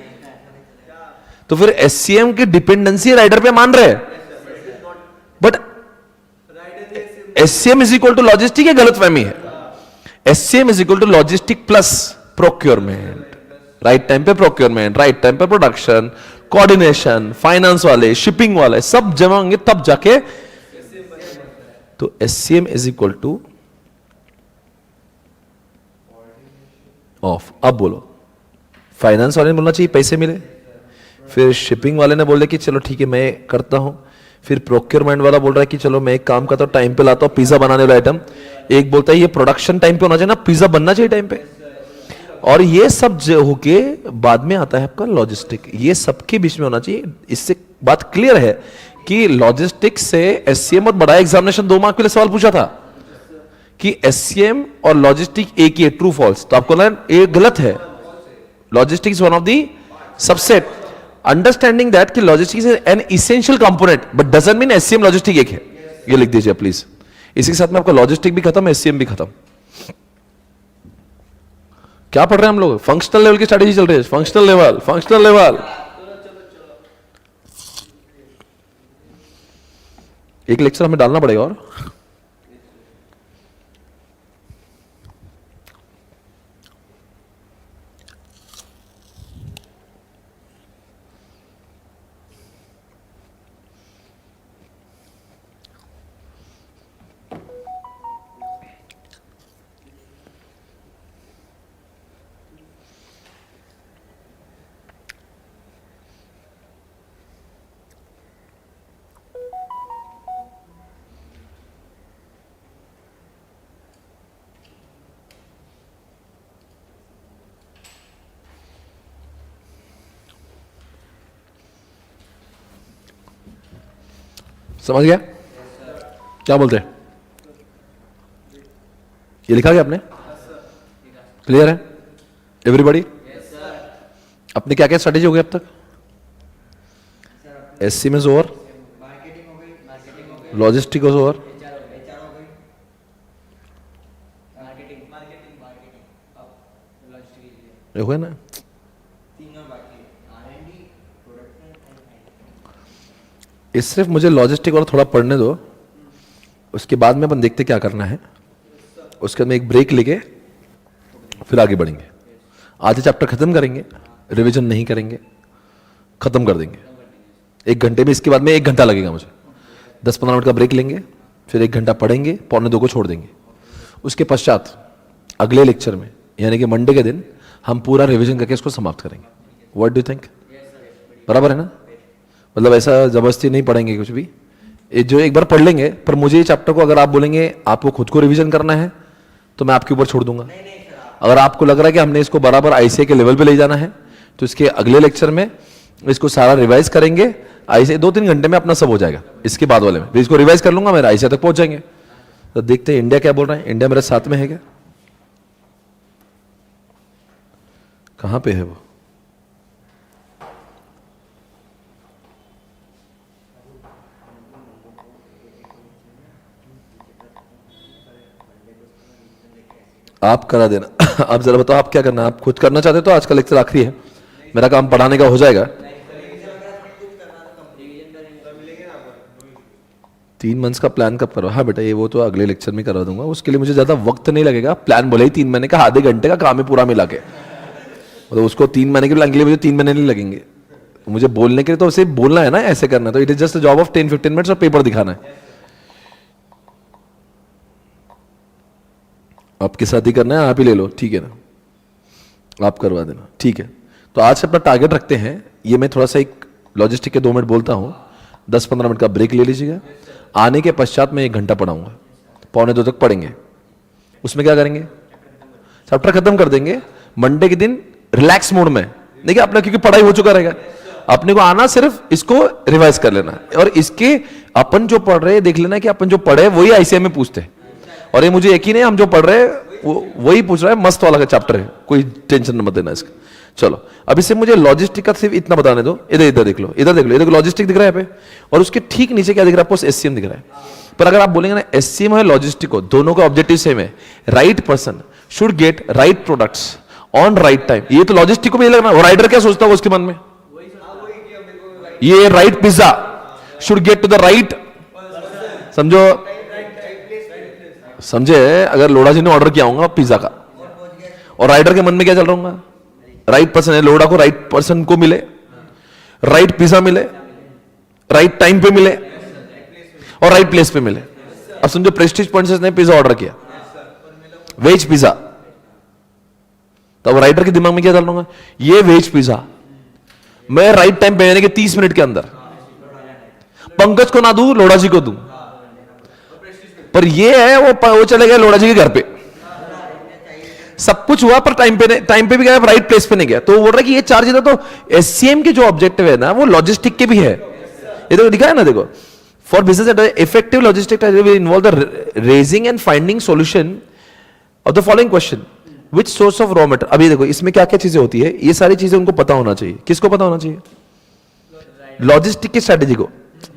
तो फिर SCM की डिपेंडेंसी राइडर पे मान रहे, but SCM is equal to logistic, ये गलत फहमी है। SCM is equal to logistic plus procurement, right time पे प्रोक्योरमेंट, राइट टाइम पे प्रोडक्शन, कोऑर्डिनेशन, फाइनेंस वाले, शिपिंग वाले सब जमा होंगे तब जाके। तो SCM is equal to of. अब बोलो, फाइनेंस वाले ने बोलना चाहिए पैसे मिले, फिर शिपिंग वाले ने बोले कि चलो ठीक है मैं करता हूं, फिर प्रोक्योरमेंट वाला बोल रहा है कि चलो मैं एक काम करता हूं टाइम पे लाता हूं पिज्जा बनाने वाला आइटम, एक बोलता है ये प्रोडक्शन टाइम पे होना चाहिए ना, पिज्जा बनना चाहिए टाइम पे, और ये सब जो होके बाद में आता है आपका लॉजिस्टिक। ये सबके बीच में होना चाहिए। इससे बात क्लियर है कि लॉजिस्टिक्स से SCM और बड़ा एग्जामिनेशन 2 मार्क के लिए सवाल पूछा था कि SCM और लॉजिस्टिक एक ही है, ट्रू फॉल्स। तो आपको ना ये गलत है। Logistics is one of the subset. Understanding that कि logistics is an essential component but doesn't mean SCM logistic एक है। ये लिख दीजिए प्लीज। इसी के साथ में आपका लॉजिस्टिक भी खत्म, SCM भी खत्म। क्या पढ़ रहे हैं हम लोग? फंक्शनल लेवल की स्ट्रेटेजी चल रही है। फंक्शनल लेवल एक लेक्चर हमें डालना पड़ेगा। और समझ गया क्या बोलते हैं? ये लिखा गया आपने? क्लियर है? एवरीबॉडी? अपने क्या क्या स्ट्रेटेजी हो गई अब तक? एससी में ओवर, लॉजिस्टिक ओवर, ये हुए ना? इस सिर्फ मुझे लॉजिस्टिक और थोड़ा पढ़ने दो, उसके बाद में अपन देखते क्या करना है। उसके बाद में एक ब्रेक लेके फिर आगे बढ़ेंगे। आधे चैप्टर खत्म करेंगे, रिवीजन नहीं करेंगे, खत्म कर देंगे 1 घंटे में। इसके बाद में 1 घंटा लगेगा मुझे, 10-15 मिनट का ब्रेक लेंगे, फिर 1 घंटा पढ़ेंगे, 1:45 को छोड़ देंगे। उसके पश्चात अगले लेक्चर में यानी कि मंडे के दिन हम पूरा रिवीजन करके इसको समाप्त करेंगे। What do think? बराबर है ना? मतलब ऐसा जबरदस्ती नहीं पढ़ेंगे कुछ भी, ये जो एक बार पढ़ लेंगे। पर मुझे ये चैप्टर को अगर आप बोलेंगे आपको खुद को रिवीजन करना है तो मैं आपके ऊपर छोड़ दूंगा। अगर आपको लग रहा है कि हमने इसको बराबर आईसीए के लेवल पे ले जाना है तो इसके अगले लेक्चर में इसको सारा रिवाइज करेंगे। आईसीए 2-3 घंटे में अपना सब हो जाएगा। इसके बाद वाले में इसको रिवाइज कर लूंगा, मेरे आईसीए तक पहुंच जाएंगे। तो देखते हैं इंडिया क्या बोल रहा है। इंडिया मेरे साथ में है क्या? कहां पे है वो? आप करा देना। आप जरा बताओ आप क्या करना है? आप खुद करना चाहते हो तो आज का लेक्चर आखिरी है, मेरा काम पढ़ाने का हो जाएगा। 3 मंथ्स का प्लान कब करो? हाँ बेटा, ये वो तो अगले लेक्चर में करवा दूंगा। उसके लिए मुझे ज्यादा वक्त नहीं लगेगा। प्लान बोले ही 3 महीने का, आधे घंटे का काम है पूरा मिला के। मतलब उसको 3 महीने के प्लान के लिए मुझे 3 महीने नहीं लगेंगे। मुझे बोलने के लिए तो उसे बोलना है ना, ऐसे करना है। तो it is just job of 10-15 minutes और पेपर दिखाना है। आपके साथ ही करना है, आप ही ले लो, ठीक है ना? आप करवा देना, ठीक है। तो आज अपना टारगेट रखते हैं। ये मैं थोड़ा सा एक लॉजिस्टिक के 2 मिनट बोलता हूँ, 10-15 मिनट का ब्रेक ले लीजिएगा। आने के पश्चात मैं 1 घंटा पढ़ाऊंगा, 1:45 तक पढ़ेंगे। उसमें क्या करेंगे? चैप्टर खत्म कर देंगे। मंडे के दिन रिलैक्स मोड में देखिए अपना, क्योंकि पढ़ाई हो चुका रहेगा, अपने को आना सिर्फ इसको रिवाइज कर लेना है। और इसके अपन जो पढ़ रहे हैं देख लेना कि अपन जो पढ़े वही आईसीएम में पूछते हैं। और ये मुझे यकीन है हम जो पढ़ रहे हैं वही पूछ रहा है। मस्त वाला का चैप्टर है, कोई टेंशन मत देना इसका। चलो अब इससे मुझे लॉजिस्टिक का सिर्फ इतना बताने दो। इधर देख लो, इधर देख लो, इधर लॉजिस्टिक दिख रहा है पे, और उसके ठीक नीचे क्या दिख रहा है आपको? एससीएम दिख रहा है। पर अगर आप बोलेंगे ना एससीएम है लॉजिस्टिक हो, दोनों का ऑब्जेक्टिव सेम है। Right person should get right products on right time. ये तो लॉजिस्टिक को भी लगना। और राइडर क्या सोचता होगा उसके मन में? ये right pizza should get to the right, समझो, समझे? अगर लोड़ा जी ने ऑर्डर किया होगा पिज्जा का, और राइडर के मन में क्या चल रहा होगा? राइट पर्सन है, लोड़ा को राइट पर्सन को मिले, राइट पिज्जा मिले, राइट टाइम पे मिले, और राइट प्लेस पे मिले। अब समझो प्रेस्टीज प्रिंसेस ने पिज्जा ऑर्डर किया, वेज पिज्जा, तब राइडर के दिमाग में क्या चल रहा होगा? ये वेज पिज्जा मैं राइट टाइम पे यानी कि 30 मिनट के अंदर पंकज को ना दूं, लोड़ा जी को दूं। पर ये है वो चले गए लोड़ा जी के घर पे, सब कुछ हुआ पर टाइम पे भी गया, राइट प्लेस पे नहीं गया। तो बोल रहा है कि ये 4 चीजें तो एससीएम के जो ऑब्जेक्टिव है ना वो लॉजिस्टिक के भी है। ये तो दिखा है ना, देखो, for business effective logistic will involve the raising and finding solution of the following question, which source of raw material. अभी देखो इसमें क्या क्या चीजें होती है, ये सारी चीजें उनको पता होना चाहिए। किसको पता होना चाहिए? लॉजिस्टिक की स्ट्रेटेजी को।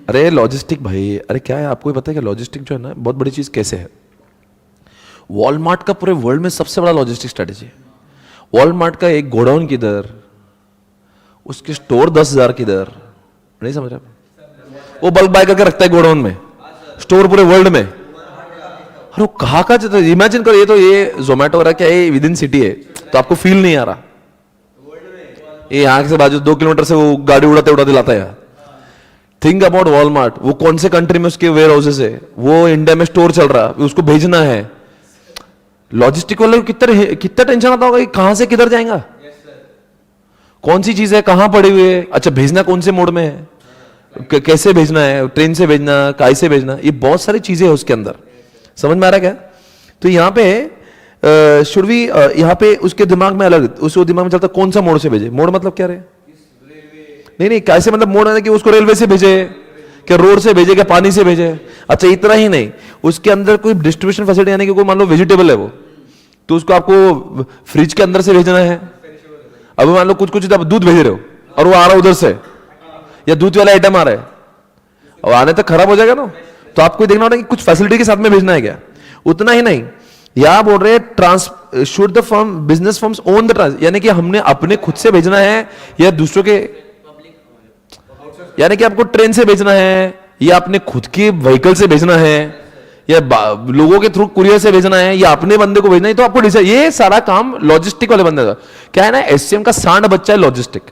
अरे लॉजिस्टिक भाई, अरे क्या है आपको पता है कि लॉजिस्टिक जो है ना बहुत बड़ी चीज कैसे है? वॉलमार्ट का पूरे वर्ल्ड में सबसे बड़ा लॉजिस्टिक स्ट्रेटेजी है। वॉलमार्ट का एक गोडाउन किधर, उसके स्टोर 10,000 किधर, नहीं समझ रहा? वो बल्क बाय करके रखता है गोडाउन में, स्टोर पूरे वर्ल्ड में। अरे वो कहाँ का चलता है? इमेजिन करो, ये जोमेटो हो रहा क्या है, विद इन सिटी है, तो आपको फील नहीं आ रहा। ये यहाँ से बाजू 2 किलोमीटर से वो गाड़ी उड़ाते उड़ाते लाता है। थिंक अबाउट वॉलमार्ट, वो कौन से कंट्री में उसके वेयर हाउसेस है, वो इंडिया में स्टोर चल रहा है, उसको भेजना है। लॉजिस्टिक वाले को कितना टेंशन आता होगा कि कहां से किधर जाएगा, कौन सी चीज है, कहां पड़ी हुई है, अच्छा भेजना कौन से मोड में है, कैसे भेजना है, ट्रेन से भेजना, काय से भेजना, ये बहुत सारी चीजें है उसके अंदर। समझ में आ रहा क्या? तो यहाँ पे शुड वी, यहाँ पे उसके दिमाग में अलग, उसको दिमाग में चलता कौन सा मोड से भेजे। मोड मतलब क्या रहे? नहीं कैसे मतलब मोड है कि उसको रेलवे से भेजे, क्या रोड से भेजे, क्या पानी से भेजे। अच्छा इतना ही नहीं, उसके अंदर कोई डिस्ट्रीब्यूशन फैसिलिटी यानी कि कोई मान लो वेजिटेबल है वो, तो उसको आपको फ्रिज के अंदर से भेजना है, अभी मान लो कुछ कुछ आप दूध भेज रहे हो और वो आ रहा उधर से, या दूध वाला आइटम आ रहा है और आने तक खराब हो जाएगा ना, तो आपको देखना होगा कि कुछ फैसिलिटी के साथ में भेजना है क्या। उतना ही नहीं, या बोल रहे trans should the firm business firms own the trans, यानी कि हमने अपने खुद से भेजना है या दूसरों के, यानी कि आपको ट्रेन से भेजना है या अपने खुद के व्हीकल से भेजना है या लोगों के थ्रू कुरियर से भेजना है या अपने बंदे को भेजना है, तो आपको डिसाइड, ये सारा काम लॉजिस्टिक वाले बंदे का क्या है ना, एससीएम का सांड बच्चा है लॉजिस्टिक।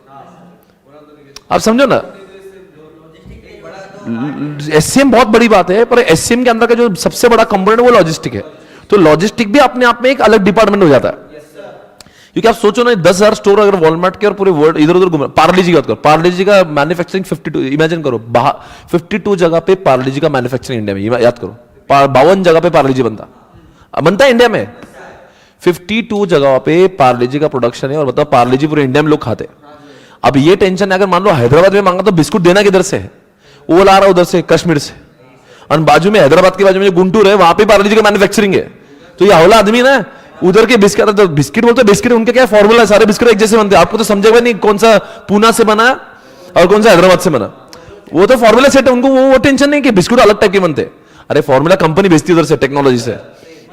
आप समझो ना, एससीएम बहुत बड़ी बात है, पर एससीएम के अंदर का जो सबसे बड़ा कंपोनेंट वो लॉजिस्टिक है। तो लॉजिस्टिक भी अपने आप में एक अलग डिपार्टमेंट हो जाता है, क्योंकि आप सोचो ना 10,000 स्टोर अगर वॉलमार्ट के और पूरे वर्ल्ड इधर उधर घूम, पार्ले जी की बात करो, पार्ले जी का मैन्युफैक्चरिंग 52, इमेजिन करो 52 जगह पे पार्ले जी का मैन्युफैक्चरिंग इंडिया में, याद करो 52 जगह पे पार्ले जी बनता है इंडिया में, 52 जगह पे पार्ले जी का प्रोडक्शन है, और बताओ पार्ले जी पूरे इंडिया में लोग खाते। अब ये टेंशन है, अगर मान लो हैदराबाद में मांगा तो बिस्कुट देना किधर से है, वो ला रहा उधर से कश्मीर से, और बाजू में हैदराबाद के बाजू में जो गुंटूर है वहां पे पार्ले जी का मैन्युफैक्चरिंग है, तो ये हौला आदमी ना उधर के बिस्किट, तो बिस्किट बोलते बिस्किट, उनके क्या फॉर्मूला है, सारे बिस्किट एक जैसे बनते हैं, आपको तो समझेगा नहीं कौन सा पूना से बना और कौन सा हैदराबाद से बना, वो तो फॉर्मूला सेट है, उनको वो टेंशन नहीं कि बिस्कुट अलग टाइप के बनते, अरे फॉर्मूला कंपनी बेचती है उधर से टेक्नोलॉजी से,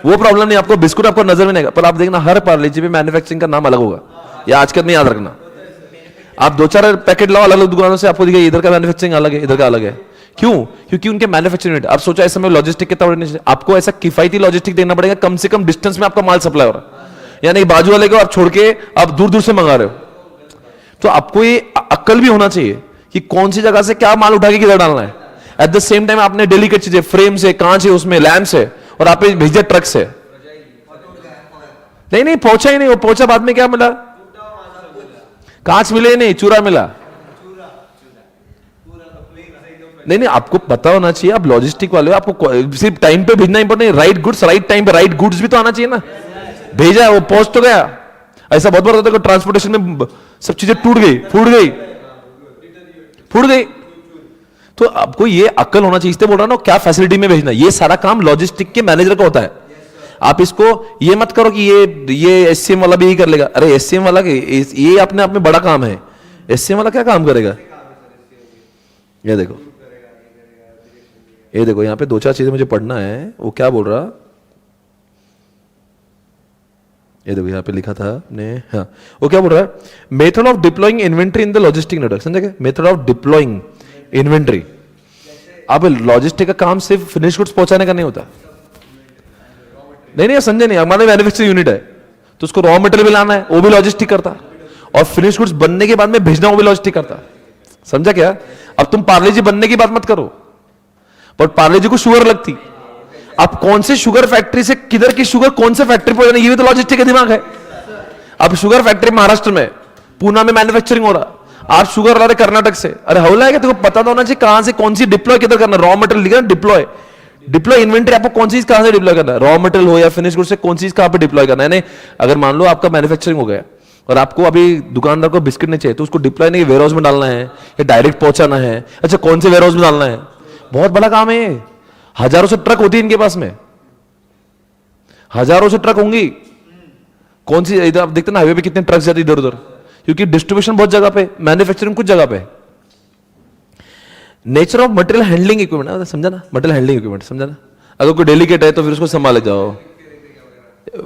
वो प्रॉब्लम नहीं, आपको बिस्कुट आपको नजर में नहीं आएगा, पर आप देखना हर पार्ले जी में मैन्युफैक्चरिंग का नाम अलग होगा, या आजकल में याद रखना, आप 2-4 पैकेट लाओ अलग अलग दुकानों से, आपको दिखेगा इधर का मैन्युफैक्चरिंग अलग है, इधर का अलग है, क्यों, क्योंकि उनके मैन्युफैक्चरिंग यूनिट। आप सोचा इस समय लॉजिस्टिक कितना बढ़ने चाहिए, आपको ऐसा किफायती लॉजिस्टिक देना पड़ेगा, कम से कम डिस्टेंस में आपका माल सप्लाई हो रहा है, यानी बाजू वाले को आप छोड़ के आप दूर दूर से मंगा रहे हो, तो आपको ये अक्ल भी होना चाहिए कि कौन सी जगह से क्या माल उठा के किधर डालना है। एट द सेम टाइम आपने डेलिकेट चीजें, फ्रेम से, कांच है उसमें, लैम्प से, और आप भेजे ट्रक से, नहीं पहुंचा ही नहीं, वो पहुंचा बाद में क्या मिला, कांच मिले नहीं, चूरा मिला, नहीं आपको पता होना चाहिए, आप लॉजिस्टिक वाले हो, आपको सिर्फ टाइम पे भेजना इंपॉर्टेंट नहीं, राइट गुड्स राइट टाइम पे, राइट गुड्स भी तो आना चाहिए ना, भेजा वो पहुंच तो गया। ऐसा बहुत बार होता है ट्रांसपोर्टेशन में सब चीजें टूट गई, फूट गई, तो आपको ये अक्ल होना चाहिए, इसलिए बोल रहा ना क्या फैसिलिटी में भेजना, ये सारा काम लॉजिस्टिक के मैनेजर का होता है। आप इसको ये मत करो कि ये एससीएम वाला भी ही कर लेगा, अरे एससीएम वाला ये अपने आप में बड़ा काम है, एससीएम वाला क्या काम करेगा, ये देखो यहां पे 2-4 चीजें मुझे पढ़ना है, वो क्या बोल रहा, ये देखो यहाँ पे लिखा था ने, हाँ वो क्या बोल रहा है, method of deploying inventory in the logistic network, समझे क्या, मेथड ऑफ डिप्लॉइंग इन्वेंट्री। अब लॉजिस्टिक का काम सिर्फ फिनिश गुड्स पहुंचाने का नहीं होता, नहीं समझे नहीं, हमारे मैन्युफैक्चरिंग यूनिट है तो उसको रॉ मटेरियल भी लाना है, वो भी लॉजिस्टिक करता, और फिनिश गुड्स बनने के बाद में भेजना वो भी लॉजिस्टिक करता, समझा क्या। अब तुम पार्ले जी बनने की बात मत करो, पर पार्ले जी को शुगर लगती, अब कौन से शुगर फैक्ट्री से किधर की शुगर कौन से फैक्ट्री पर जाना, ये भी तो लॉजिस्टिक का दिमाग है। अब शुगर फैक्ट्री महाराष्ट्र में, पूना में मैन्युफैक्चरिंग हो रहा, आप शुगर ला रहे कर्नाटक से, अरे हौला है कि तुमको पता तो होना चाहिए कहां से कौन सी डिप्लॉय किधर करना, रॉ मटेरियल लिखा ना डिप्लॉय इन्वेंट्री, आपको कौन सी चीज कहां से डिप्लॉय करना है, रॉ मटेरियल हो या फिनिश गुड से कौन सी चीज कहां पे डिप्लॉय करना है। नहीं अगर मान लो आपका मैन्युफैक्चरिंग हो गया और आपको अभी दुकानदार को बिस्किट नहीं चाहिए, तो उसको डिप्लॉय नहीं वेयर हाउस में डालना है या डायरेक्ट पहुंचाना है, अच्छा कौन से वेयर हाउस में डालना है, बहुत बड़ा काम है, हजारों से ट्रक होती है इनके पास में, हजारों से ट्रक होंगी, कौन सी, इधर आप देखते ना हाईवे पे कितने ट्रक जाते इधर उधर, क्योंकि डिस्ट्रीब्यूशन बहुत जगह पे, मैन्युफैक्चरिंग कुछ जगह पे। Nature of material handling equipment, समझा ना, मटेरियल हैंडलिंग इक्विपमेंट समझा ना, अगर कोई डेलिकेट है तो फिर उसको संभाले जाओ,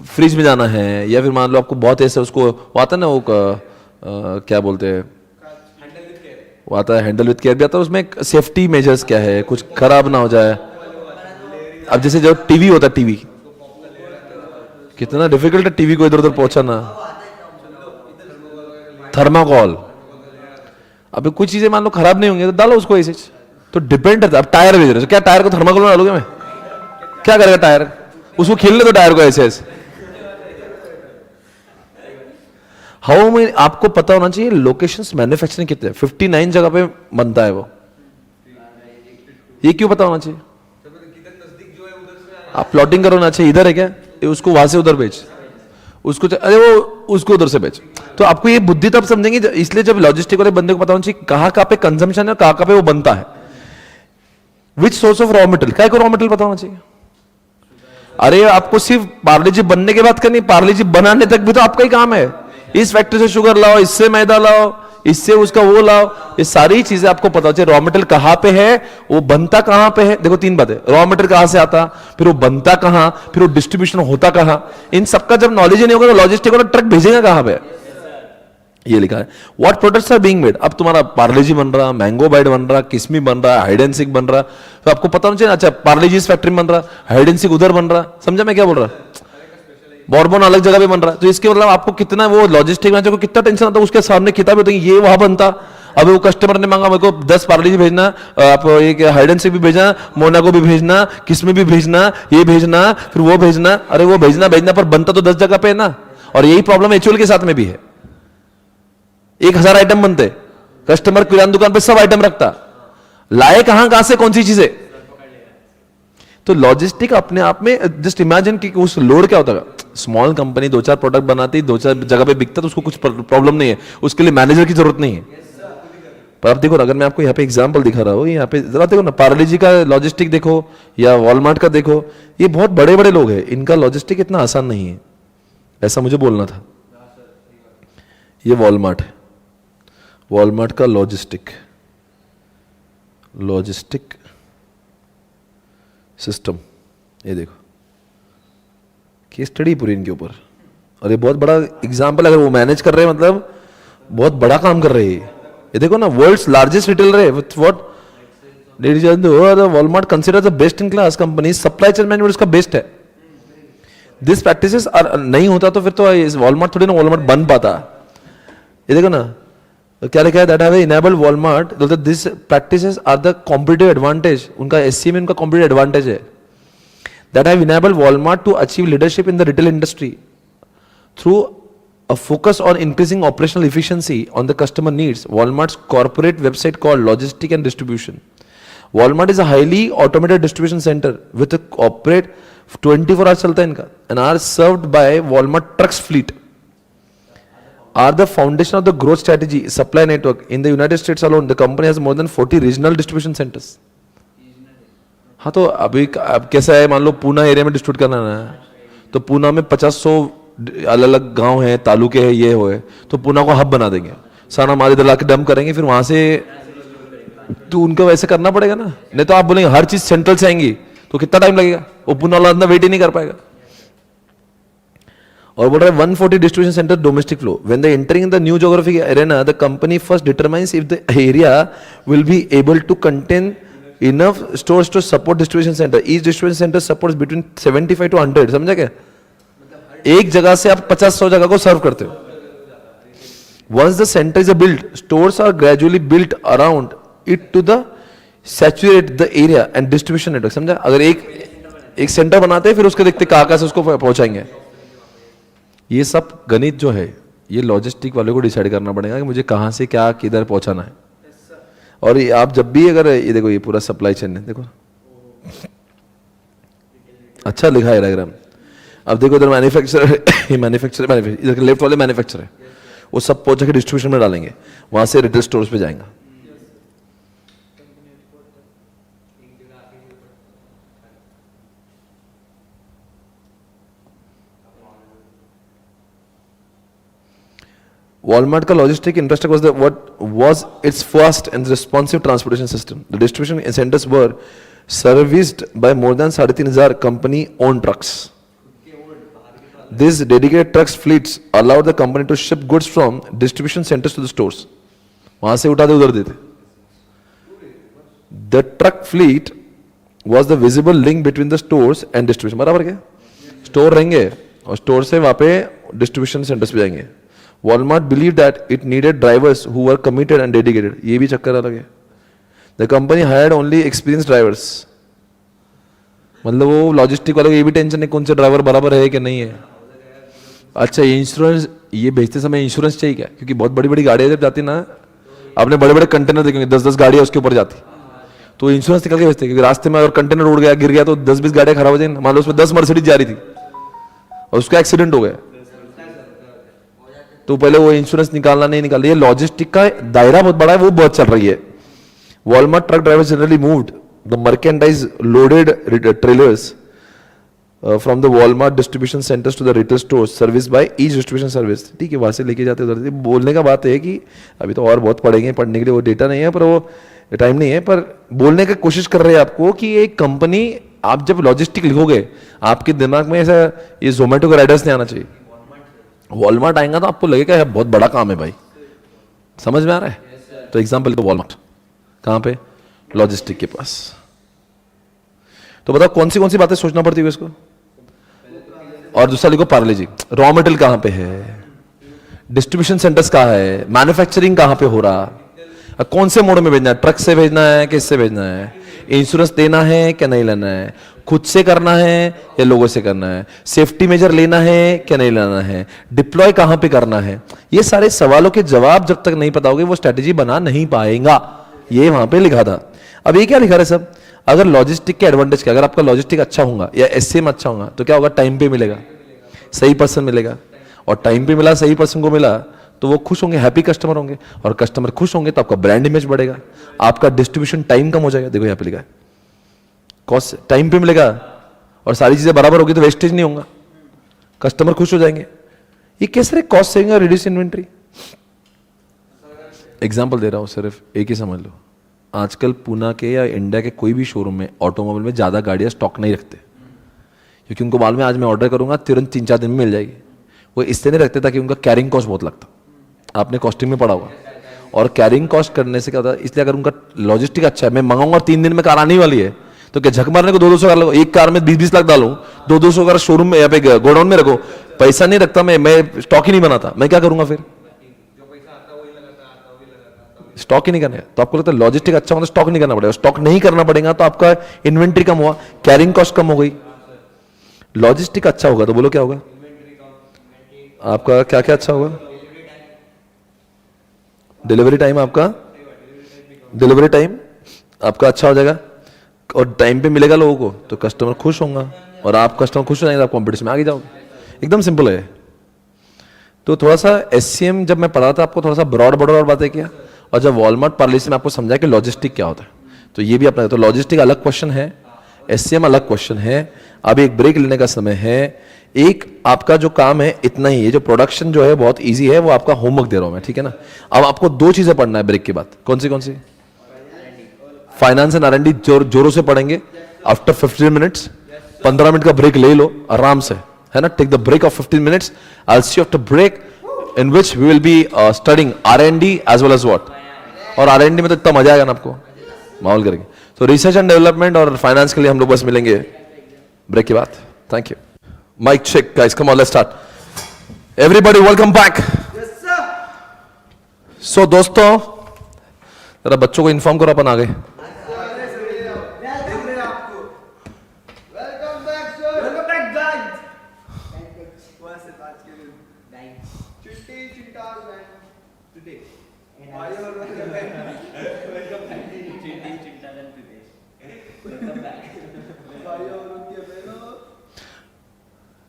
फ्रिज में जाना है, या फिर मान लो आपको बहुत ऐसे उसको आता है ना, वो क्या बोलते हैं, वो आता है हैंडल विद केयर भी आता है, उसमें सेफ्टी मेजर्स क्या है, कुछ खराब ना हो जाए। अब जैसे जो टीवी होता है, टीवी कितना डिफिकल्ट है टीवी को इधर उधर पहुंचाना, थर्माकोल, अब कुछ चीजें मान लो खराब नहीं होंगी तो डालो उसको ऐसे, तो डिपेंड है। अब टायर भेज रहे हो, क्या टायर को थर्माकोल में डालोगे, मैं क्या करेगा टायर, उसको खेलने दो टायर को ऐसे ऐसे। हाउ में आपको पता होना चाहिए लोकेशंस मैन्युफैक्चरिंग कितने, 59 जगह पे बनता है वो, ये क्यों पता होना चाहिए, आप प्लॉटिंग करो ना, अच्छा इधर है क्या, उसको वहां से उधर बेच, उसको अरे वो उसको उधर से बेच, तो आपको ये बुद्धि तब समझेंगे, इसलिए जब लॉजिस्टिक वाले बंदे को पता होना चाहिए कहां पे कंजम्पशन है, कहां पे वो बनता है, which source of raw material, क्या को रॉ मटेरियल पता होना चाहिए। अरे आपको सिर्फ पार्ले जी बनने की बात करनी, पार्ले जी बनाने तक भी तो आपका ही काम है, इस फैक्ट्री से शुगर लाओ, इससे मैदा लाओ, इससे उसका वो लाओ, ये सारी चीजें आपको पता चाहिए। रॉ मटेरियल कहां पे है, वो बनता कहां पे है। देखो तीन बातें, रॉ मटेरियल कहां से आता, फिर वो बनता कहां, फिर वो डिस्ट्रीब्यूशन होता कहां। इन सबका जब नॉलेज नहीं होगा तो लॉजिस्टिक वाला ट्रक भेजेगा कहां पे, ये लिखा है। What products are being made. अब तुम्हारा पार्लेजी बन रहा, मैंगो बाइट बन रहा, किस्मी बन रहा, हाइड एंड सीक बन रहा, तो आपको पता होना चाहिए। अच्छा पार्लेजी इस फैक्ट्री में बन रहा, हाइड एंड सीक उधर बन रहा, समझा मैं क्या बोल रहा, बॉर्बन अलग जगह पे बन रहा है। तो इसके मतलब आपको कितना वो लॉजिस्टिक मैनेजर को कितना टेंशन आता है, उसके सामने किताब होती है ये वहां बनता। अब वो कस्टमर ने मांगा मेरे को 10 पार्लेजी भेजना, आप एक हाइड एंड सीक भी भेजना, मोनाको भी भेजना, किस्मी भी भेजना, ये भेजना, फिर वो भेजना। अरे वो भेजना पर बनता तो 10 जगह पे है ना। और यही प्रॉब्लम एचयूएल के साथ में भी है। 1000 आइटम बनते, कस्टमर किराना दुकान पे सब आइटम रखता, लाए कहां से कौन सी चीजें। तो लॉजिस्टिक अपने आप में जस्ट इमेजिन कि उस लोड क्या होता है। स्मॉल कंपनी 2-4 प्रोडक्ट बनाती, 2-4 जगह पे बिकता, तो उसको कुछ प्रॉब्लम नहीं है, उसके लिए मैनेजर की जरूरत नहीं है। पर आप देखो, अगर मैं आपको यहाँ पे एग्जांपल दिखा रहा हूँ, यहाँ पे जरा देखो ना, पार्लेजी का लॉजिस्टिक देखो या वॉलमार्ट का देखो, ये बहुत बड़े बड़े लोग हैं, इनका लॉजिस्टिक इतना आसान नहीं है, ऐसा मुझे बोलना था। ये वॉलमार्ट है, वॉलमार्ट का लॉजिस्टिक सिस्टम, ये देखो केस स्टडी पूरी इनके ऊपर। और ये बहुत बड़ा एग्जांपल, अगर वो मैनेज कर रहे हैं मतलब बहुत बड़ा काम कर रहे हैं। ये देखो ना, वर्ल्ड्स लार्जेस्ट रिटेलर है with what Walmart consider the best in class company, supply chain management उसका बेस्ट है। दिस प्रैक्टिसेस नहीं होता तो फिर तो वॉलमार्ट थोड़ी ना वॉलमार्ट बन पाता। ये देखो ना क्या लिखा है, that have enabled Walmart, this practices are the competitive advantage, उनका एससी में उनका कॉम्पिटिटिव एडवांटेज है। That have enabled Walmart to achieve leadership in the retail industry through a focus on increasing operational efficiency on the customer needs. Walmart's corporate website called Logistic and Distribution. Walmart is a highly automated distribution center with a corporate 24 hours चलता है इनका, and are served by Walmart trucks fleet. Are the foundation of the growth strategy supply network in the United States alone. The company has more than 40 regional distribution centers. हाँ तो अभी अब कैसा है, मान लो पूना एरिया में डिस्ट्रीब्यूट करना है, तो पूना में 50-100 अलग अलग गांव हैं, तालुके हैं, ये हो है, तो पूना को हब बना देंगे, सारा माल इधर लाके डंप करेंगे, फिर वहां से तो उनको वैसे करना पड़ेगा ना। नहीं तो आप बोलेंगे हर चीज सेंट्रल से आएंगी तो कितना टाइम लगेगा, वो पूना वाला इतना वेट ही नहीं कर पाएगा। और बोल रहा है 140 distribution centre domestic flow. When the entering in the new geographic area, the company first determines if the area will be able to contain enough stores to support distribution center. Each distribution center supports between 75 to 100. समझा क्या, एक जगह से आप 50-100 जगह को सर्व करते हो। Once the center is built, stores are gradually built around it to the saturate the area and distribution network. समझा, अगर एक सेंटर बनाते हैं, फिर उसके देखते कहाँ से उसको पहुंचाएंगे। ये सब गणित जो है, ये लॉजिस्टिक वाले को डिसाइड करना पड़ेगा कि मुझे कहाँ से क्या किधर पहुंचाना है। और ये आप जब भी अगर ये देखो, ये पूरा सप्लाई चेन है, देखो अच्छा लिखा है डायग्राम। अब देखो इधर मैन्युफैक्चरर, ये मैन्युफैक्चरर, इधर लेफ्ट वाले मैन्युफैक्चरर है, वो सब पहुंचा के डिस्ट्रीब्यूशन में डालेंगे, वहां से रिटेल स्टोर्स पे जाएंगे। Walmart का logistic infrastructure was its fast and responsive transportation system. The distribution centers were serviced by more than 3,500 company-owned trucks. These dedicated trucks fleets allowed the company to ship goods from distribution centers to the stores. वहाँ से उठाते उधर देते। The truck fleet was the visible link between the stores and distribution. बराबर क्या? Store रहेंगे और store से वहाँ पे डिस्ट्रीब्यूशन सेंटर्स पे जाएंगे। Walmart believed that it needed drivers who were committed and dedicated. ये भी चक्कर अलग है। The company hired only experienced drivers. मतलब वो लॉजिस्टिक वाले को ये भी टेंशन है कौन से ड्राइवर बराबर है कि नहीं है। अच्छा इंश्योरेंस, ये भेजते समय इंश्योरेंस चाहिए क्या, क्योंकि बहुत बड़ी बड़ी गाड़ियाँ जब जाती ना, आपने बड़े बड़े कंटेनर देखेंगे 10-10 गाड़ियाँ उसके ऊपर जाती, तो इंश्योरेंस निकल के भेजते, क्योंकि रास्ते में अगर कंटेनर उड़ गया, गिर गया, तो 10-20 गाड़ियाँ खराब हो जाएंगी। मान लो उसमें 10 मर्सिडीज जा रही थी और उसका एक्सीडेंट हो गया, तो पहले वो इंश्योरेंस निकालना नहीं निकाल। ये लॉजिस्टिक का दायरा बहुत बड़ा है, वो बहुत चल रही है। Walmart truck drivers generally moved the merchandise loaded trailers from the Walmart distribution centres to the retail store service by each distribution service. ठीक है, वहाँ से लेके जाते उधर। बोलने का बात है कि अभी तो और बहुत पढ़ेंगे, पढ़ने के लिए वो डेटा नहीं है, पर वो टाइम नहीं है, पर बोलने की कोशिश कर रहे हैं आपको कि एक कंपनी, आप जब लॉजिस्टिक लिखोगे आपके दिमाग में ऐसा ये जोमेटो का राइडर्स नहीं आना चाहिए। वॉलमार्ट आएगा तो आपको लगेगा यार बहुत बड़ा काम है भाई, समझ में आ रहा है? तो एग्जाम्पल तो वॉलमार्ट कहाँ पे? लॉजिस्टिक के पास। तो बताओ कौन सी बातें सोचना पड़ती है इसको। और दूसरा लिखो पार्ले जी, रॉ मटेरियल कहां पे है, डिस्ट्रीब्यूशन सेंटर्स कहां है, मैन्युफैक्चरिंग कहां पे हो रहा, कौन से मोड में भेजना है, ट्रक से भेजना है, किससे भेजना है, इंश्योरेंस देना है क्या नहीं लेना है, खुद से करना है या लोगों से करना है, सेफ्टी मेजर लेना है क्या नहीं लेना है, डिप्लॉय कहां पे करना है। ये सारे सवालों के जवाब जब तक नहीं पता होगे वो स्ट्रेटेजी बना नहीं पाएगा। ये वहां पे लिखा था। अब ये क्या लिखा है सब? अगर लॉजिस्टिक के एडवांटेज क्या, अगर आपका लॉजिस्टिक अच्छा होगा या एससीएम अच्छा होगा तो क्या होगा? टाइम पे मिलेगा, सही पर्सन मिलेगा, और टाइम पे मिला, सही पर्सन को मिला तो वो खुश होंगे, हैप्पी कस्टमर होंगे, और कस्टमर खुश होंगे तो आपका ब्रांड इमेज बढ़ेगा, आपका डिस्ट्रीब्यूशन टाइम कम हो जाएगा। देखो यहाँ पे लिखा है कॉस्ट टाइम पे मिलेगा और सारी चीजें बराबर होगी तो वेस्टेज नहीं होगा, कस्टमर खुश हो जाएंगे। ये कैसे कॉस्ट सेविंग और रिड्यूस इन्वेंट्री। एग्जाम्पल दे रहा हूं, सिर्फ एक ही समझ लो। आजकल पूना के या इंडिया के कोई भी शोरूम में ऑटोमोबाइल में ज़्यादा गाड़ियाँ स्टॉक नहीं रखते, क्योंकि उनको मालूम है आज मैं ऑर्डर करूंगा तुरंत 3-4 दिन में मिल जाएगी। वो इससे नहीं रखते ताकि उनका कैरिंग कॉस्ट बहुत लगता, आपने कॉस्टिंग में पढ़ा होगा। और कैरिंग कॉस्ट करने से क्या होता है, इसलिए अगर उनका लॉजिस्टिक अच्छा है, मैं मंगाऊंगा 3 दिन में कार आने वाली है, तो क्या झक मारने को 200 कार लगो, एक कार में 20-20 लाख डालूं, 200 कार शोरूम में या पे गोडाउन में रखो, पैसा नहीं रखता, मैं स्टॉक ही नहीं बनाता, मैं क्या करूंगा फिर? स्टॉक ही नहीं करना है। तो आपको लगता है लॉजिस्टिक अच्छा होगा तो स्टॉक नहीं करना पड़ेगा, स्टॉक नहीं करना पड़ेगा तो आपका इन्वेंट्री कम हुआ, कैरिंग कॉस्ट कम हो गई। लॉजिस्टिक अच्छा होगा तो बोलो क्या होगा? आपका क्या क्या अच्छा होगा? डिलीवरी टाइम आपका अच्छा हो जाएगा, और टाइम पे मिलेगा लोगों को तो कस्टमर खुश होगा, और आप कस्टमर खुश हो जाएंगे तो आप कॉम्पिटिशन में आगे जाओगे। एकदम सिंपल है। तो थोड़ा सा एससीएम जब मैं पढ़ा था आपको थोड़ा सा ब्रॉड बातें किया, और जब वॉलमार्ट पार्ले से मैं आपको समझा कि लॉजिस्टिक क्या होता है, तो ये भी अपना, तो लॉजिस्टिक अलग क्वेश्चन है, एससीएम अलग क्वेश्चन है। अब एक ब्रेक लेने का समय है। एक आपका जो काम है इतना ही, ये जो प्रोडक्शन जो है बहुत इजी है, वो आपका होमवर्क दे रहा हूं मैं, ठीक है ना। अब आपको 2 चीजें पढ़ना है ब्रेक के बाद। कौन सी? फाइनेंस एंड R&D जोरों से पढ़ेंगे आफ्टर 15 मिनट्स। 15 मिनट का ब्रेक ले लो आराम से, है ना। Take the break off 15 minutes. I will see after break in which we will be studying R&D as well as what. और R&D में तो इतना मजा आएगा ना आपको, माहौल करेंगे। तो रिसर्च एंड डेवलपमेंट और फाइनेंस के लिए हम लोग बस मिलेंगे ब्रेक के बाद। Thank you. Mike check guys, come on let's start. Everybody welcome back. So दोस्तों जरा बच्चों को इन्फॉर्म करो अपन आ गए।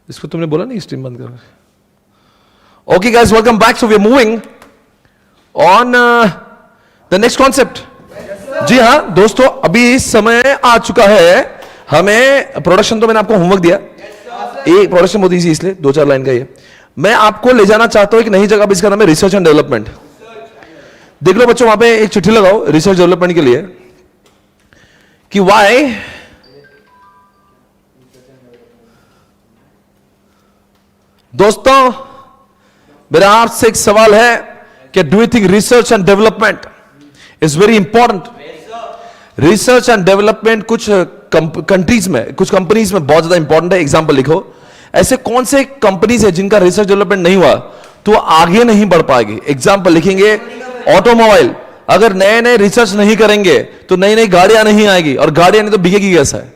इसको तुमने बोला नहीं स्ट्रीम बंद कर। Okay guys, welcome back. So we are moving on the next concept. जी हाँ दोस्तों, अभी समय आ चुका है हमें प्रोडक्शन, तो मैंने आपको होमवर्क दिया। एक प्रोडक्शन बहुत इजी, इसलिए 2-4 लाइन का ये मैं आपको ले जाना चाहता हूं एक नई जगह, इसका नाम है रिसर्च एंड डेवलपमेंट। देख लो बच्चों, वहां पे एक चिट्ठी लगाओ रिसर्च डेवलपमेंट के लिए कि वाई दोस्तों मेरा आपसे एक सवाल है कि do you think research and development is very important. Research and development कुछ कंट्रीज में, कुछ कंपनीज में बहुत ज्यादा इंपॉर्टेंट है। एग्जांपल लिखो, ऐसे कौन से कंपनीज है जिनका रिसर्च डेवलपमेंट नहीं हुआ तो आगे नहीं बढ़ पाएगी। एग्जांपल लिखेंगे ऑटोमोबाइल, अगर नए नए रिसर्च नहीं करेंगे तो नई नई गाड़ियां नहीं आएगी, और गाड़ियां नहीं तो बिकेगी कैसा है।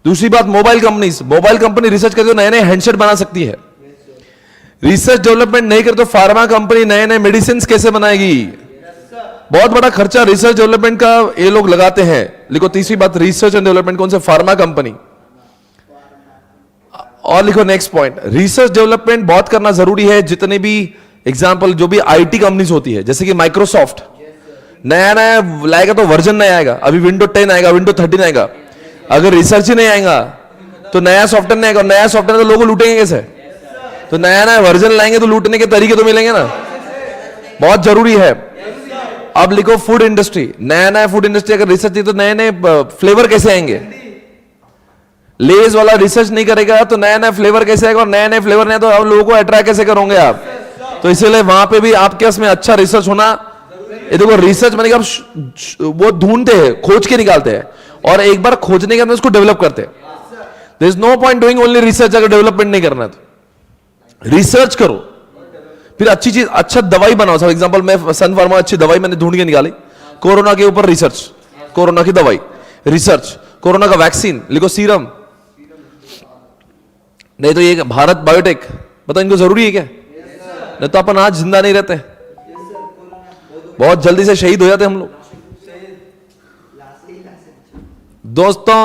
दूसरी बात, मोबाइल कंपनी रिसर्च करके नए नए हैंडसेट बना सकती है। रिसर्च डेवलपमेंट नहीं करे तो फार्मा कंपनी नए नए मेडिसिन कैसे बनाएगी। बहुत बड़ा खर्चा रिसर्च डेवलपमेंट का ये लोग लगाते हैं। लिखो तीसरी बात, रिसर्च एंड डेवलपमेंट कौन से? Pharma company. और लिखो नेक्स्ट पॉइंट, रिसर्च डेवलपमेंट बहुत करना जरूरी है। जितने भी एग्जांपल जो भी आईटी कंपनीज होती है, जैसे कि माइक्रोसॉफ्ट नया लाएगा तो वर्जन नया आएगा, अभी विंडो 10 आएगा, विंडो 13 आएगा। अगर रिसर्च ही नहीं आएगा तो नया सॉफ्टवेयर नहीं आएगा, और नया सॉफ्टवेयर तो लोगों लूटेंगे कैसे? तो नया नया वर्जन लाएंगे तो लूटने के तरीके तो मिलेंगे ना, बहुत जरूरी है। अब लिखो फूड इंडस्ट्री, नया नया फूड इंडस्ट्री अगर रिसर्च तो नए नए फ्लेवर कैसे आएंगे? लेज वाला रिसर्च नहीं करेगा तो नया नया फ्लेवर कैसे आएगा, और नए नए फ्लेवर नहीं तो आप लोगों को अट्रैक्ट कैसे करोगे आप? तो इसीलिए वहां पे भी आपके उसमें अच्छा रिसर्च होना, ये देखो रिसर्च मैंने कहा वो ढूंढते हैं, खोज के निकालते हैं, और एक बार खोजने के अंदर उसको डेवलप करते हैं। There is no point doing only research, अगर डेवलपमेंट नहीं करना है तो रिसर्च करो, फिर अच्छी चीज, अच्छा दवाई बनाओ। फॉर एग्जांपल मैं सन फार्मा अच्छी दवाई मैंने ढूंढ के निकाली, कोरोना के ऊपर रिसर्च, कोरोना की दवाई रिसर्च, कोरोना का वैक्सीन लिखो, सीरम, नहीं तो ये भारत बायोटेक, बताओ इनको जरूरी है क्या? नहीं तो अपन आज जिंदा नहीं रहते, बहुत जल्दी से शहीद हो जाते हम लोग। दोस्तों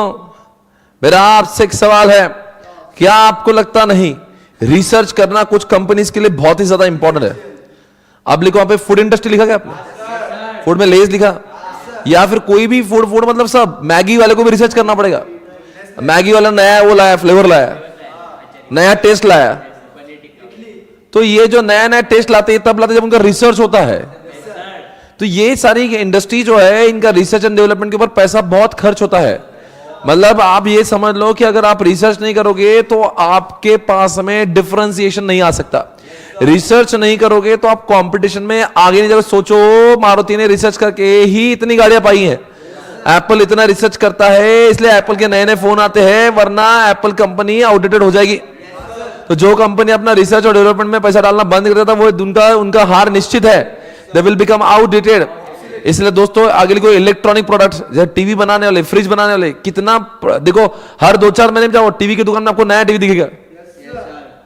मेरा आपसे एक सवाल है, क्या आपको लगता नहीं रिसर्च करना कुछ कंपनीज के लिए बहुत ही ज्यादा इंपॉर्टेंट है? आप लिखो, वहां पे फूड इंडस्ट्री लिखा क्या आपने? फूड में लेज लिखा, या फिर कोई भी फूड मतलब सब, मैगी वाले को भी रिसर्च करना पड़ेगा। मैगी वाला नया वो लाया, फ्लेवर लाया, नया टेस्ट लाया, तो ये जो नया नया टेस्ट लाते हैं तब लाते जब उनका रिसर्च होता है। तो ये सारी इंडस्ट्री जो है, इनका रिसर्च एंड डेवलपमेंट के ऊपर पैसा बहुत खर्च होता है। मतलब आप ये समझ लो कि अगर आप रिसर्च नहीं करोगे तो आपके पास में डिफरेंशिएशन नहीं आ सकता। रिसर्च नहीं करोगे तो आप कंपटीशन में आगे नहीं जाओगे। सोचो मारुति ने रिसर्च करके ही इतनी गाड़ियां पाई हैं, एप्पल इतना रिसर्च करता है इसलिए एप्पल के नए नए फोन आते हैं, वरना एप्पल कंपनी आउटडेटेड हो जाएगी। तो जो कंपनी अपना रिसर्च और डेवलपमेंट में पैसा डालना बंद कर देता है वो उनका हार निश्चित है, दे विल बिकम आउटडेटेड। इसलिए दोस्तों आगे कोई इलेक्ट्रॉनिक प्रोडक्ट्स जैसे टीवी बनाने वाले, फ्रिज बनाने वाले, कितना देखो हर 2-4 महीने में जाओ टीवी की दुकान में आपको नया टीवी दिखेगा।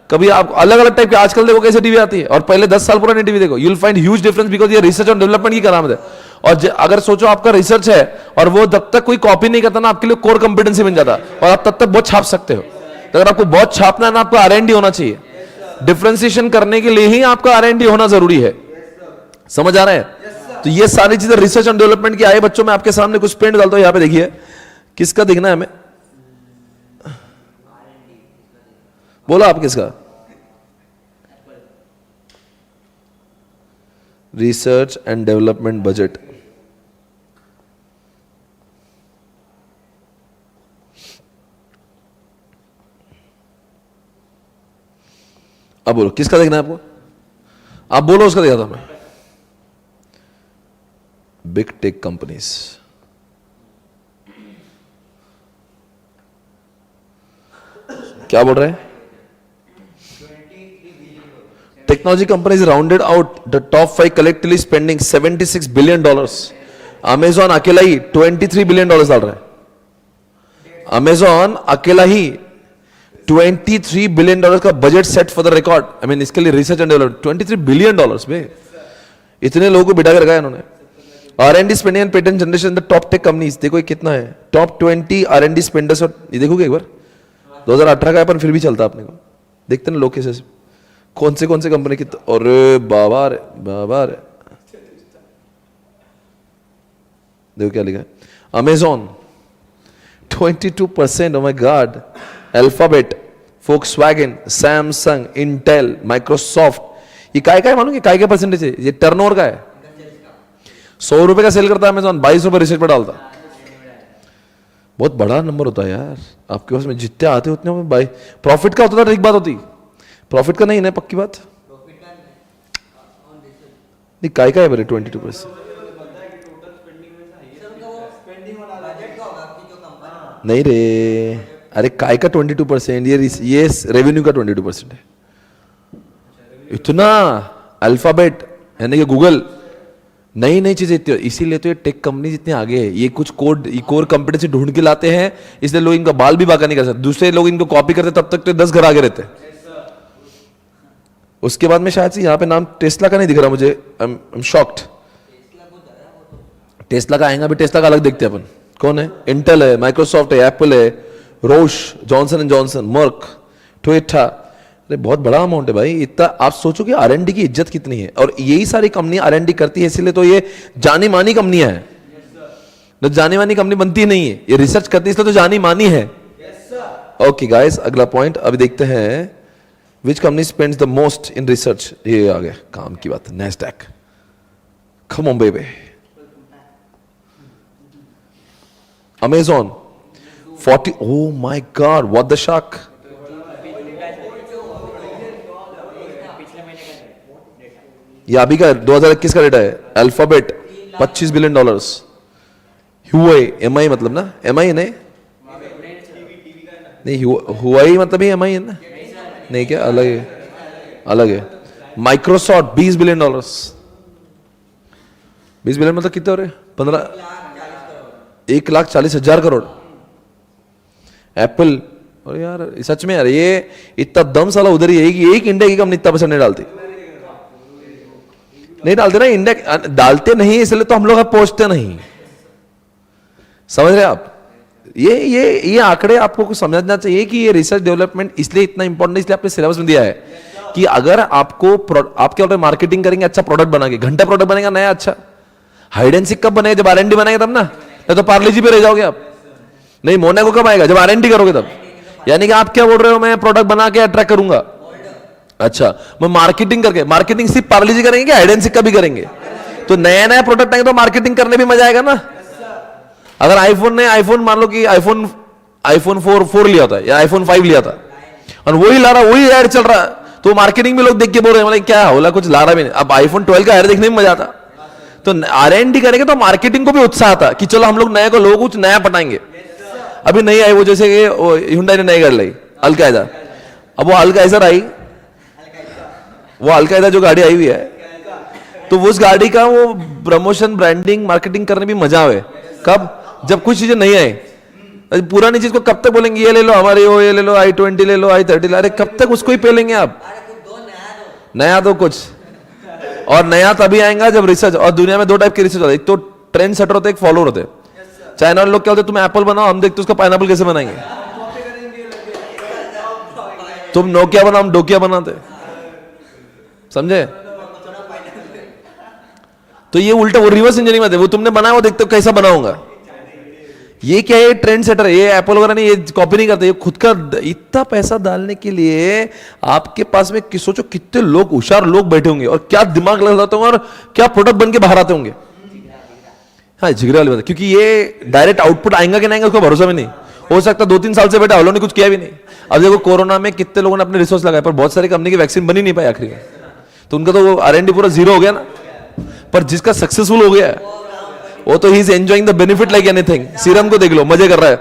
कभी आप अलग अलग टाइप के, आजकल देखो कैसे टीवी आती है, और पहले 10 साल पुरानी टीवी देखो, you will find huge difference, because ये रिसर्च और डेवलपमेंट की करामत है। और अगर सोचो आपका रिसर्च है और वो जब तक कोई कॉपी नहीं करता ना, आपके लिए कोर कंपिटेंसी बन जाता, और आप तब तक बहुत छाप सकते हो। तो अगर आपको बहुत छापना है ना, आपको R&D होना चाहिए। डिफरेंशिएशन करने के लिए ही आपका R&D होना जरूरी है। समझ आ रहा है? तो ये सारी चीजें रिसर्च एंड डेवलपमेंट की आए। बच्चों में आपके सामने कुछ प्रिंट डालता हूं, यहां पे देखिए, किसका दिखना है हमें? बोलो आप किसका? Research and development budget. अब बोलो किसका देखना है आपको? आप बोलो उसका देखा था मैं। बिग टेक कंपनीज, क्या बोल रहे हैं? Technology companies rounded out the top 5 collectively spending $76 billion. Amazon अकेला ही $23 बिलियन डाल रहा है। अमेजॉन अकेला ही $23 बिलियन का budget set for the record. I mean इसके लिए रिसर्च एंड डेवलपमेंट $23 बिलियन में इतने लोगों को बिठा के रखा है इन्होंने। R&D spending and patent generation the top tech companies, देखो ये कितना है, टॉप 20 R&D स्पेंडर्स। और ये देखोगे एक बार 2018 का अपन फिर भी चलता अपने को, देखते ना लोग कैसे कौन से कंपनी की। अरे बाबा रे बाबा रे, देखो क्या लिखा है, Amazon 22%, oh my God, alphabet, Volkswagen, Samsung, Intel, Microsoft. ये काय है मालूम? काय परसेंटेज है? ये टर्नओवर का है। 100 रुपए का सेल करता है अमेजॉन, 22 रुपए रिसर्च पर डालता। बहुत बड़ा नंबर होता है यार आपके पास में, जितने आते उतने में बाई प्रॉफिट का होता था। ठीक बात होती, प्रॉफिट का नहीं है, पक्की बात नहीं। काय है मेरे 22%? नहीं रे, अरे काय का 22%? ये रेवेन्यू का 22% है। इतना अल्फाबेट यानी कि गूगल नई नई चीजें इतनी, इसीलिए तो ये टेक कंपनी जितने आगे है, ये कुछ कोर कंपिटेंसी ढूंढ के लाते हैं, इसलिए लोग इनका बाल भी बाका नहीं कर सकते। दूसरे लोग इनको कॉपी करते तब तक तो 10 घर आगे रहते। उसके बाद में शायद से यहाँ पे नाम टेस्ला का नहीं दिख रहा मुझे, आई एम शॉक्ड। टेस्ला का आएगा भी, टेस्ला का अलग देखते हैं अपन। कौन है? इंटेल है, माइक्रोसॉफ्ट है, एप्पल है, Roche, Johnson and Johnson, Merck, Toyota. अरे बहुत बड़ा अमाउंट है भाई। इतना आप सोचो कि R&D की इज्जत कितनी है, और यही सारी कंपनी R&D करती है, इसलिए तो ये जानी मानी कंपनियां हैं। जानी मानी कंपनी बनती नहीं है, ये रिसर्च करती है इसलिए तो जानी मानी है। ओके गाइस, अगला पॉइंट अभी देखते हैं. Which company spends the most in research. ये आ गया काम की बात. Nasdaq. Come on baby. Amazon 40. Oh my God, what the shock. ये अभी का 2021 का डेटा है. Alphabet $25 billion. हुआई, एमआई मतलब ना, एमआई नहीं, हुआई मतलब ही एमआई है ना, नहीं क्या, अलग है, अलग है. Microsoft $20 billion. 20 बिलियन मतलब कितने हो रहे? 1,40,000 करोड़. एप्पल, और यार सच में यार ये इतना दम साला उधर ही है कि एक इंडिया की कंपनी इतना पैसा नहीं डालती. नहीं डालते ना इंडिया, डालते नहीं इसलिए तो हम लोग अब पहुंचते नहीं. समझ रहे आप? ये आंकड़े आपको कुछ समझना चाहिए कि ये रिसर्च डेवलपमेंट इसलिए इतना इंपॉर्टेंट, इसलिए आपने सिलेबस में दिया है कि अगर आपको आप क्या मार्केटिंग करेंगे अच्छा प्रोडक्ट बना के, घंटा प्रोडक्ट बनेगा नया अच्छा. हाइड एंड सीक कब बनेगा? जब R&D बनाएगा तब ना. नहीं तो पार्ले जी पे रह जाओगे आप. नहीं, मोनाको कब आएगा? जब R&D करोगे तब. यानी कि आप क्या बोल रहे हो, मैं प्रोडक्ट बना के अट्रैक्ट करूंगा. अच्छा, मैं मार्केटिंग करके, मार्केटिंग सिर्फ पार्ले जी करेंगे, हाइड एंड सीक का भी करेंगे. तो नया नया प्रोडक्ट आएंगे तो मार्केटिंग करने भी मजा आएगा ना. अगर आईफोन ने मान लो कि आईफोन 4 लिया था या आईफोन 5 लिया था और वही ला रहा, वही ऐड चल रहा है, तो मार्केटिंग में लोग देख के बोल रहे हैं मतलब क्या होला, कुछ ला रहा भी नहीं. अब आईफोन 12 का ऐड देखने में मजा आता. तो R&D करेंगे तो मार्केटिंग को भी उत्साह आता कि चलो हम लोग नए को लोग कुछ नया पटाएंगे. अभी नहीं आई वो, जैसे कि Hyundai ने नई गाड़ी लाई अलकायदा. अब वो अलकायदा आई, वो अलकायदा जो गाड़ी आई हुई है, तो उस गाड़ी का वो प्रमोशन, ब्रांडिंग, मार्केटिंग करने भी मजा आवे. कब? जब कुछ चीजें नहीं आए. पुरानी चीज को कब तक बोलेंगे ये ले लो हमारे, वो ये ले लो, i20 ले लो, i30. अरे कब तक उसको ही पेलेंगे आप? नया दो कुछ. और नया तभी आएगा जब रिसर्च. और दुनिया में 2 टाइप के रिसर्च होते हैं. एक तो ट्रेंड सेटर होते हैं, एक फॉलोअर होते हैं. चाइना लोग क्या होते हैं, तुम एप्पल बनाओ, हम देखते उसका पाइनएप्पल कैसे बनाएंगे. तुम नोकिया बनाओ, हम डोकिया बनाते. समझे? तो ये उल्टा, वो रिवर्स इंजीनियरिंग में, वो तुमने बनाया वो देखते हो कैसा बनाऊंगा. ये क्या है? ट्रेंड सेटर है. ये एप्पल वगैरह नहीं, ये कॉपी नहीं करते. ये खुद का इतना पैसा डालने के लिए आपके पास में सोचो कितने लोग, होशियार लोग बैठे होंगे और क्या दिमाग लगाते होंगे और क्या प्रोडक्ट बन के बाहर आते होंगे. हाँ, जिगरे वाली बात है, क्योंकि ये डायरेक्ट आउटपुट आएगा कि नहीं आएगा उसका भरोसा भी नहीं. हो सकता 2-3 साल से बैठा, उन्होंने कुछ किया भी नहीं. अब देखो कोरोना में कितने लोगों ने अपने रिसोर्स लगाए, पर बहुत सारी कंपनी की वैक्सीन बनी नहीं पाई आखिरी में. तो उनका तो R&D पूरा जीरो हो गया ना. पर जिसका सक्सेसफुल हो गया है वो तो he is enjoying the benefit like anything. Serum को देख लो, मजे कर रहा है.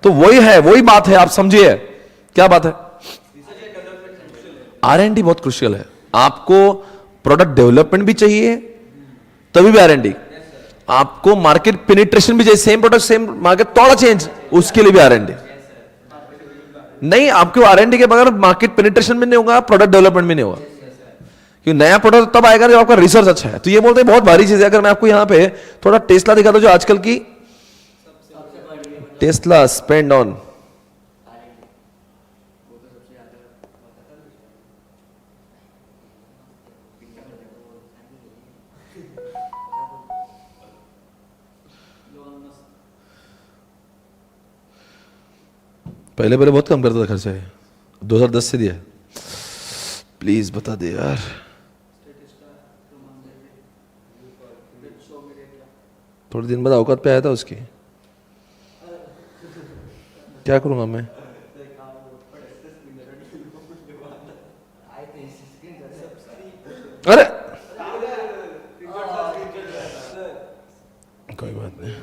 तो वही है, वही बात है. आप समझिए क्या बात है. R&D बहुत क्रुशियल है. आपको प्रोडक्ट डेवलपमेंट भी चाहिए तभी भी R&D. आपको मार्केट पेनिट्रेशन भी चाहिए. सेम प्रोडक्ट सेम मार्केट, थोड़ा चेंज, उसके लिए भी R&D. नहीं, आपको R&D के बगैर मार्केट पेनिट्रेशन भी नहीं होगा, प्रोडक्ट डेवलपमेंट भी नहीं होगा. क्योंकि नया प्रोडक्ट तब आएगा जब आपका रिसर्च अच्छा है. तो ये बोलते हैं बहुत भारी चीज है. अगर मैं आपको यहां पे थोड़ा टेस्ला दिखा दूं, जो आजकल की टेस्ला स्पेंड ऑन, पहले बहुत कम करता था खर्चा. 2010 से दिया. प्लीज बता दे यार. थोड़े दिन बाद औकात पे आया था उसकी. क्या करूंगा मैं? अरे कोई बात नहीं.